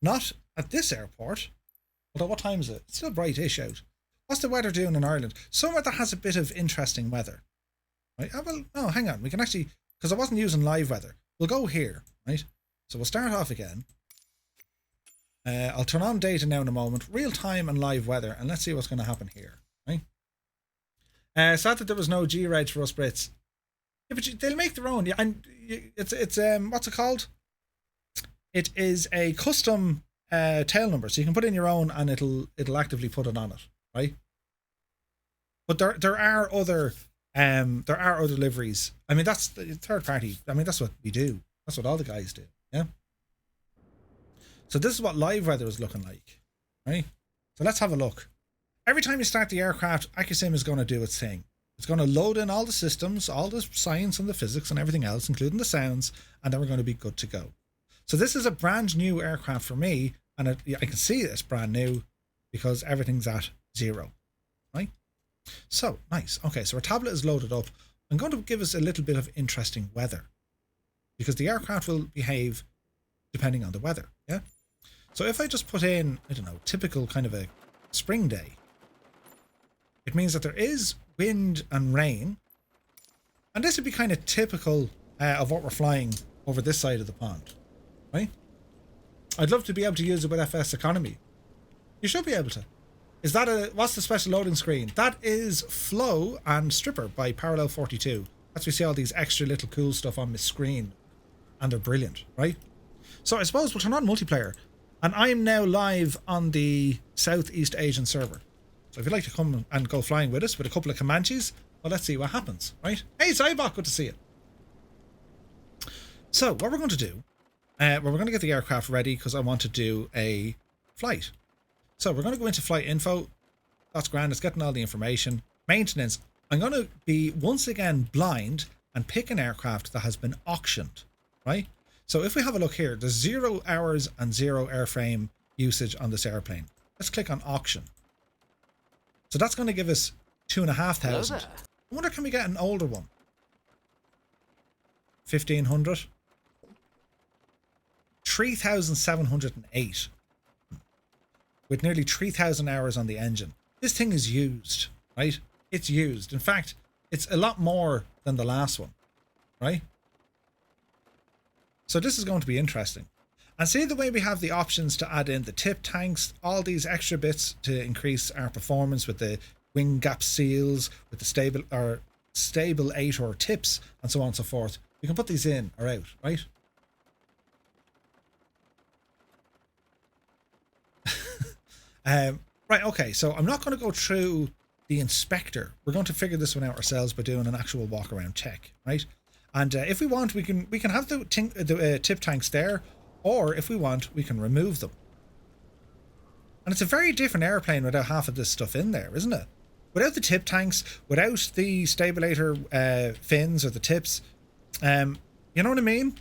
Not at this airport. Although what time is it? It's still brightish out. What's the weather doing in Ireland? Somewhere that has a bit of interesting weather. Right? Well, no, hang on. We can actually, because I wasn't using live weather. We'll go here, right? So we'll start off again. I'll turn on data now in a moment. Real time and live weather. And let's see what's going to happen here. Right? Sad that there was no G-Reg for us Brits. Yeah, but they'll make their own. Yeah, and it's what's it called? It is a custom tail number. So you can put in your own and it'll actively put it on it. Right? But there are other liveries. I mean, that's the third party. I mean, that's what we do. That's what all the guys do. Yeah. So this is what live weather is looking like, right? So let's have a look. Every time you start the aircraft, Accu-Sim is going to do its thing. It's going to load in all the systems, all the science and the physics and everything else, including the sounds, and then we're going to be good to go. So this is a brand new aircraft for me, and I can see it's brand new because everything's at 0, right? So, nice. Okay, so our tablet is loaded up. I'm going to give us a little bit of interesting weather because the aircraft will behave depending on the weather, yeah? So if I just put in, I don't know, typical kind of a spring day, it means that there is wind and rain. And this would be kind of typical of what we're flying over this side of the pond, right? I'd love to be able to use it with FS Economy. You should be able to. Is that what's the special loading screen? That is Flow and Stripper by Parallel 42. That's we see all these extra little cool stuff on the screen. And they're brilliant, right? So I suppose we'll turn on multiplayer. And I'm now live on the Southeast Asian server. So if you'd like to come and go flying with us with a couple of Comanches, well, let's see what happens, right? Hey, Cybot, good to see you. So what we're going to do, we're going to get the aircraft ready because I want to do a flight. So we're going to go into flight info. That's grand. It's getting all the information. Maintenance. I'm going to be once again blind and pick an aircraft that has been auctioned, right? So if we have a look here, there's 0 hours and 0 airframe usage on this airplane. Let's click on auction. So that's going to give us 2,500. I wonder, can we get an older one? 1,500. 3,708. With nearly 3,000 hours on the engine. This thing is used, right? It's used. In fact, it's a lot more than the last one, right? So this is going to be interesting. And see the way we have the options to add in the tip tanks, all these extra bits to increase our performance with the wing gap seals, with the stable 8 or tips, and so on and so forth. We can put these in or out, right? Right, okay, so I'm not going to go through the inspector. We're going to figure this one out ourselves by doing an actual walk around check, right? And if we want, we can have the tip tanks there, or if we want, we can remove them. And it's a very different airplane without half of this stuff in there, isn't it? Without the tip tanks, without the stabilator fins or the tips, you know what I mean?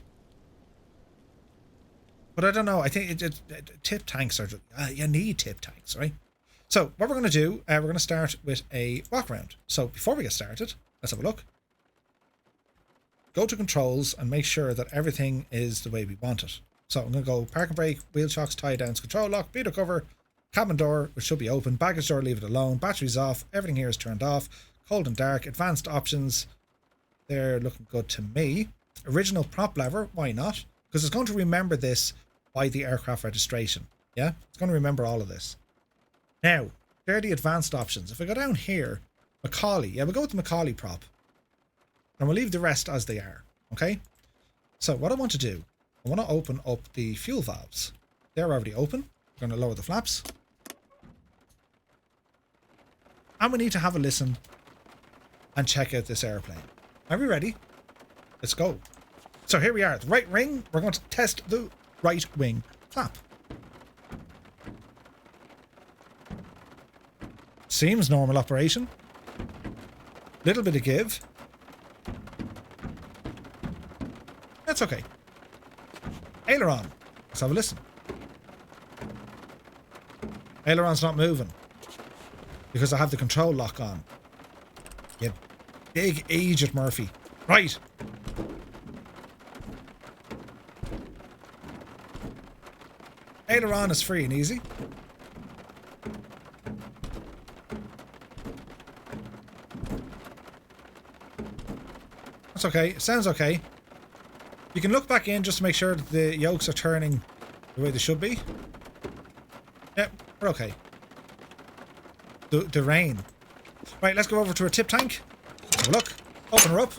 But I don't know. I think tip tanks are you need tip tanks, right? So what we're going to do, we're going to start with a walk around. So before we get started, let's have a look. Go to controls and make sure that everything is the way we want it. So I'm going to go park and brake, wheel shocks, tie downs, control lock, beater cover, cabin door, which should be open, baggage door, leave it alone, batteries off, everything here is turned off, cold and dark, advanced options, they're looking good to me. Original prop lever, why not? Because it's going to remember this by the aircraft registration. Yeah, it's going to remember all of this. Now, there are the advanced options. If I go down here, Macaulay, yeah, we'll go with the Macaulay prop. And we'll leave the rest as they are, okay? So what I want to do, I want to open up the fuel valves. They're already open. I'm going to lower the flaps. and we need to have a listen and check out this airplane. Are we ready? Let's go. So here we are, the right wing. We're going to test the right wing flap. Seems normal operation. Little bit of give. That's okay. Aileron. Let's have a listen. Aileron's not moving because I have the control lock on. You big aged Murphy. Right. Aileron is free and easy. That's okay. Sounds okay. You can look back in just to make sure that the yokes are turning the way they should be. Yep, we're okay. The rain. Right, let's go over to our tip tank. Let's have a look. Open her up.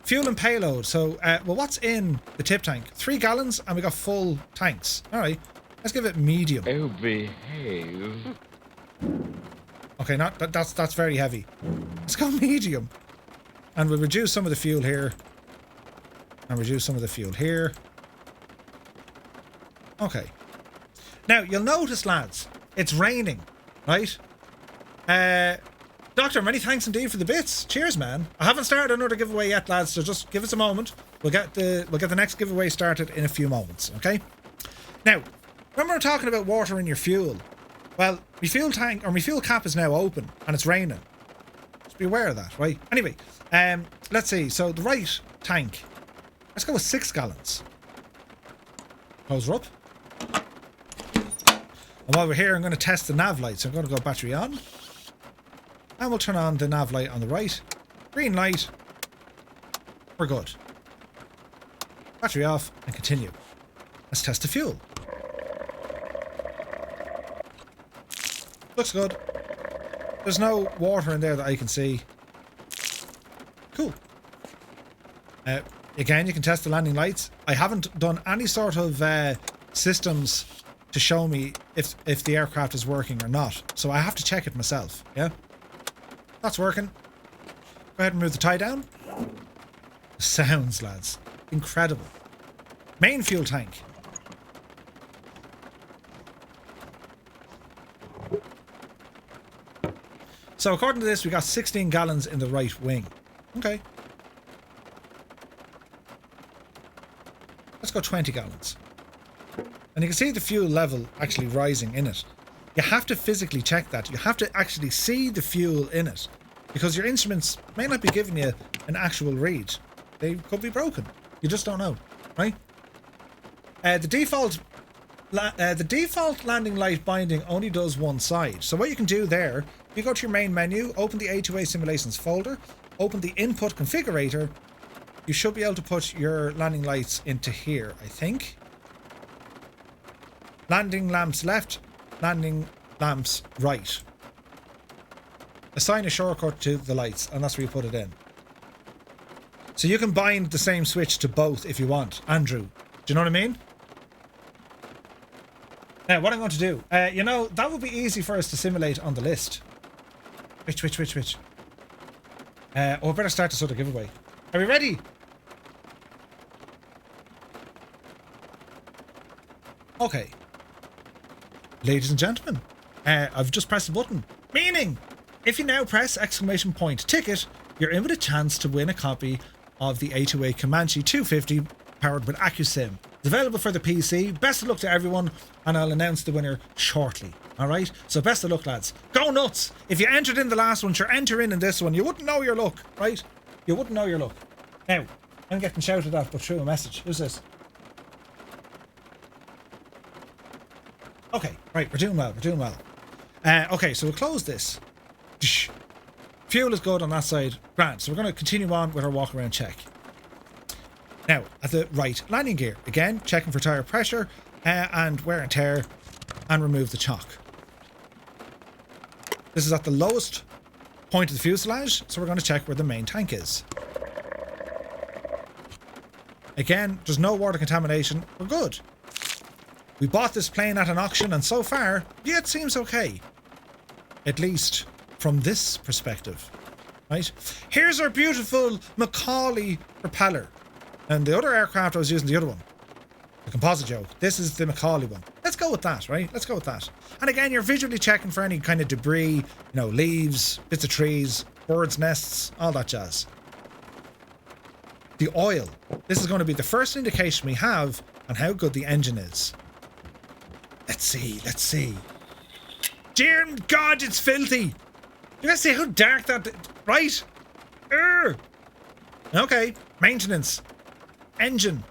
Fuel and payload. So, well, what's in the tip tank? 3 gallons and we got full tanks. All right, let's give it medium. Oh, behave. Okay, that's very heavy. Let's go medium. And we'll reduce some of the fuel here. And reduce some of the fuel here. Okay. Now, you'll notice, lads, it's raining, right? Doctor, many thanks indeed for the bits. Cheers, man. I haven't started another giveaway yet, lads, so just give us a moment. We'll get the next giveaway started in a few moments, okay? Now, remember we're talking about water in your fuel. Well, my fuel tank or my fuel cap is now open and it's raining. Just be aware of that, right? Anyway, let's see. So the right tank. Let's go with 6 gallons. Close her up. And while we're here, I'm going to test the nav lights. I'm going to go battery on. And we'll turn on the nav light on the right. Green light. We're good. Battery off and continue. Let's test the fuel. Looks good. There's no water in there that I can see. Cool. Again, you can test the landing lights. I haven't done any sort of systems to show me if the aircraft is working or not. So I have to check it myself. Yeah? That's working. Go ahead and move the tie down. Sounds, lads. Incredible. Main fuel tank. So according to this, we got 16 gallons in the right wing. Okay. Let's go 20 gallons. And you can see the fuel level actually rising in it. You have to physically check that. You have to actually see the fuel in it. Because your instruments may not be giving you an actual read. They could be broken. You just don't know, right? The default landing light binding only does one side. So what you can do there, you go to your main menu, open the A2A Simulations folder, open the input configurator. You should be able to put your landing lights into here, I think. Landing lamps left, landing lamps right. Assign a shortcut to the lights, and that's where you put it in. So you can bind the same switch to both if you want. Andrew, do you know what I mean? Now, what I'm going to do, you know, that would be easy for us to simulate on the list. Which? Oh, I better start this other giveaway. Are we ready? Okay. Ladies and gentlemen, I've just pressed the button. Meaning, if you now press ! ticket, you're in with a chance to win a copy of the A2A Comanche 250 powered with Accu-Sim. It's available for the PC. Best of luck to everyone, and I'll announce the winner shortly. Alright? So best of luck, lads. Go nuts! If you entered in the last one, sure, enter in this one. You wouldn't know your luck, right? You wouldn't know your luck. Now, I'm getting shouted at, but through a message. Who's this? Okay, right, we're doing well. Okay, so we'll close this. Fuel is good on that side. Grand. So we're going to continue on with our walk around check. Now, at the right landing gear, again, checking for tire pressure and wear and tear, and remove the chock. This is at the lowest point of the fuselage, so we're going to check where the main tank is. Again, there's no water contamination. We're good. We bought this plane at an auction, and so far, yeah, it seems okay. At least from this perspective, right? Here's our beautiful Macaulay propeller. And the other aircraft I was using the other one. The composite joke. This is the Macaulay one. Let's go with that, right? Let's go with that. And again, you're visually checking for any kind of debris, you know, leaves, bits of trees, birds' nests, all that jazz. The oil. This is going to be the first indication we have on how good the engine is. Let's see, let's see. Dear God, it's filthy. You guys see how dark that... Right? Urgh. Okay, maintenance. Engine.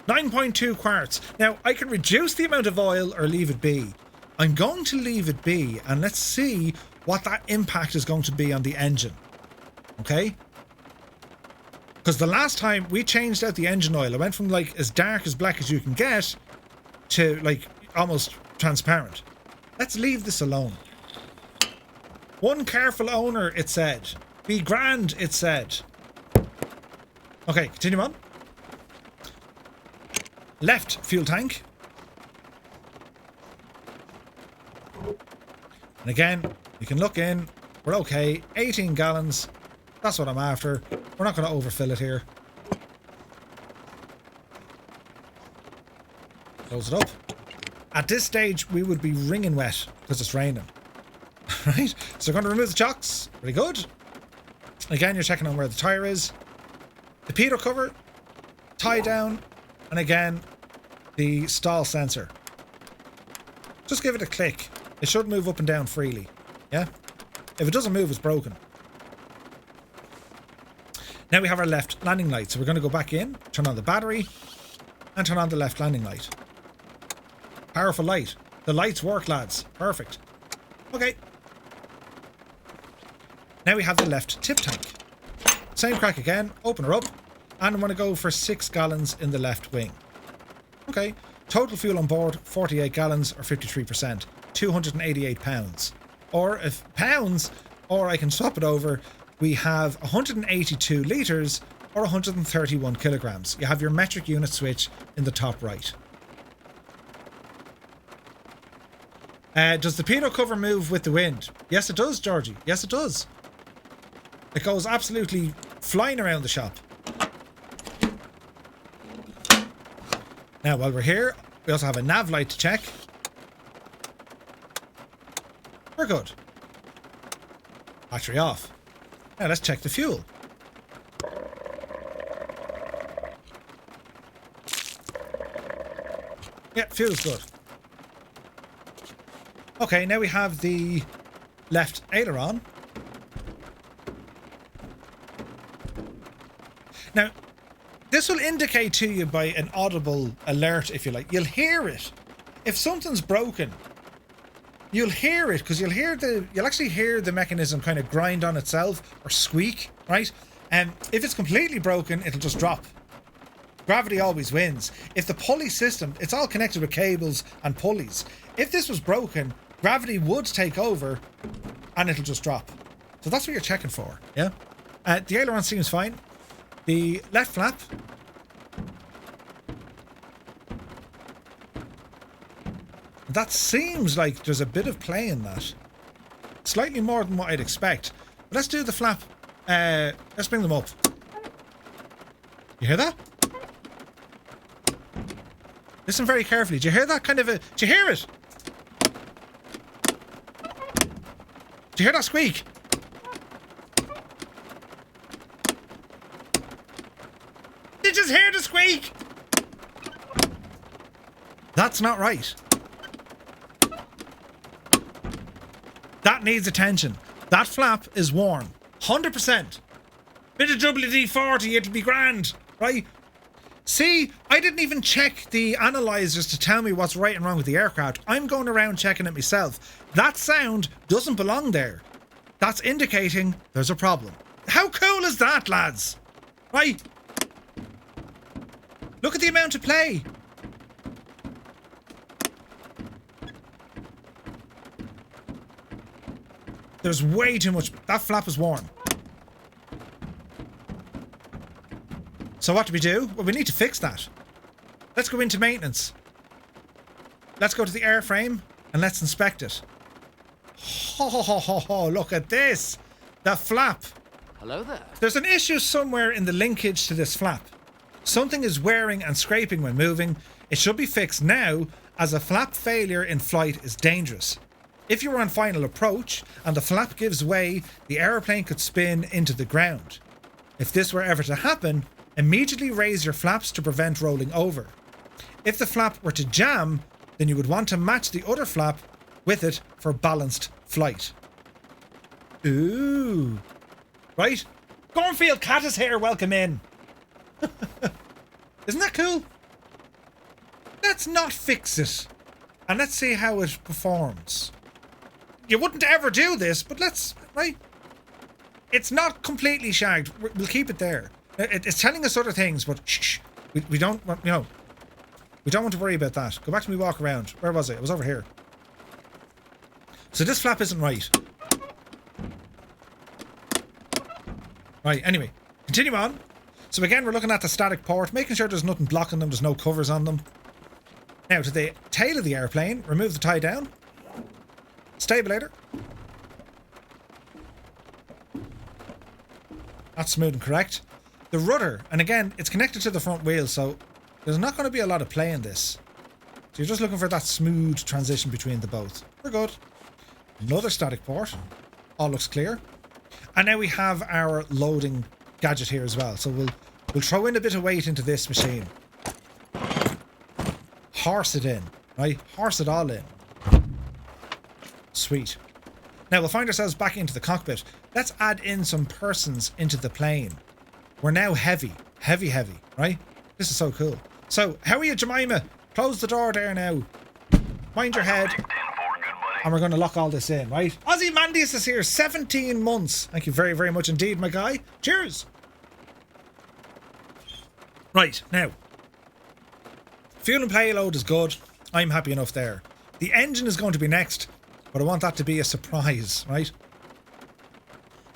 9.2 quarts. Now, I can reduce the amount of oil or leave it be. I'm going to leave it be, and let's see what that impact is going to be on the engine. Okay? Because the last time we changed out the engine oil, it went from like as dark as black as you can get to like almost transparent. Let's leave this alone. One careful owner, it said. Be grand, it said. Okay, continue on. Left fuel tank. And again, you can look in. We're okay. 18 gallons. That's what I'm after. We're not going to overfill it here. Close it up. At this stage, we would be wringing wet because it's raining. Right? So we're going to remove the chocks. Very good. Again, you're checking on where the tyre is. The pitot cover. Tie down. And again, the stall sensor. Just give it a click. It should move up and down freely. Yeah? If it doesn't move, it's broken. Now we have our left landing light. So we're going to go back in, turn on the battery, and turn on the left landing light. Powerful light. The lights work, lads. Perfect. Okay. Now we have the left tip tank. Same crack again. Open her up. And I'm going to go for 6 gallons in the left wing. Okay. Total fuel on board, 48 gallons or 53%. 288 pounds. Or if pounds, or I can swap it over, we have 182 litres or 131 kilograms. You have your metric unit switch in the top right. Does the pitot cover move with the wind? Yes, it does, Georgie. Yes, it does. It goes absolutely flying around the shop. Now, while we're here, we also have a nav light to check. We're good. Battery off. Now, let's check the fuel. Yeah, fuel's good. Okay, now we have the left aileron. Now, this will indicate to you by an audible alert, if you like. You'll hear it. If something's broken, you'll hear it, because you'll actually hear the mechanism kind of grind on itself or squeak, right? And if it's completely broken, it'll just drop. Gravity always wins. If the pulley system, it's all connected with cables and pulleys. If this was broken, gravity would take over and it'll just drop. So that's what you're checking for, yeah? The aileron seems fine. The left flap. That seems like there's a bit of play in that. Slightly more than what I'd expect. But let's do the flap. Let's bring them up. You hear that? Listen very carefully. Do you hear that kind of a... Do you hear it? Do you hear that squeak? Did you just hear the squeak? That's not right. That needs attention. That flap is worn. 100%. Bit of WD-40, it'll be grand. Right? See, I didn't even check the analyzers to tell me what's right and wrong with the aircraft. I'm going around checking it myself. That sound doesn't belong there. That's indicating there's a problem. How cool is that, lads? Right? Look at the amount of play. There's way too much. That flap is worn. So what do we do? Well, we need to fix that. Let's go into maintenance. Let's go to the airframe and let's inspect it. Oh, look at this. The flap. Hello there. There's an issue somewhere in the linkage to this flap. Something is wearing and scraping when moving. It should be fixed now, as a flap failure in flight is dangerous. If you were on final approach and the flap gives way, the aeroplane could spin into the ground. If this were ever to happen, immediately raise your flaps to prevent rolling over. If the flap were to jam, then you would want to match the other flap with it for balanced flight. Ooh. Right? Cornfield Cat is here, welcome in. Isn't that cool? Let's not fix it. And let's see how it performs. You wouldn't ever do this, but let's, right? It's not completely shagged. We'll keep it there. It's telling us other things, but shh. We don't want, we don't want to worry about that. Go back to me walk around. Where was I? I was over here. So this flap isn't right. Right, anyway. Continue on. So again, we're looking at the static port, making sure there's nothing blocking them, there's no covers on them. Now to the tail of the airplane, remove the tie down. Stabilator. That's smooth and correct. The rudder, and again, it's connected to the front wheel, so there's not going to be a lot of play in this. So you're just looking for that smooth transition between the both. We're good. Another static port. All looks clear. And now we have our loading gadget here as well. So we'll throw in a bit of weight into this machine. Horse it in, right? Horse it all in. Sweet. Now we'll find ourselves back into the cockpit. Let's add in some persons into the plane. We're now heavy, right? This is so cool. So, how are you, Jemima? Close the door there now. Mind your head. And we're going to lock all this in, right? Ozzy Mandius is here, 17 months. Thank you very, very much indeed, my guy. Cheers. Right, now. Fuel and payload is good. I'm happy enough there. The engine is going to be next, but I want that to be a surprise, right?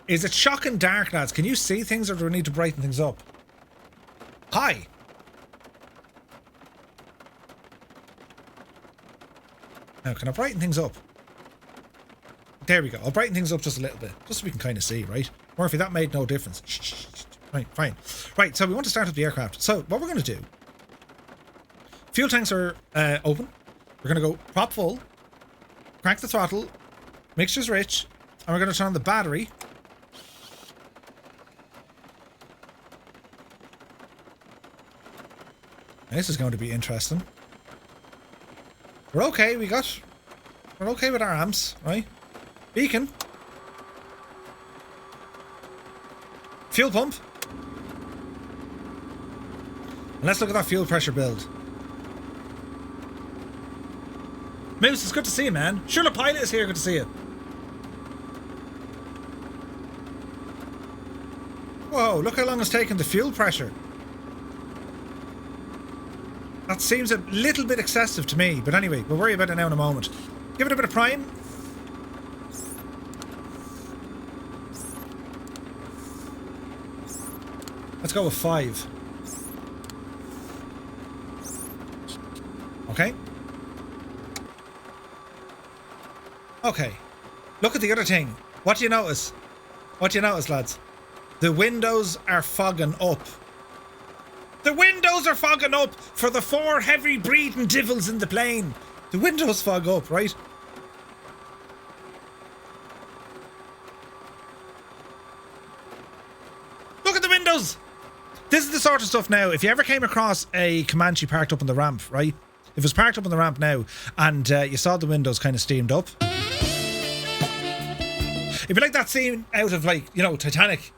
Is it shocking dark, lads? Can you see things, or do we need to brighten things up? Hi. Now, can I brighten things up? There we go. I'll brighten things up just a little bit, just so we can kind of see, right? Murphy, that made no difference. Shh. Right, fine. Right, so we want to start up the aircraft. So, what we're going to do... Fuel tanks are open. We're going to go prop full. Crank the throttle. Mixture's rich. And we're going to turn on the battery. This is going to be interesting. We're okay. We're okay with our amps, right? Beacon. Fuel pump. And let's look at that fuel pressure build. Moose, it's good to see you, man. Sure, Pilot is here. Good to see you. Whoa, look how long it's taken the fuel pressure. That seems a little bit excessive to me, but anyway, we'll worry about it now in a moment. Give it a bit of prime. Let's go with 5. Okay. Okay. Look at the other thing. What do you notice? What do you notice, lads? The windows are fogging up. The windows are fogging up for the 4 heavy breathing devils in the plane. The windows fog up, right? Look at the windows! This is the sort of stuff now, if you ever came across a Comanche parked up on the ramp, right? If it was parked up on the ramp now and you saw the windows kind of steamed up. If you like that scene out of, like, you know, Titanic.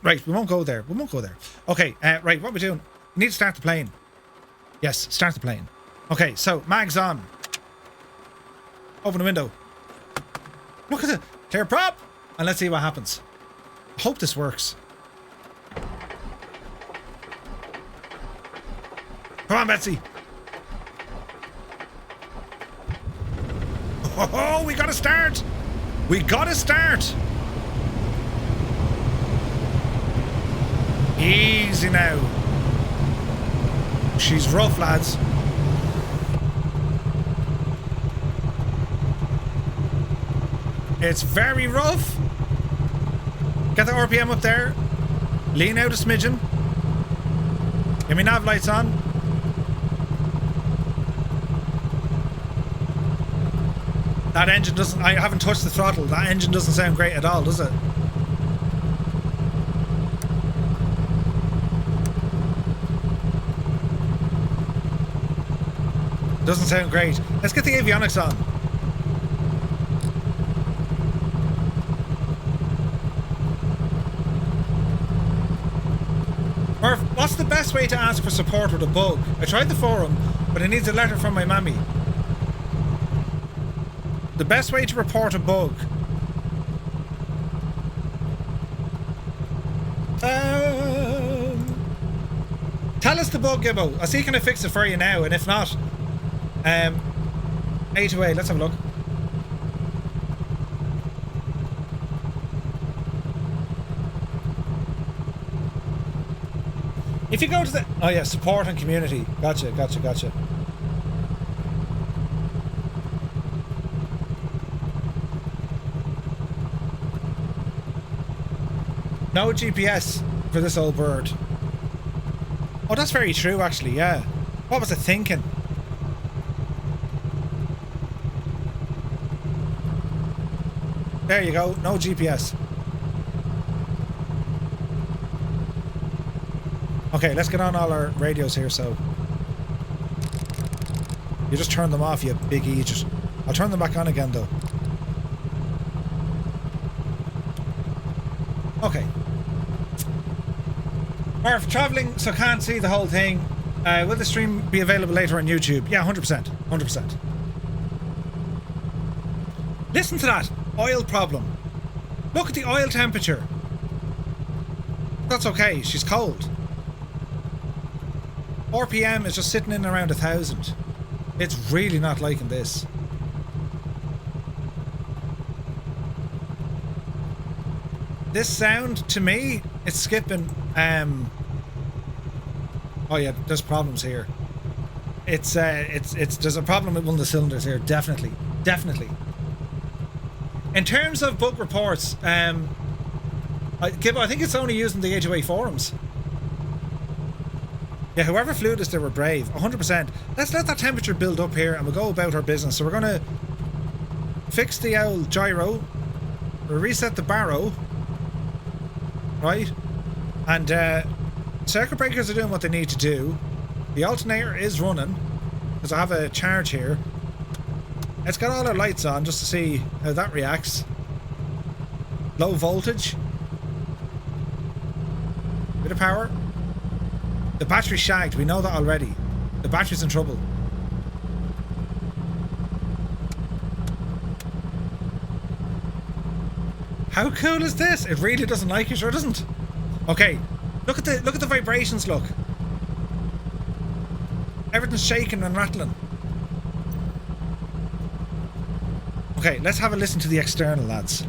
Right, we won't go there. We won't go there. Okay, right, what are we doing? We need to start the plane. Yes, start the plane. Okay, so, mags on. Open the window. Look at it. Clear prop. And let's see what happens. I hope this works. Come on, Betsy. Oh, we gotta start. We gotta start. Easy now. She's rough, lads. It's very rough. Get the RPM up there. Lean out a smidgen. Get me nav lights on. That engine doesn't... I haven't touched the throttle. That engine doesn't sound great at all, does it? Doesn't sound great. Let's get the avionics on. Murph, what's the best way to ask for support with a bug? I tried the forum, but it needs a letter from my mammy. The best way to report a bug. Tell us the bug, Gibbo. I'll see can I fix it for you now, and if not, A2A, let's have a look. If you go to the... Oh yeah, support and community. Gotcha. No GPS for this old bird. Oh, that's very true, actually, yeah. What was I thinking? There you go, no GPS. Okay, let's get on all our radios here, so... You just turn them off, you big idiot. I'll turn them back on again, though. Okay. Murph, travelling, so can't see the whole thing. Will the stream be available later on YouTube? Yeah, 100%. 100%. Listen to that. Oil problem. Look at the oil temperature. That's okay. She's cold. RPM is just sitting in around 1,000. It's really not liking this. This sound, to me, it's skipping. Oh yeah, there's problems here. It's there's a problem with one of the cylinders here. Definitely. In terms of bug reports, I think it's only using the A2A forums. Yeah, whoever flew this, they were brave. 100%. Let's let that temperature build up here and we'll go about our business. So we're going to fix the old gyro. We'll reset the barrow. Right? And circuit breakers are doing what they need to do. The alternator is running because I have a charge here. Let's get all our lights on just to see how that reacts. Low voltage. Bit of power. The battery's shagged, we know that already. The battery's in trouble. How cool is this? It really doesn't like it, or doesn't? Okay, look at the vibrations, look. Everything's shaking and rattling. Okay, let's have a listen to the external, lads.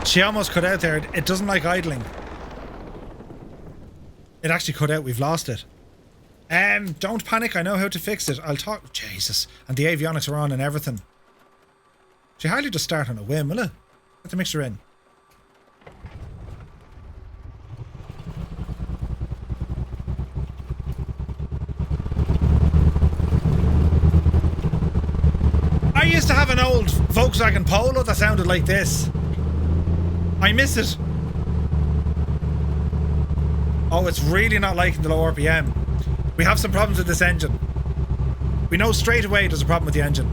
She almost cut out there. It doesn't like idling. It actually cut out. We've lost it. Don't panic. I know how to fix it. I'll talk. Jesus. And the avionics are on and everything. She hardly just start on a whim, will it? Get the mixture in. have an old Volkswagen Polo that sounded like this. I miss it. Oh, it's really not liking the low RPM. We have some problems with this engine. We know straight away there's a problem with the engine.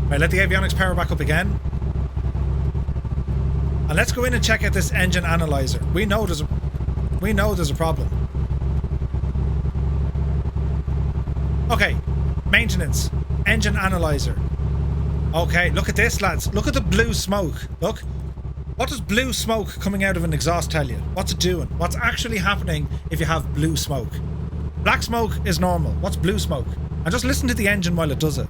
Right, let the avionics power back up again. And let's go in and check out this engine analyzer. We know there's a problem. Okay, maintenance, engine analyzer. Okay, look at this, lads. Look at the blue smoke. Look. What does blue smoke coming out of an exhaust tell you? What's it doing? What's actually happening if you have blue smoke? Black smoke is normal. What's blue smoke? And just listen to the engine while it does it.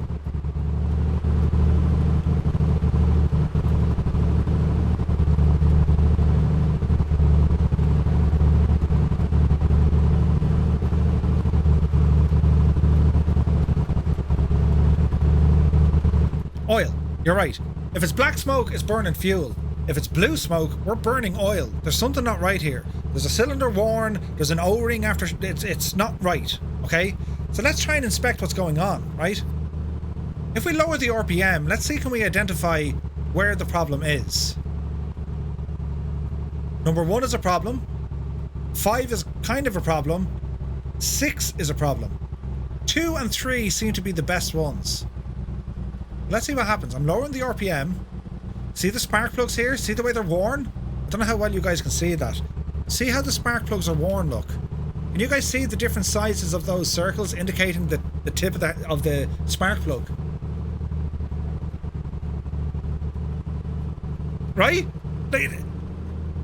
Oil. You're right. If it's black smoke, it's burning fuel. If it's blue smoke, we're burning oil. There's something not right here. There's a cylinder worn. There's an O-ring after. It's not right. Okay? So let's try and inspect what's going on, right? If we lower the RPM, let's see, can we identify where the problem is? Number 1 is a problem. 5 is kind of a problem. 6 is a problem. 2 and 3 seem to be the best ones. Let's see what happens. I'm lowering the RPM. See the spark plugs here? See the way they're worn? I don't know how well you guys can see that. See how the spark plugs are worn, look. Can you guys see the different sizes of those circles indicating the tip of the spark plug? Right?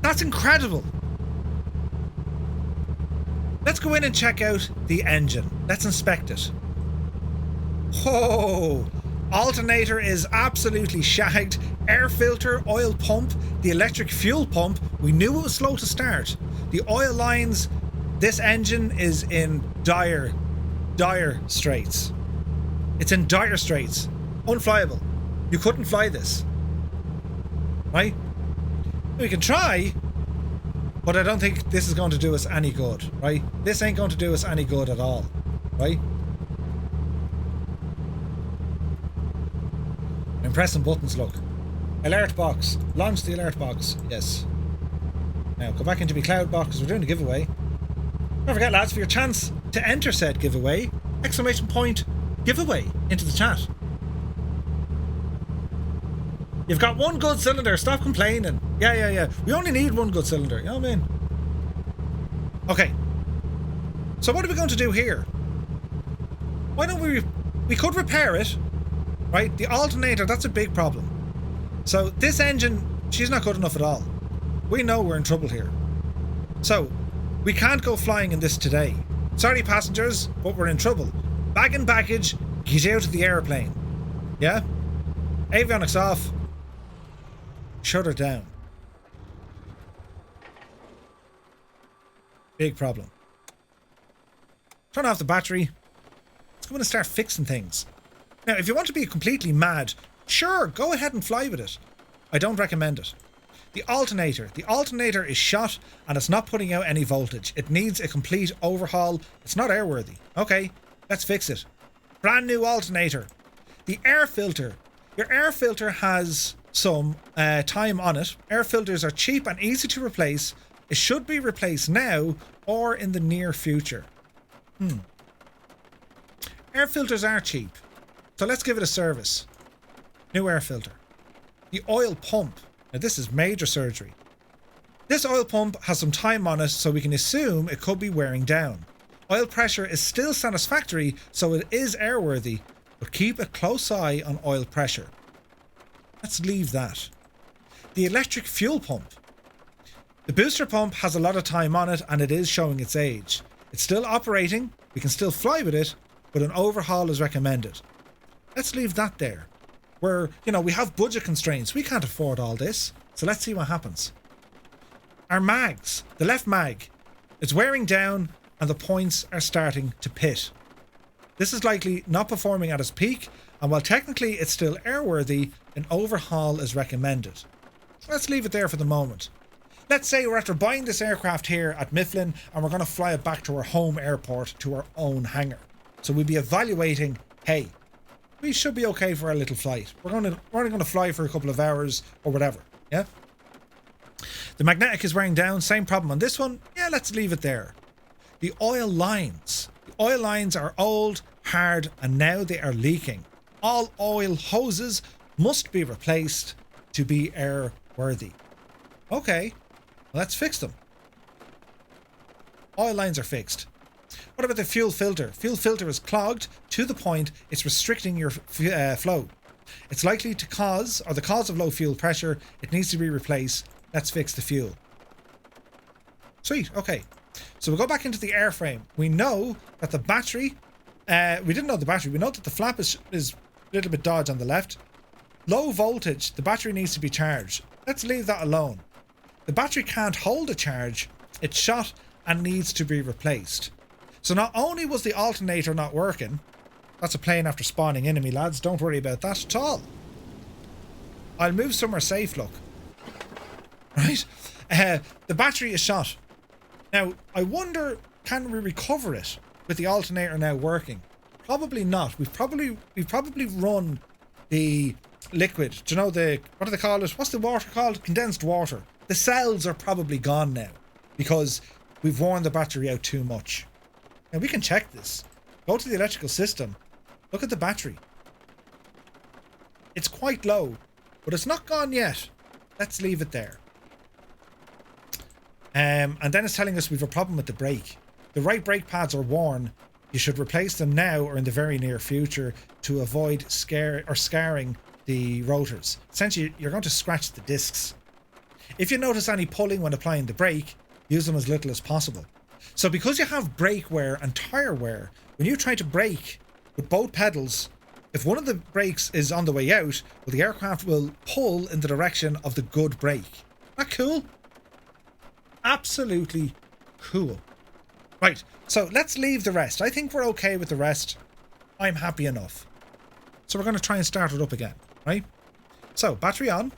That's incredible. Let's go in and check out the engine. Let's inspect it. Whoa! Alternator is absolutely shagged. Air filter, oil pump, the electric fuel pump. We knew it was slow to start. The oil lines. This engine is in dire straits. It's in dire straits. Unflyable. You couldn't fly this. Right? We can try, but I don't think this is going to do us any good. Right? This ain't going to do us any good at all. Right? I'm pressing buttons, look. Alert box. Launch the alert box. Yes. Now go back into my cloud box because we're doing a giveaway. Don't forget, lads, for your chance to enter said giveaway, ! Giveaway into the chat. You've got one good cylinder. Stop complaining. Yeah. We only need one good cylinder. You know what I mean? Okay. So what are we going to do here? Why don't we could repair it. Right? The alternator, that's a big problem. So this engine, she's not good enough at all. We know we're in trouble here. So we can't go flying in this today. Sorry, passengers, but we're in trouble. Bag and baggage, get out of the airplane. Yeah? Avionics off. Shut her down. Big problem. Turn off the battery. Let's go in and start fixing things. Now, if you want to be completely mad, sure, go ahead and fly with it. I don't recommend it. The alternator is shot and it's not putting out any voltage. It needs a complete overhaul. It's not airworthy. Okay, let's fix it. Brand new alternator. The air filter. Your air filter has some time on it. Air filters are cheap and easy to replace. It should be replaced now or in the near future. Air filters are cheap. So let's give it a service. New air filter. The oil pump. Now this is major surgery. This oil pump has some time on it, so we can assume it could be wearing down. Oil pressure is still satisfactory, so it is airworthy, but keep a close eye on oil pressure. Let's leave that. The electric fuel pump. The booster pump has a lot of time on it and it is showing its age. It's still operating, we can still fly with it, but an overhaul is recommended. Let's leave that there. We have budget constraints. We can't afford all this. So let's see what happens. Our mags. The left mag. It's wearing down and the points are starting to pit. This is likely not performing at its peak, and while technically it's still airworthy, an overhaul is recommended. Let's leave it there for the moment. Let's say we're after buying this aircraft here at Mifflin and we're going to fly it back to our home airport, to our own hangar. So we'll be evaluating, hey, we should be okay for our little flight. We're only going to fly for a couple of hours or whatever. Yeah. The magnetic is wearing down. Same problem on this one. Yeah, let's leave it there. The oil lines. The oil lines are old, hard, and now they are leaking. All oil hoses must be replaced to be airworthy. Okay, well, let's fix them. Oil lines are fixed. What about the fuel filter? Fuel filter is clogged to the point it's restricting your flow. It's likely to cause, or the cause of low fuel pressure. It needs to be replaced. Let's fix the fuel. Sweet, okay. So we'll go back into the airframe. We know that the battery, we didn't know the battery. We know that the flap is a little bit dodged on the left. Low voltage, the battery needs to be charged. Let's leave that alone. The battery can't hold a charge. It's shot and needs to be replaced. So not only was the alternator not working, that's a plane after spawning enemy, lads. Don't worry about that at all. I'll move somewhere safe, look. Right? The battery is shot. Now, I wonder, can we recover it with the alternator now working? Probably not. We've probably run the liquid. Do you know the, what do they call it? What's the water called? Condensed water. The cells are probably gone now because we've worn the battery out too much. Now we can check this. Go to the electrical system. Look at the battery. It's quite low, but it's not gone yet. Let's leave it there. And then it's telling us we've a problem with the brake. The right brake pads are worn. You should replace them now or in the very near future to avoid scarring the rotors. Essentially, you're going to scratch the discs. If you notice any pulling when applying the brake, use them as little as possible. So because you have brake wear and tire wear, when you try to brake with both pedals, if one of the brakes is on the way out, well, the aircraft will pull in the direction of the good brake. Isn't that cool? Absolutely cool. Right, so let's leave the rest. I think we're okay with the rest. I'm happy enough. So we're going to try and start it up again, right? So, battery on.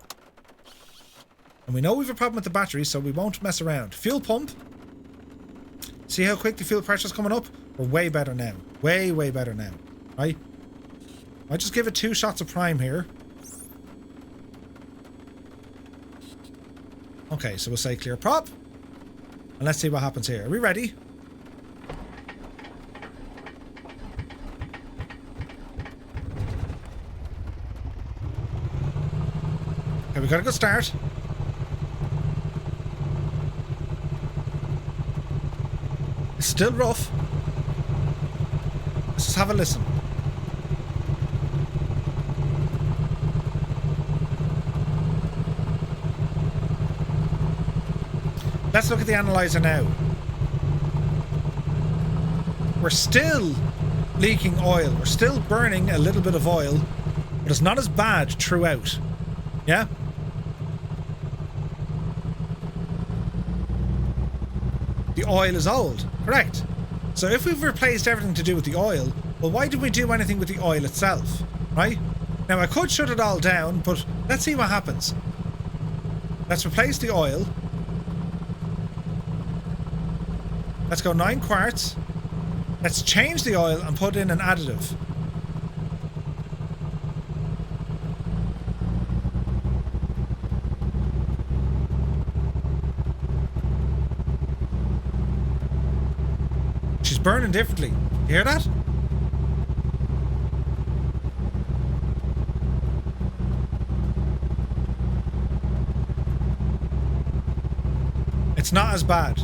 And we know we have a problem with the battery, so we won't mess around. Fuel pump. See how quick the fuel pressure is coming up? We're way better now. Way, way better now. Right? I'll just give it 2 shots of prime here. Okay, so we'll say clear prop. And let's see what happens here. Are we ready? Okay, we got a good start. It's still rough. Let's just have a listen. Let's look at the analyzer now. We're still leaking oil. We're still burning a little bit of oil, but it's not as bad throughout. Yeah? The oil is old. Correct. So if we've replaced everything to do with the oil, well, why did we do anything with the oil itself? Right? Now, I could shut it all down, but let's see what happens. Let's replace the oil. Let's go 9 quarts. Let's change the oil and put in an additive. She's burning differently. You hear that? It's not as bad.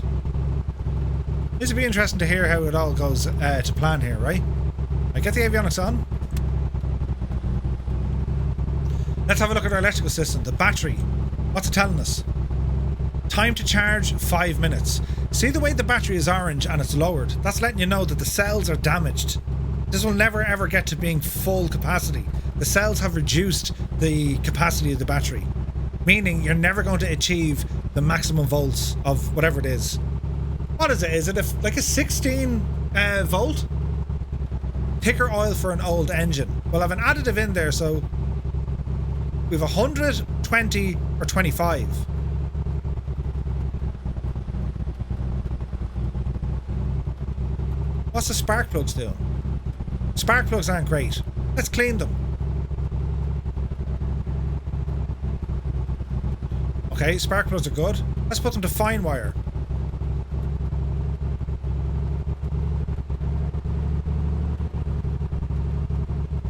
This would be interesting to hear how it all goes to plan here, right? I get the avionics on. Let's have a look at our electrical system. The battery. What's it telling us? Time to charge, 5 minutes. See the way the battery is orange and it's lowered? That's letting you know that the cells are damaged. This will never ever get to being full capacity. The cells have reduced the capacity of the battery. Meaning you're never going to achieve the maximum volts of whatever it is. What is it? Is it like a 16 volt? Thicker oil for an old engine. We'll have an additive in there, so we have 100, 20, or 25. What's the spark plugs doing? Spark plugs aren't great. Let's clean them. Okay, spark plugs are good. Let's put them to fine wire.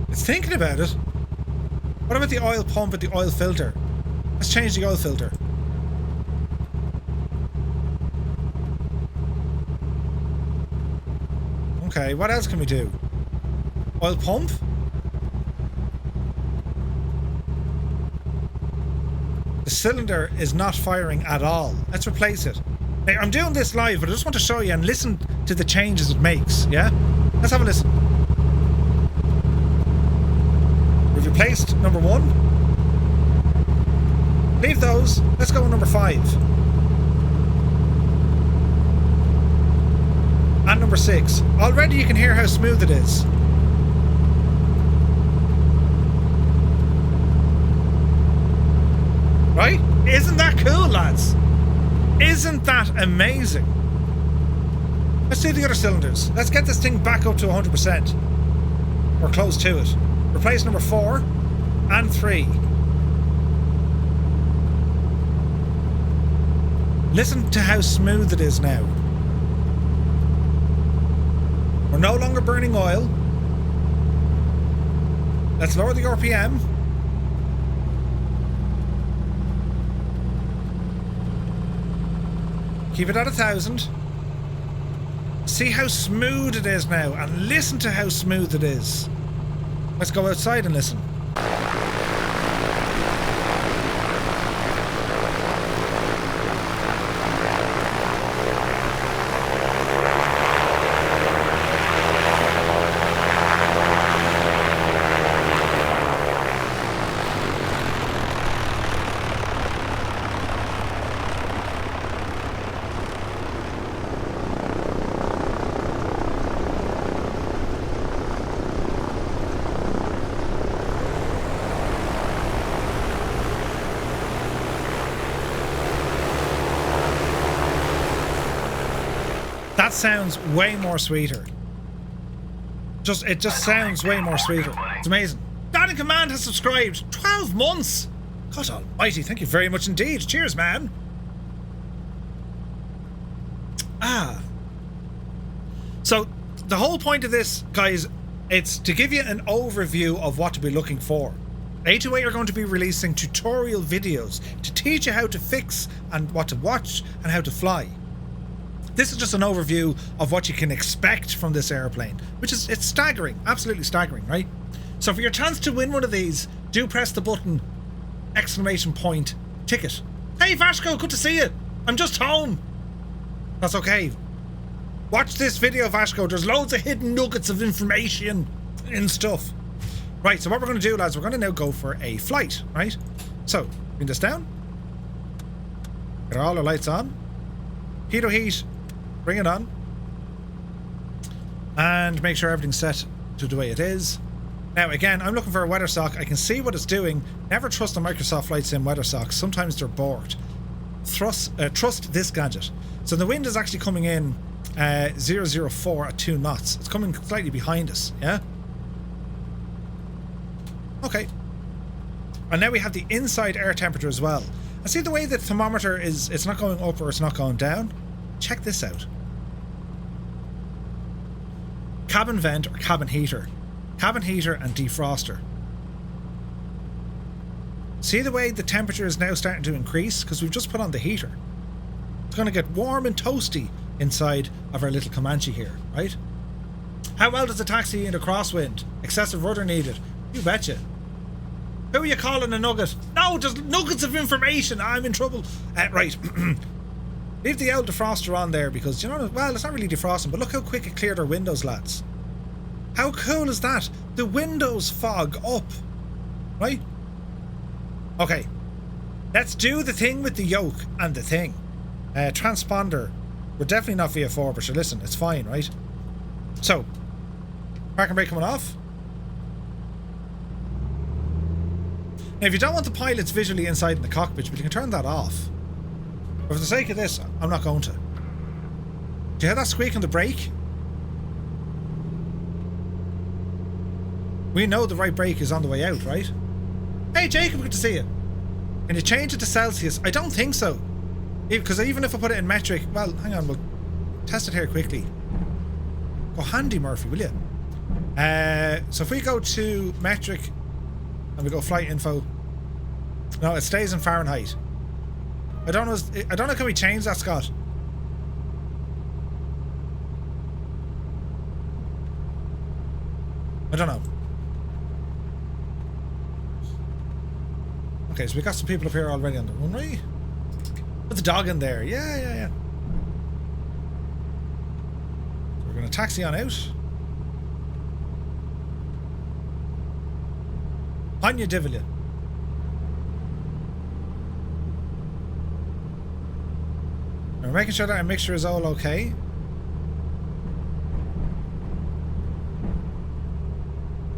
It's thinking about it. What about the oil pump and the oil filter? Let's change the oil filter. Okay, what else can we do? Oil pump? The cylinder is not firing at all. Let's replace it. Now, I'm doing this live, but I just want to show you and listen to the changes it makes, yeah? Let's have a listen. We've replaced number 1. Leave those. Let's go with number 5. And number 6. Already you can hear how smooth it is. Right? Isn't that cool, lads? Isn't that amazing? Let's do the other cylinders. Let's get this thing back up to 100%. Or close to it. Replace number 4 and 3. Listen to how smooth it is now. We're no longer burning oil. Let's lower the RPM. Keep it at 1,000. See how smooth it is now, and listen to how smooth it is. Let's go outside and listen. That sounds way more sweeter. It just sounds way more sweeter. It's amazing. Dad in Command has subscribed. 12 months. God almighty, thank you very much indeed. Cheers, man. So the whole point of this, guys, it's to give you an overview of what to be looking for. A2A are going to be releasing tutorial videos to teach you how to fix and what to watch and how to fly. This is just an overview of what you can expect from this airplane, which is, it's staggering, absolutely staggering, right? So for your chance to win one of these, do press the button, ! Ticket. Hey Vasco, good to see you. I'm just home. That's okay. Watch this video, Vasco. There's loads of hidden nuggets of information and stuff. Right, so what we're going to do, lads, we're going to now go for a flight, right? So, bring this down. Get all our lights on. Heat. Bring it on. And make sure everything's set to the way it is. Now, again, I'm looking for a weather sock. I can see what it's doing. Never trust the Microsoft Flight Sim weather socks. Sometimes they're borked. Trust this gadget. So the wind is actually coming in 004 at 2 knots. It's coming slightly behind us, yeah? Okay. And now we have the inside air temperature as well. And see the way the thermometer is, it's not going up or it's not going down? Check this out. Cabin vent or cabin heater. Cabin heater and defroster. See the way the temperature is now starting to increase? Because we've just put on the heater. It's going to get warm and toasty inside of our little Comanche here, right? How well does the taxi in a crosswind? Excessive rudder needed. You betcha. Who are you calling a nugget? No, just nuggets of information. I'm in trouble. Right. Leave the old defroster on there because, you know, well, it's not really defrosting, but look how quick it cleared our windows, lads. How cool is that? The windows fog up. Right? Okay. Let's do the thing with the yoke and the thing. Transponder. We're definitely not VF4, but sure, listen, it's fine, right? So, park and brake coming off. Now, if you don't want the pilots visually inside in the cockpit, but you can turn that off. But for the sake of this, I'm not going to. Do you hear that squeak on the brake? We know the right brake is on the way out, right? Hey, Jacob, good to see you. Can you change it to Celsius? I don't think so. Because even if I put it in metric... Well, hang on, we'll test it here quickly. Go handy, Murphy, will you? So if we go to metric and we go flight info... No, it stays in Fahrenheit. I don't know, can we change that, Scott? I don't know. Okay, so we got some people up here already on the runway. Put the dog in there. Yeah. So we're going to taxi on out. Anya Divilla. We're making sure that our mixture is all okay.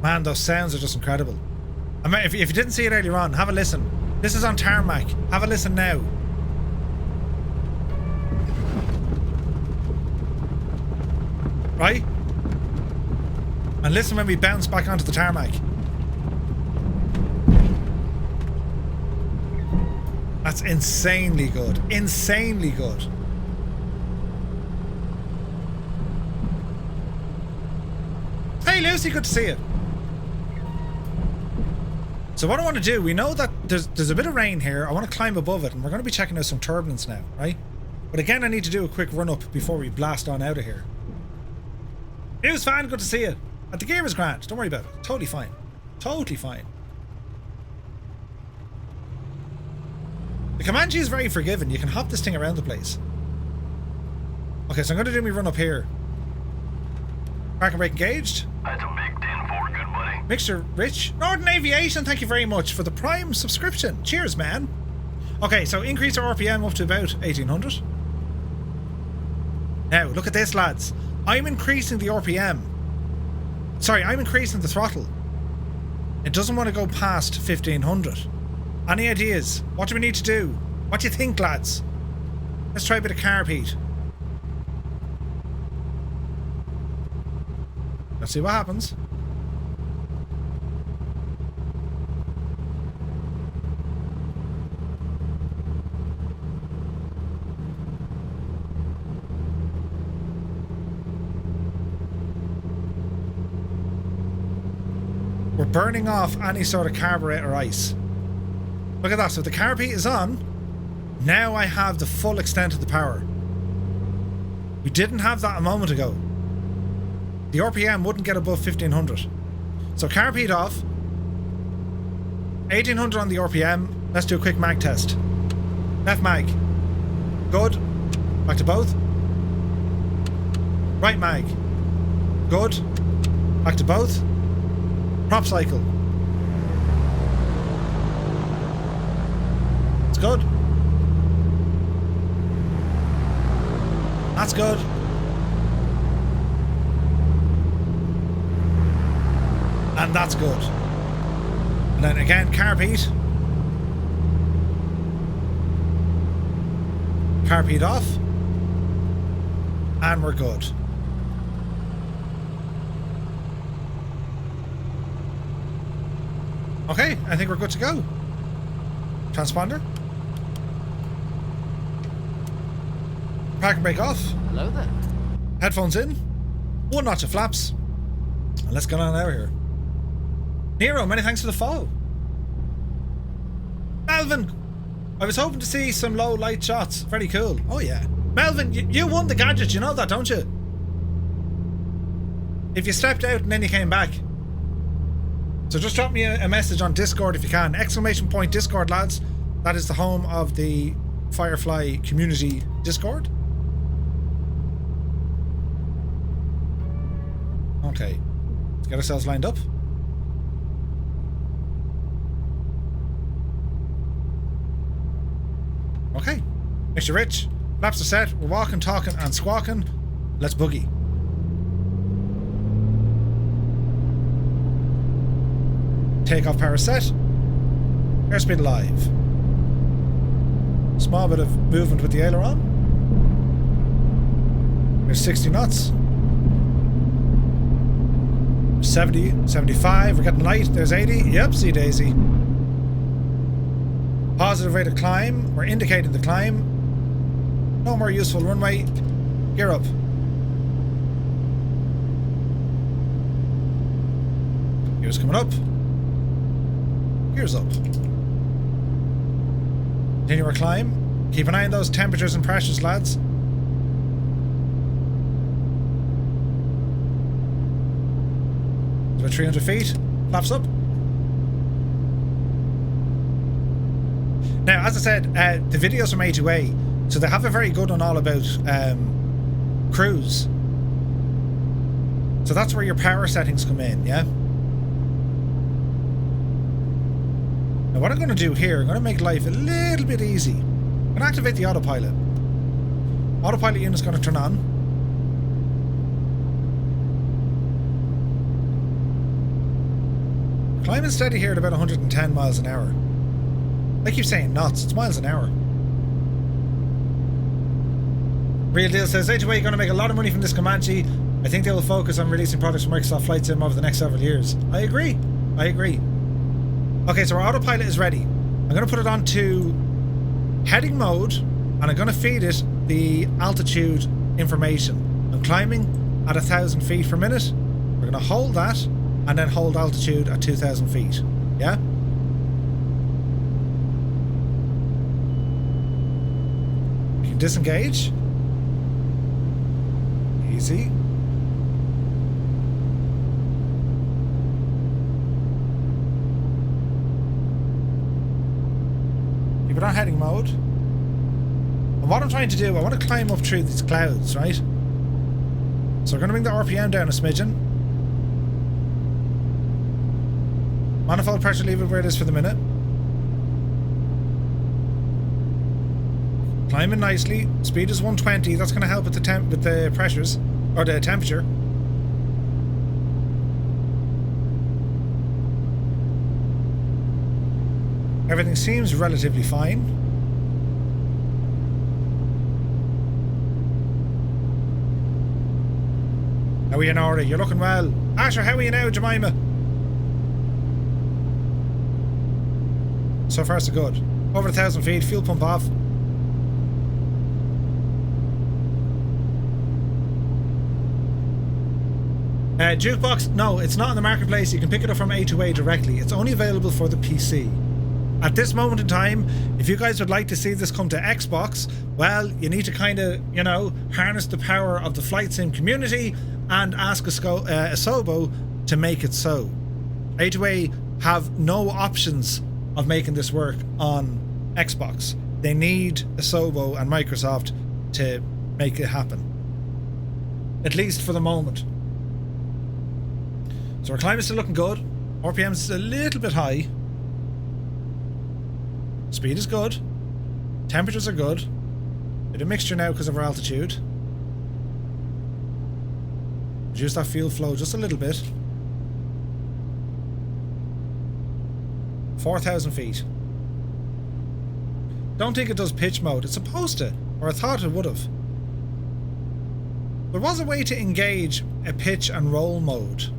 Man, those sounds are just incredible. I mean, if you didn't see it earlier on, have a listen. This is on tarmac. Have a listen now. Right? And listen when we bounce back onto the tarmac. That's insanely good. Insanely good. Hey Lucy, good to see you. So what I want to do, we know that there's a bit of rain here. I want to climb above it, and we're going to be checking out some turbulence now, right? But again, I need to do a quick run up before we blast on out of here. It was fine, good to see you. And the gear is grand, don't worry about it. Totally fine. Totally fine. The Comanche is very forgiving. You can hop this thing around the place. Okay, so I'm going to do my run up here. Park and brake engaged. That's a big 10-4, good buddy. Mixture rich. Northern Aviation, thank you very much for the Prime subscription. Cheers, man. Okay, so increase our RPM up to about 1800. Now, look at this, lads. I'm increasing the RPM. Sorry, I'm increasing the throttle. It doesn't want to go past 1500. Any ideas? What do we need to do? What do you think, lads? Let's try a bit of carb heat. Let's see what happens. We're burning off any sort of carburetor ice. Look at that. So the carb heat is on. Now I have the full extent of the power. We didn't have that a moment ago. The RPM wouldn't get above 1500. So carb heat off. 1800 on the RPM. Let's do a quick mag test. Left mag. Good. Back to both. Right mag. Good. Back to both. Prop cycle. It's good. That's good. And that's good. And then again, carb heat. Carb heat off. And we're good. Okay, I think we're good to go. Transponder. Park and brake off. Hello there. Headphones in. One notch of flaps. And let's get on out of here. Nero, many thanks for the follow. Melvin, I was hoping to see some low light shots. Very cool. Oh yeah. Melvin, you won the gadget, you know that, don't you? If you stepped out and then you came back. So just drop me a message on Discord if you can. ! Discord, lads. That is the home of the Firefly community Discord. Okay. Let's get ourselves lined up. Okay. Mr. Rich, flaps are set. We're walking, talking, and squawking. Let's boogie. Takeoff power set. Airspeed alive. Small bit of movement with the aileron. There's 60 knots. 70, 75. We're getting light. There's 80. Yep, see Daisy. Positive rate of climb. We're indicating the climb. No more useful runway. Gear up. Gears coming up. Gears up. Continue our climb. Keep an eye on those temperatures and pressures, lads. About 300 feet. Flaps up. Now, as I said, the videos from A2A, so they have a very good one all about cruise. So that's where your power settings come in, yeah? Now what I'm going to do here, I'm going to make life a little bit easy. I'm going to activate the autopilot. Autopilot unit's going to turn on. Climbing steady here at about 110 miles an hour. I keep saying knots, it's miles an hour. Real Deal says, A2A going to make a lot of money from this Comanche. I think they will focus on releasing products for Microsoft Flight Sim over the next several years. I agree. I agree. Okay, so our autopilot is ready. I'm going to put it onto heading mode and I'm going to feed it the altitude information. I'm climbing at 1,000 feet per minute. We're going to hold that and then hold altitude at 2,000 feet. Yeah? You can disengage. Easy. Keep it on heading mode. And what I'm trying to do, I want to climb up through these clouds, right? So we're going to bring the RPM down a smidgen. Manifold pressure, leave it where it is for the minute. Climbing nicely. Speed is 120. That's going to help with the pressures or the temperature. Everything seems relatively fine. How are you now? You're looking well. Asher, how are you now, Jemima? So far so good. Over 1,000 feet, fuel pump off. Jukebox, no, it's not in the marketplace. You can pick it up from A2A directly. It's only available for the PC. At this moment in time, if you guys would like to see this come to Xbox, well, you need to kind of, you know, harness the power of the Flight Sim community and ask Asobo to make it so. A2A have no options of making this work on Xbox. They need Asobo and Microsoft to make it happen. At least for the moment. So our climb is still looking good. RPM is a little bit high. Speed is good. Temperatures are good. Bit of mixture now because of our altitude. Reduce that fuel flow just a little bit. 4,000 feet. Don't think it does pitch mode. It's supposed to, or I thought it would have. There was a way to engage a pitch and roll mode.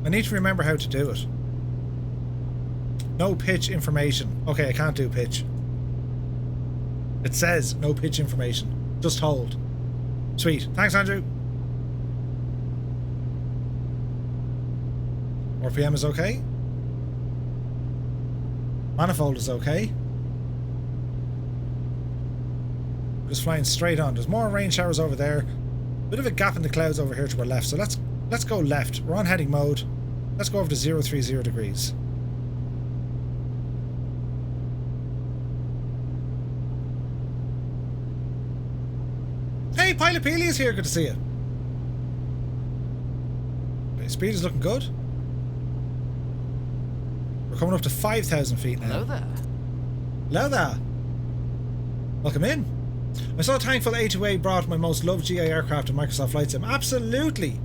I need to remember how to do it. No pitch information. Okay, I can't do pitch. It says no pitch information. Just hold. Sweet. Thanks, Andrew. RPM is okay. Manifold is okay. Just flying straight on. There's more rain showers over there. Bit of a gap in the clouds over here to our left. So let's go left. We're on heading mode. Let's go over to 030 degrees. Hey, Pilot Peely is here. Good to see you. Okay, speed is looking good. We're coming up to 5,000 feet now. Hello there. Hello there. Welcome in. I'm so thankful A2A brought my most loved GI aircraft to Microsoft Flight Sim. Absolutely.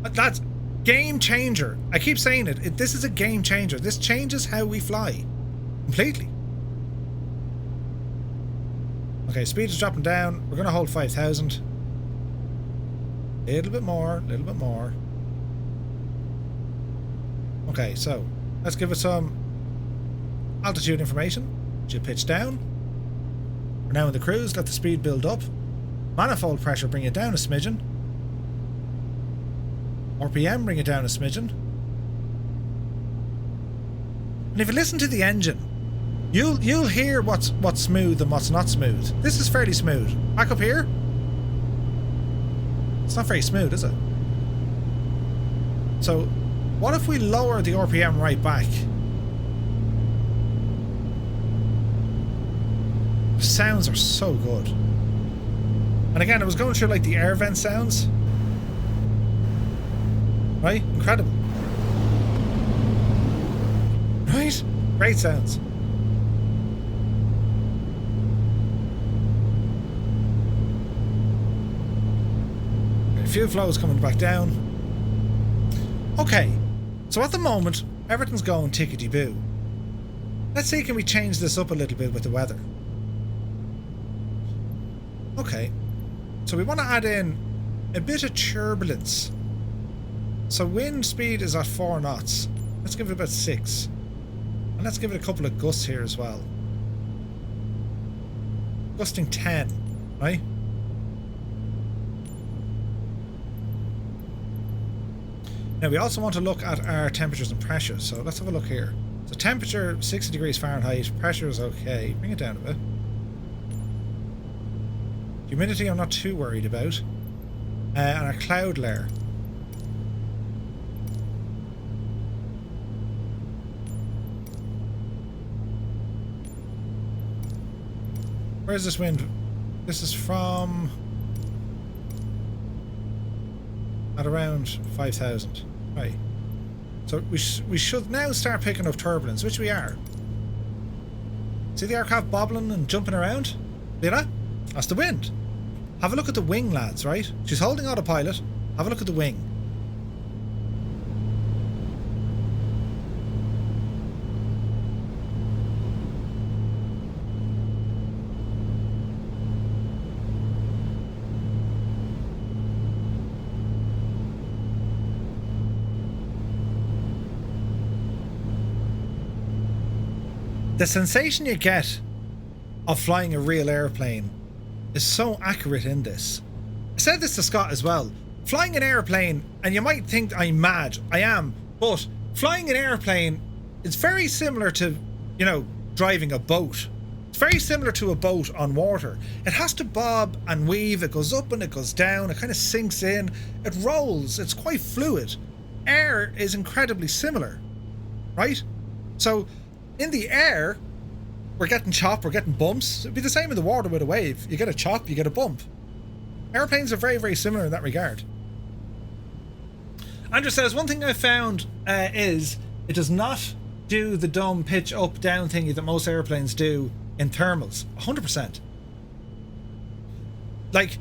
That's game changer. I keep saying it. This is a game changer. This changes how we fly. Completely. Okay, speed is dropping down. We're going to hold 5,000. A little bit more. A little bit more. Okay, so let's give it some altitude information. Should pitch down. We're now in the cruise. Let the speed build up. Manifold pressure, bring it down a smidgen. RPM, bring it down a smidgen. And if you listen to the engine, you'll hear what's smooth and what's not smooth. This is fairly smooth. Back up here. It's not very smooth, is it? So, what if we lower the RPM right back? The sounds are so good. And again, I was going through like the air vent sounds. Right? Incredible. Right? Great sounds. Fuel flow is coming back down. Okay, so at the moment, everything's going tickety-boo. Let's see, can we change this up a little bit with the weather? Okay, so we want to add in a bit of turbulence. So wind speed is at 4 knots. Let's give it about 6. And let's give it a couple of gusts here as well. Gusting 10, right? Now we also want to look at our temperatures and pressures, so let's have a look here. So temperature 60 degrees Fahrenheit, pressure is okay. Bring it down a bit. Humidity I'm not too worried about. And our cloud layer. Where's this wind? This is from at around 5,000. Right. So we should now start picking up turbulence, which we are. See the aircraft bobbling and jumping around? See that? That's the wind. Have a look at the wing, lads, right? She's holding autopilot. Have a look at the wing. The sensation you get of flying a real airplane is so accurate in this. I said this to Scott as well. Flying an airplane, and you might think I'm mad. I am. But flying an airplane is very similar to, you know, driving a boat. It's very similar to a boat on water. It has to bob and weave. It goes up and it goes down. It kind of sinks in. It rolls. It's quite fluid. Air is incredibly similar, right? So in the air, we're getting chop, we're getting bumps. It'd be the same in the water with a wave. You get a chop, you get a bump. Airplanes are very, very similar in that regard. Andrew says, one thing I found is it does not do the dumb pitch up down thingy that most airplanes do in thermals. 100%. Like,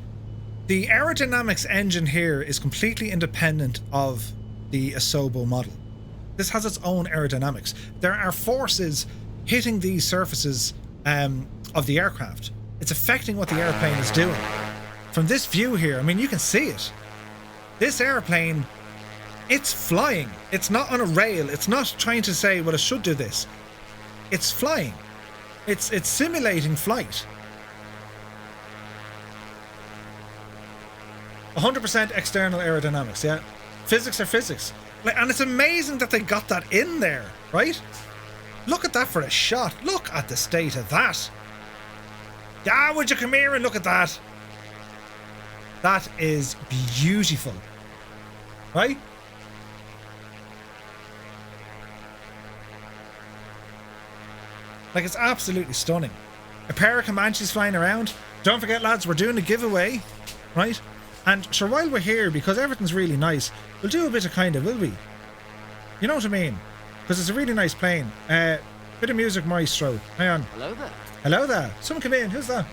the aerodynamics engine here is completely independent of the Asobo model. This has its own aerodynamics. There are forces hitting these surfaces of the aircraft. It's affecting what the airplane is doing. From this view here, I mean, you can see it. This airplane, it's flying. It's not on a rail. It's not trying to say, well, it should do this. It's flying. It's simulating flight. 100% external aerodynamics, yeah. Physics are physics. And it's amazing that they got that in there, right? Look at that for a shot. Look at the state of that. Yeah, would you come here and look at that? That is beautiful, right? Like, it's absolutely stunning. A pair of Comanches flying around. Don't forget, lads, we're doing a giveaway, right? And sure, while we're here, because everything's really nice, we'll do a bit of kind of, will we? You know what I mean? Because it's a really nice plane. Bit of music, maestro. Hang on. Hello there. Hello there. Someone come in. Who's that?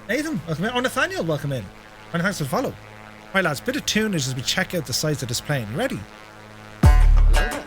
Nathan, welcome in. Oh, Nathaniel, welcome in. And thanks for the follow. Right, lads, bit of tunage as we check out the size of this plane. You ready? Hello there.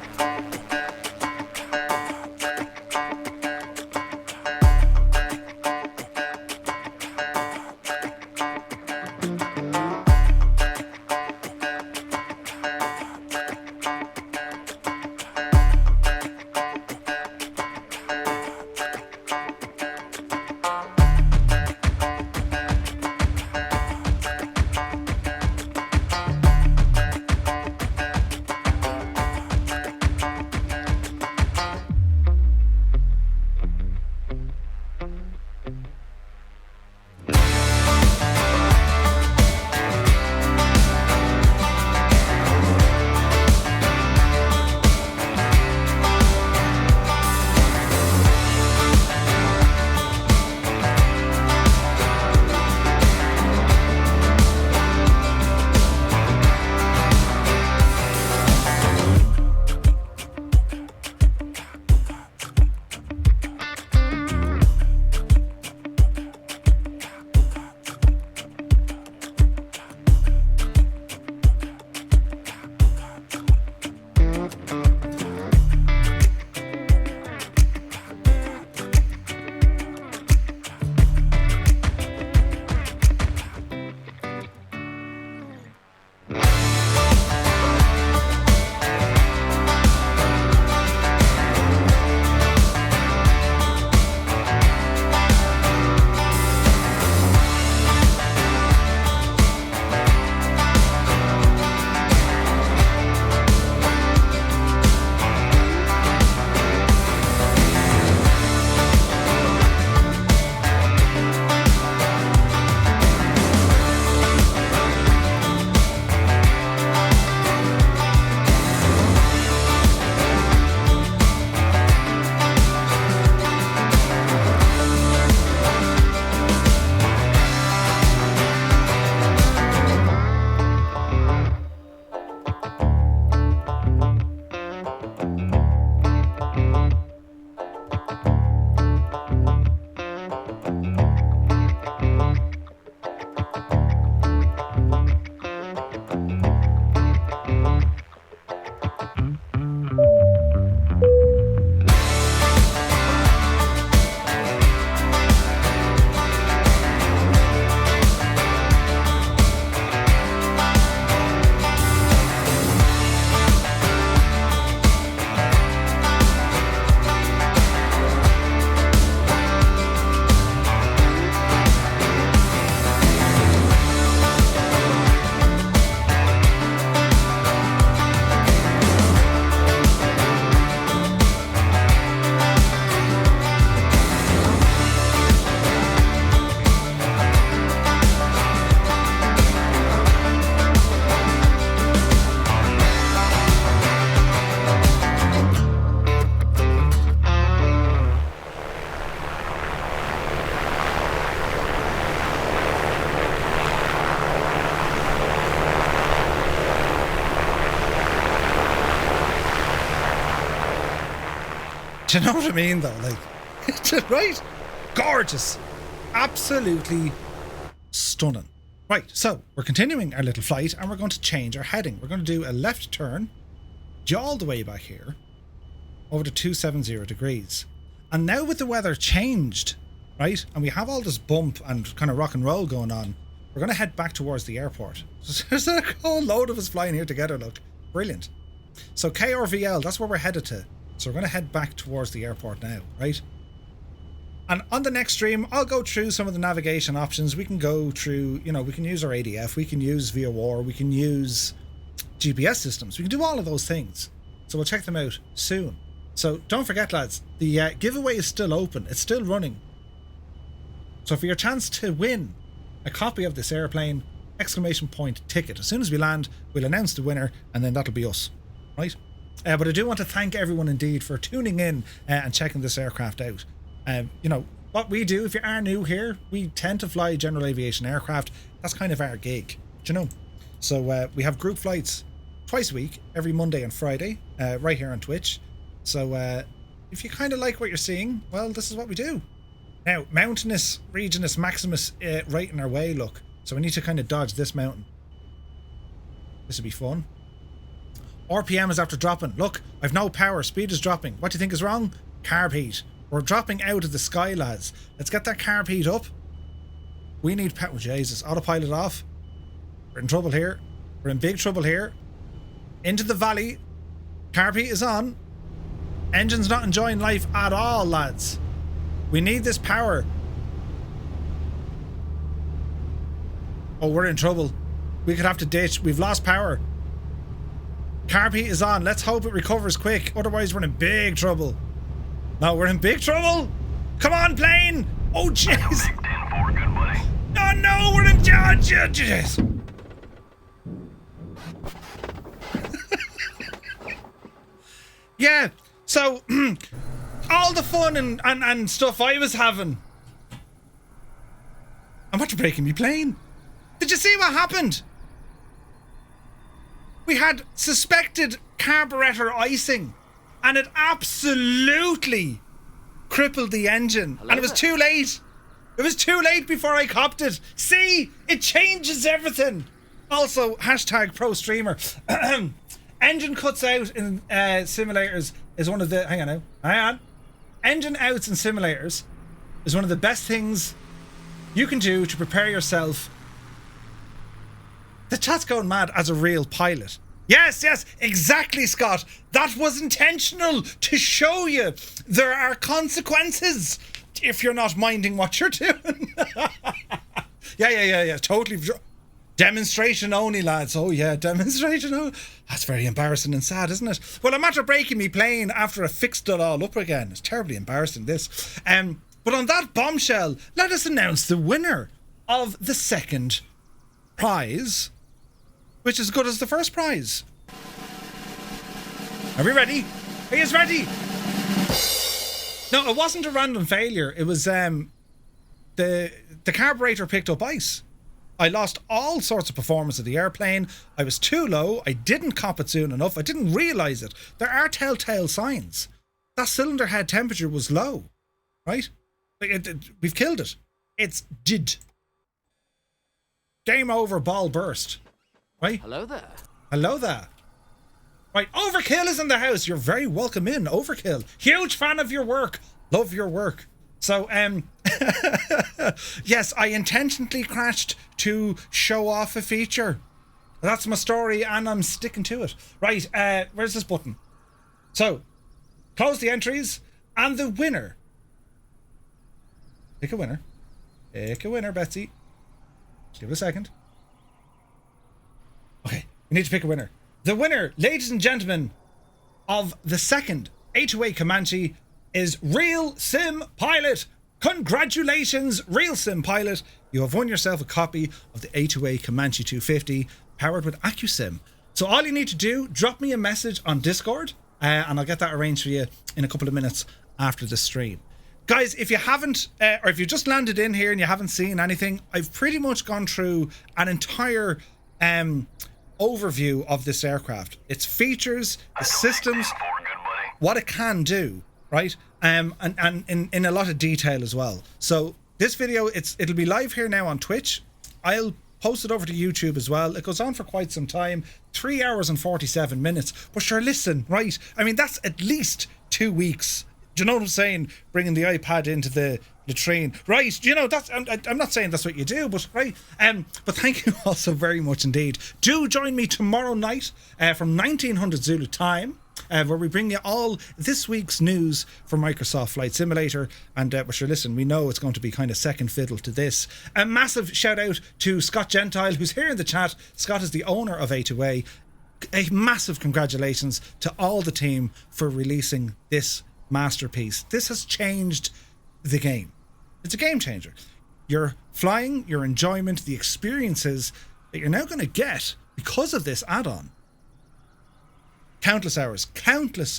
Do you know what I mean, though? Like, right? Gorgeous. Absolutely stunning. Right, so we're continuing our little flight and we're going to change our heading. We're going to do a left turn all the way back here over to 270 degrees. And now with the weather changed, right, and we have all this bump and kind of rock and roll going on, we're going to head back towards the airport. So there's a whole load of us flying here together, look. Brilliant. So KRVL, that's where we're headed to. So we're going to head back towards the airport now, right? And on the next stream, I'll go through some of the navigation options. We can go through, you know, we can use our ADF, we can use VOR, we can use GPS systems. We can do all of those things. So we'll check them out soon. So don't forget, lads, the giveaway is still open. It's still running. So for your chance to win a copy of this airplane, exclamation point ticket. As soon as we land, we'll announce the winner and then that'll be us, right? But I do want to thank everyone indeed for tuning in and checking this aircraft out. You know, what we do, if you are new here, we tend to fly general aviation aircraft. That's kind of our gig, do you know? So we have group flights twice a week, every Monday and Friday, right here on Twitch. So if you kind of like what you're seeing, well, this is what we do. Now, Mountainous Regionus Maximus right in our way, look. So we need to kind of dodge this mountain. This would be fun. RPM is after dropping. Look, I've no power. Speed is dropping. What do you think is wrong? Carb heat. We're dropping out of the sky, lads. Let's get that carb heat up. We need power. Oh, Jesus. Autopilot off. We're in trouble here. We're in big trouble here. Into the valley. Carb heat is on. Engine's not enjoying life at all, lads. We need this power. Oh, we're in trouble. We could have to ditch. We've lost power. Carb heat is on. Let's hope it recovers quick. Otherwise, we're in big trouble. No, we're in big trouble. Come on, plane. Oh, jeez. Oh, no, we're in... Oh, jeez. Yeah, so all the fun and stuff I was having. I'm after breaking me plane. Did you see what happened? We had suspected carburetor icing and it absolutely crippled the engine. And it was too late. It was too late before I copped it. See, it changes everything. Also, hashtag pro streamer. Engine cuts out in simulators is one of the... Hang on. Engine outs in simulators is one of the best things you can do to prepare yourself. The chat's going mad as a real pilot. Yes, exactly, Scott. That was intentional to show you there are consequences if you're not minding what you're doing. Yeah. Totally. Demonstration only, lads. Oh, yeah, demonstration only. That's very embarrassing and sad, isn't it? Well, I'm after breaking me plane after I fixed it all up again. It's terribly embarrassing, this. But on that bombshell, let us announce the winner of the second prize, which is as good as the first prize. Are we ready? Are you ready? No, it wasn't a random failure. It was the carburetor picked up ice. I lost all sorts of performance of the airplane. I was too low. I didn't cop it soon enough. I didn't realise it. There are telltale signs. That cylinder head temperature was low, right? We've killed it. It's did. Game over, ball burst. Right? Hello there. Hello there. Right, Overkill is in the house. You're very welcome in, Overkill. Huge fan of your work. Love your work. So, yes, I intentionally crashed to show off a feature. That's my story and I'm sticking to it. Right, where's this button? So, close the entries and the winner. Pick a winner. Pick a winner, Betsy. Give it a second. Okay, we need to pick a winner. The winner, ladies and gentlemen, of the second A2A Comanche is Real Sim Pilot. Congratulations, Real Sim Pilot. You have won yourself a copy of the A2A Comanche 250 powered with Accu-Sim. So all you need to do, drop me a message on Discord and I'll get that arranged for you in a couple of minutes after the stream. Guys, if you haven't, or if you just landed in here and you haven't seen anything, I've pretty much gone through an entire overview of this aircraft. Its features, the systems, what it can do. right? And in a lot of detail as well. So this video, it'll be live here now on Twitch. I'll post it over to YouTube as well. It goes on for quite some time, 3 hours and 47 minutes. But sure, listen, right? I mean, that's at least 2 weeks. Do you know what I'm saying? Bringing the iPad into the train, right? You know, that's, I'm not saying that's what you do, but right. But thank you all so very much indeed. Do join me tomorrow night from 1900 Zulu time, where we bring you all this week's news for Microsoft Flight Simulator. And well, sure, listen, we know it's going to be kind of second fiddle to this. A massive shout out to Scott Gentile, who's here in the chat. Scott is the owner of A2A. A massive congratulations to all the team for releasing this masterpiece. This has changed the game. It's a game changer. Your flying, your enjoyment, the experiences that you're now going to get because of this add-on. Countless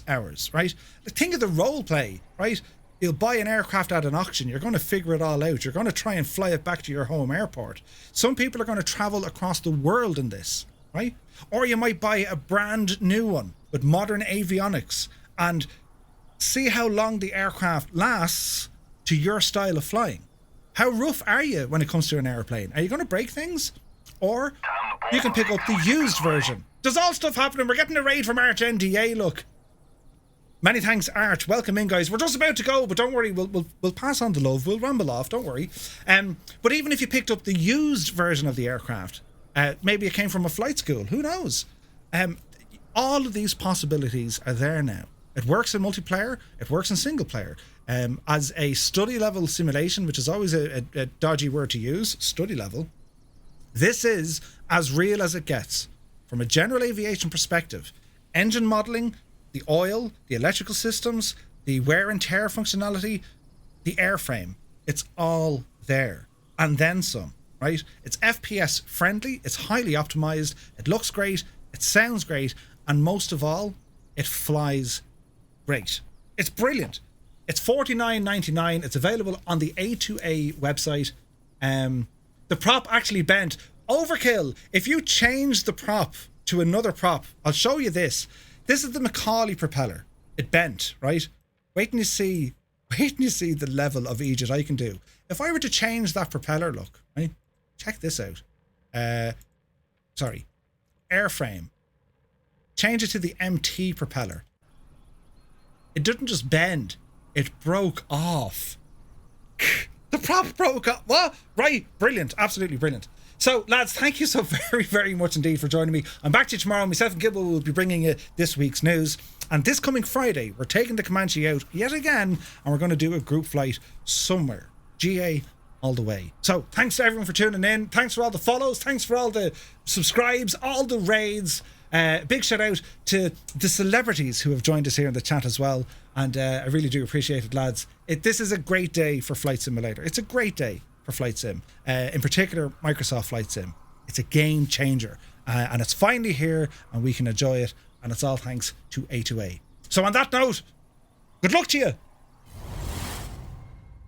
hours, right? Think of the role play, right? You'll buy an aircraft at an auction. You're going to figure it all out. You're going to try and fly it back to your home airport. Some people are going to travel across the world in this, right? Or you might buy a brand new one with modern avionics and see how long the aircraft lasts to your style of flying. How rough are you when it comes to an airplane? Are you going to break things? Or you can pick up the used version. There's all stuff happening. We're getting a raid from Arch NDA, look. Many thanks, Arch. Welcome in, guys. We're just about to go, but don't worry. We'll pass on the love. We'll ramble off. Don't worry. But even if you picked up the used version of the aircraft, maybe it came from a flight school. Who knows? All of these possibilities are there now. It works in multiplayer. It works in single player. As a study level simulation, which is always a dodgy word to use, study level, this is as real as it gets. From a general aviation perspective, engine modeling, the oil, the electrical systems, the wear and tear functionality, the airframe, it's all there. And then some, right? It's FPS friendly, it's highly optimized, it looks great, it sounds great, and most of all, it flies great. It's brilliant. It's $49.99. It's available on the A2A website. The prop actually bent. Overkill. If you change the prop to another prop, I'll show you this. This is the Macaulay propeller. It bent, right? Wait till you see the level of Egypt I can do. If I were to change that propeller, look, right? Check this out. Airframe. Change it to the MT propeller. It didn't just bend. It broke off. The prop broke off. What? Right. Brilliant. Absolutely brilliant. So, lads, thank you so very, very much indeed for joining me. I'm back to you tomorrow. Myself and Gibble will be bringing you this week's news. And this coming Friday, we're taking the Comanche out yet again, and we're going to do a group flight somewhere. GA all the way. So, thanks to everyone for tuning in. Thanks for all the follows. Thanks for all the subscribes, all the raids. Big shout out to the celebrities who have joined us here in the chat as well, and I really do appreciate it, lads. This is a great day for Flight Simulator. It's a great day for Flight Sim, in particular Microsoft Flight Sim. It's a game changer, and it's finally here, and we can enjoy it, and it's all thanks to A2A. So on that note, good luck to you.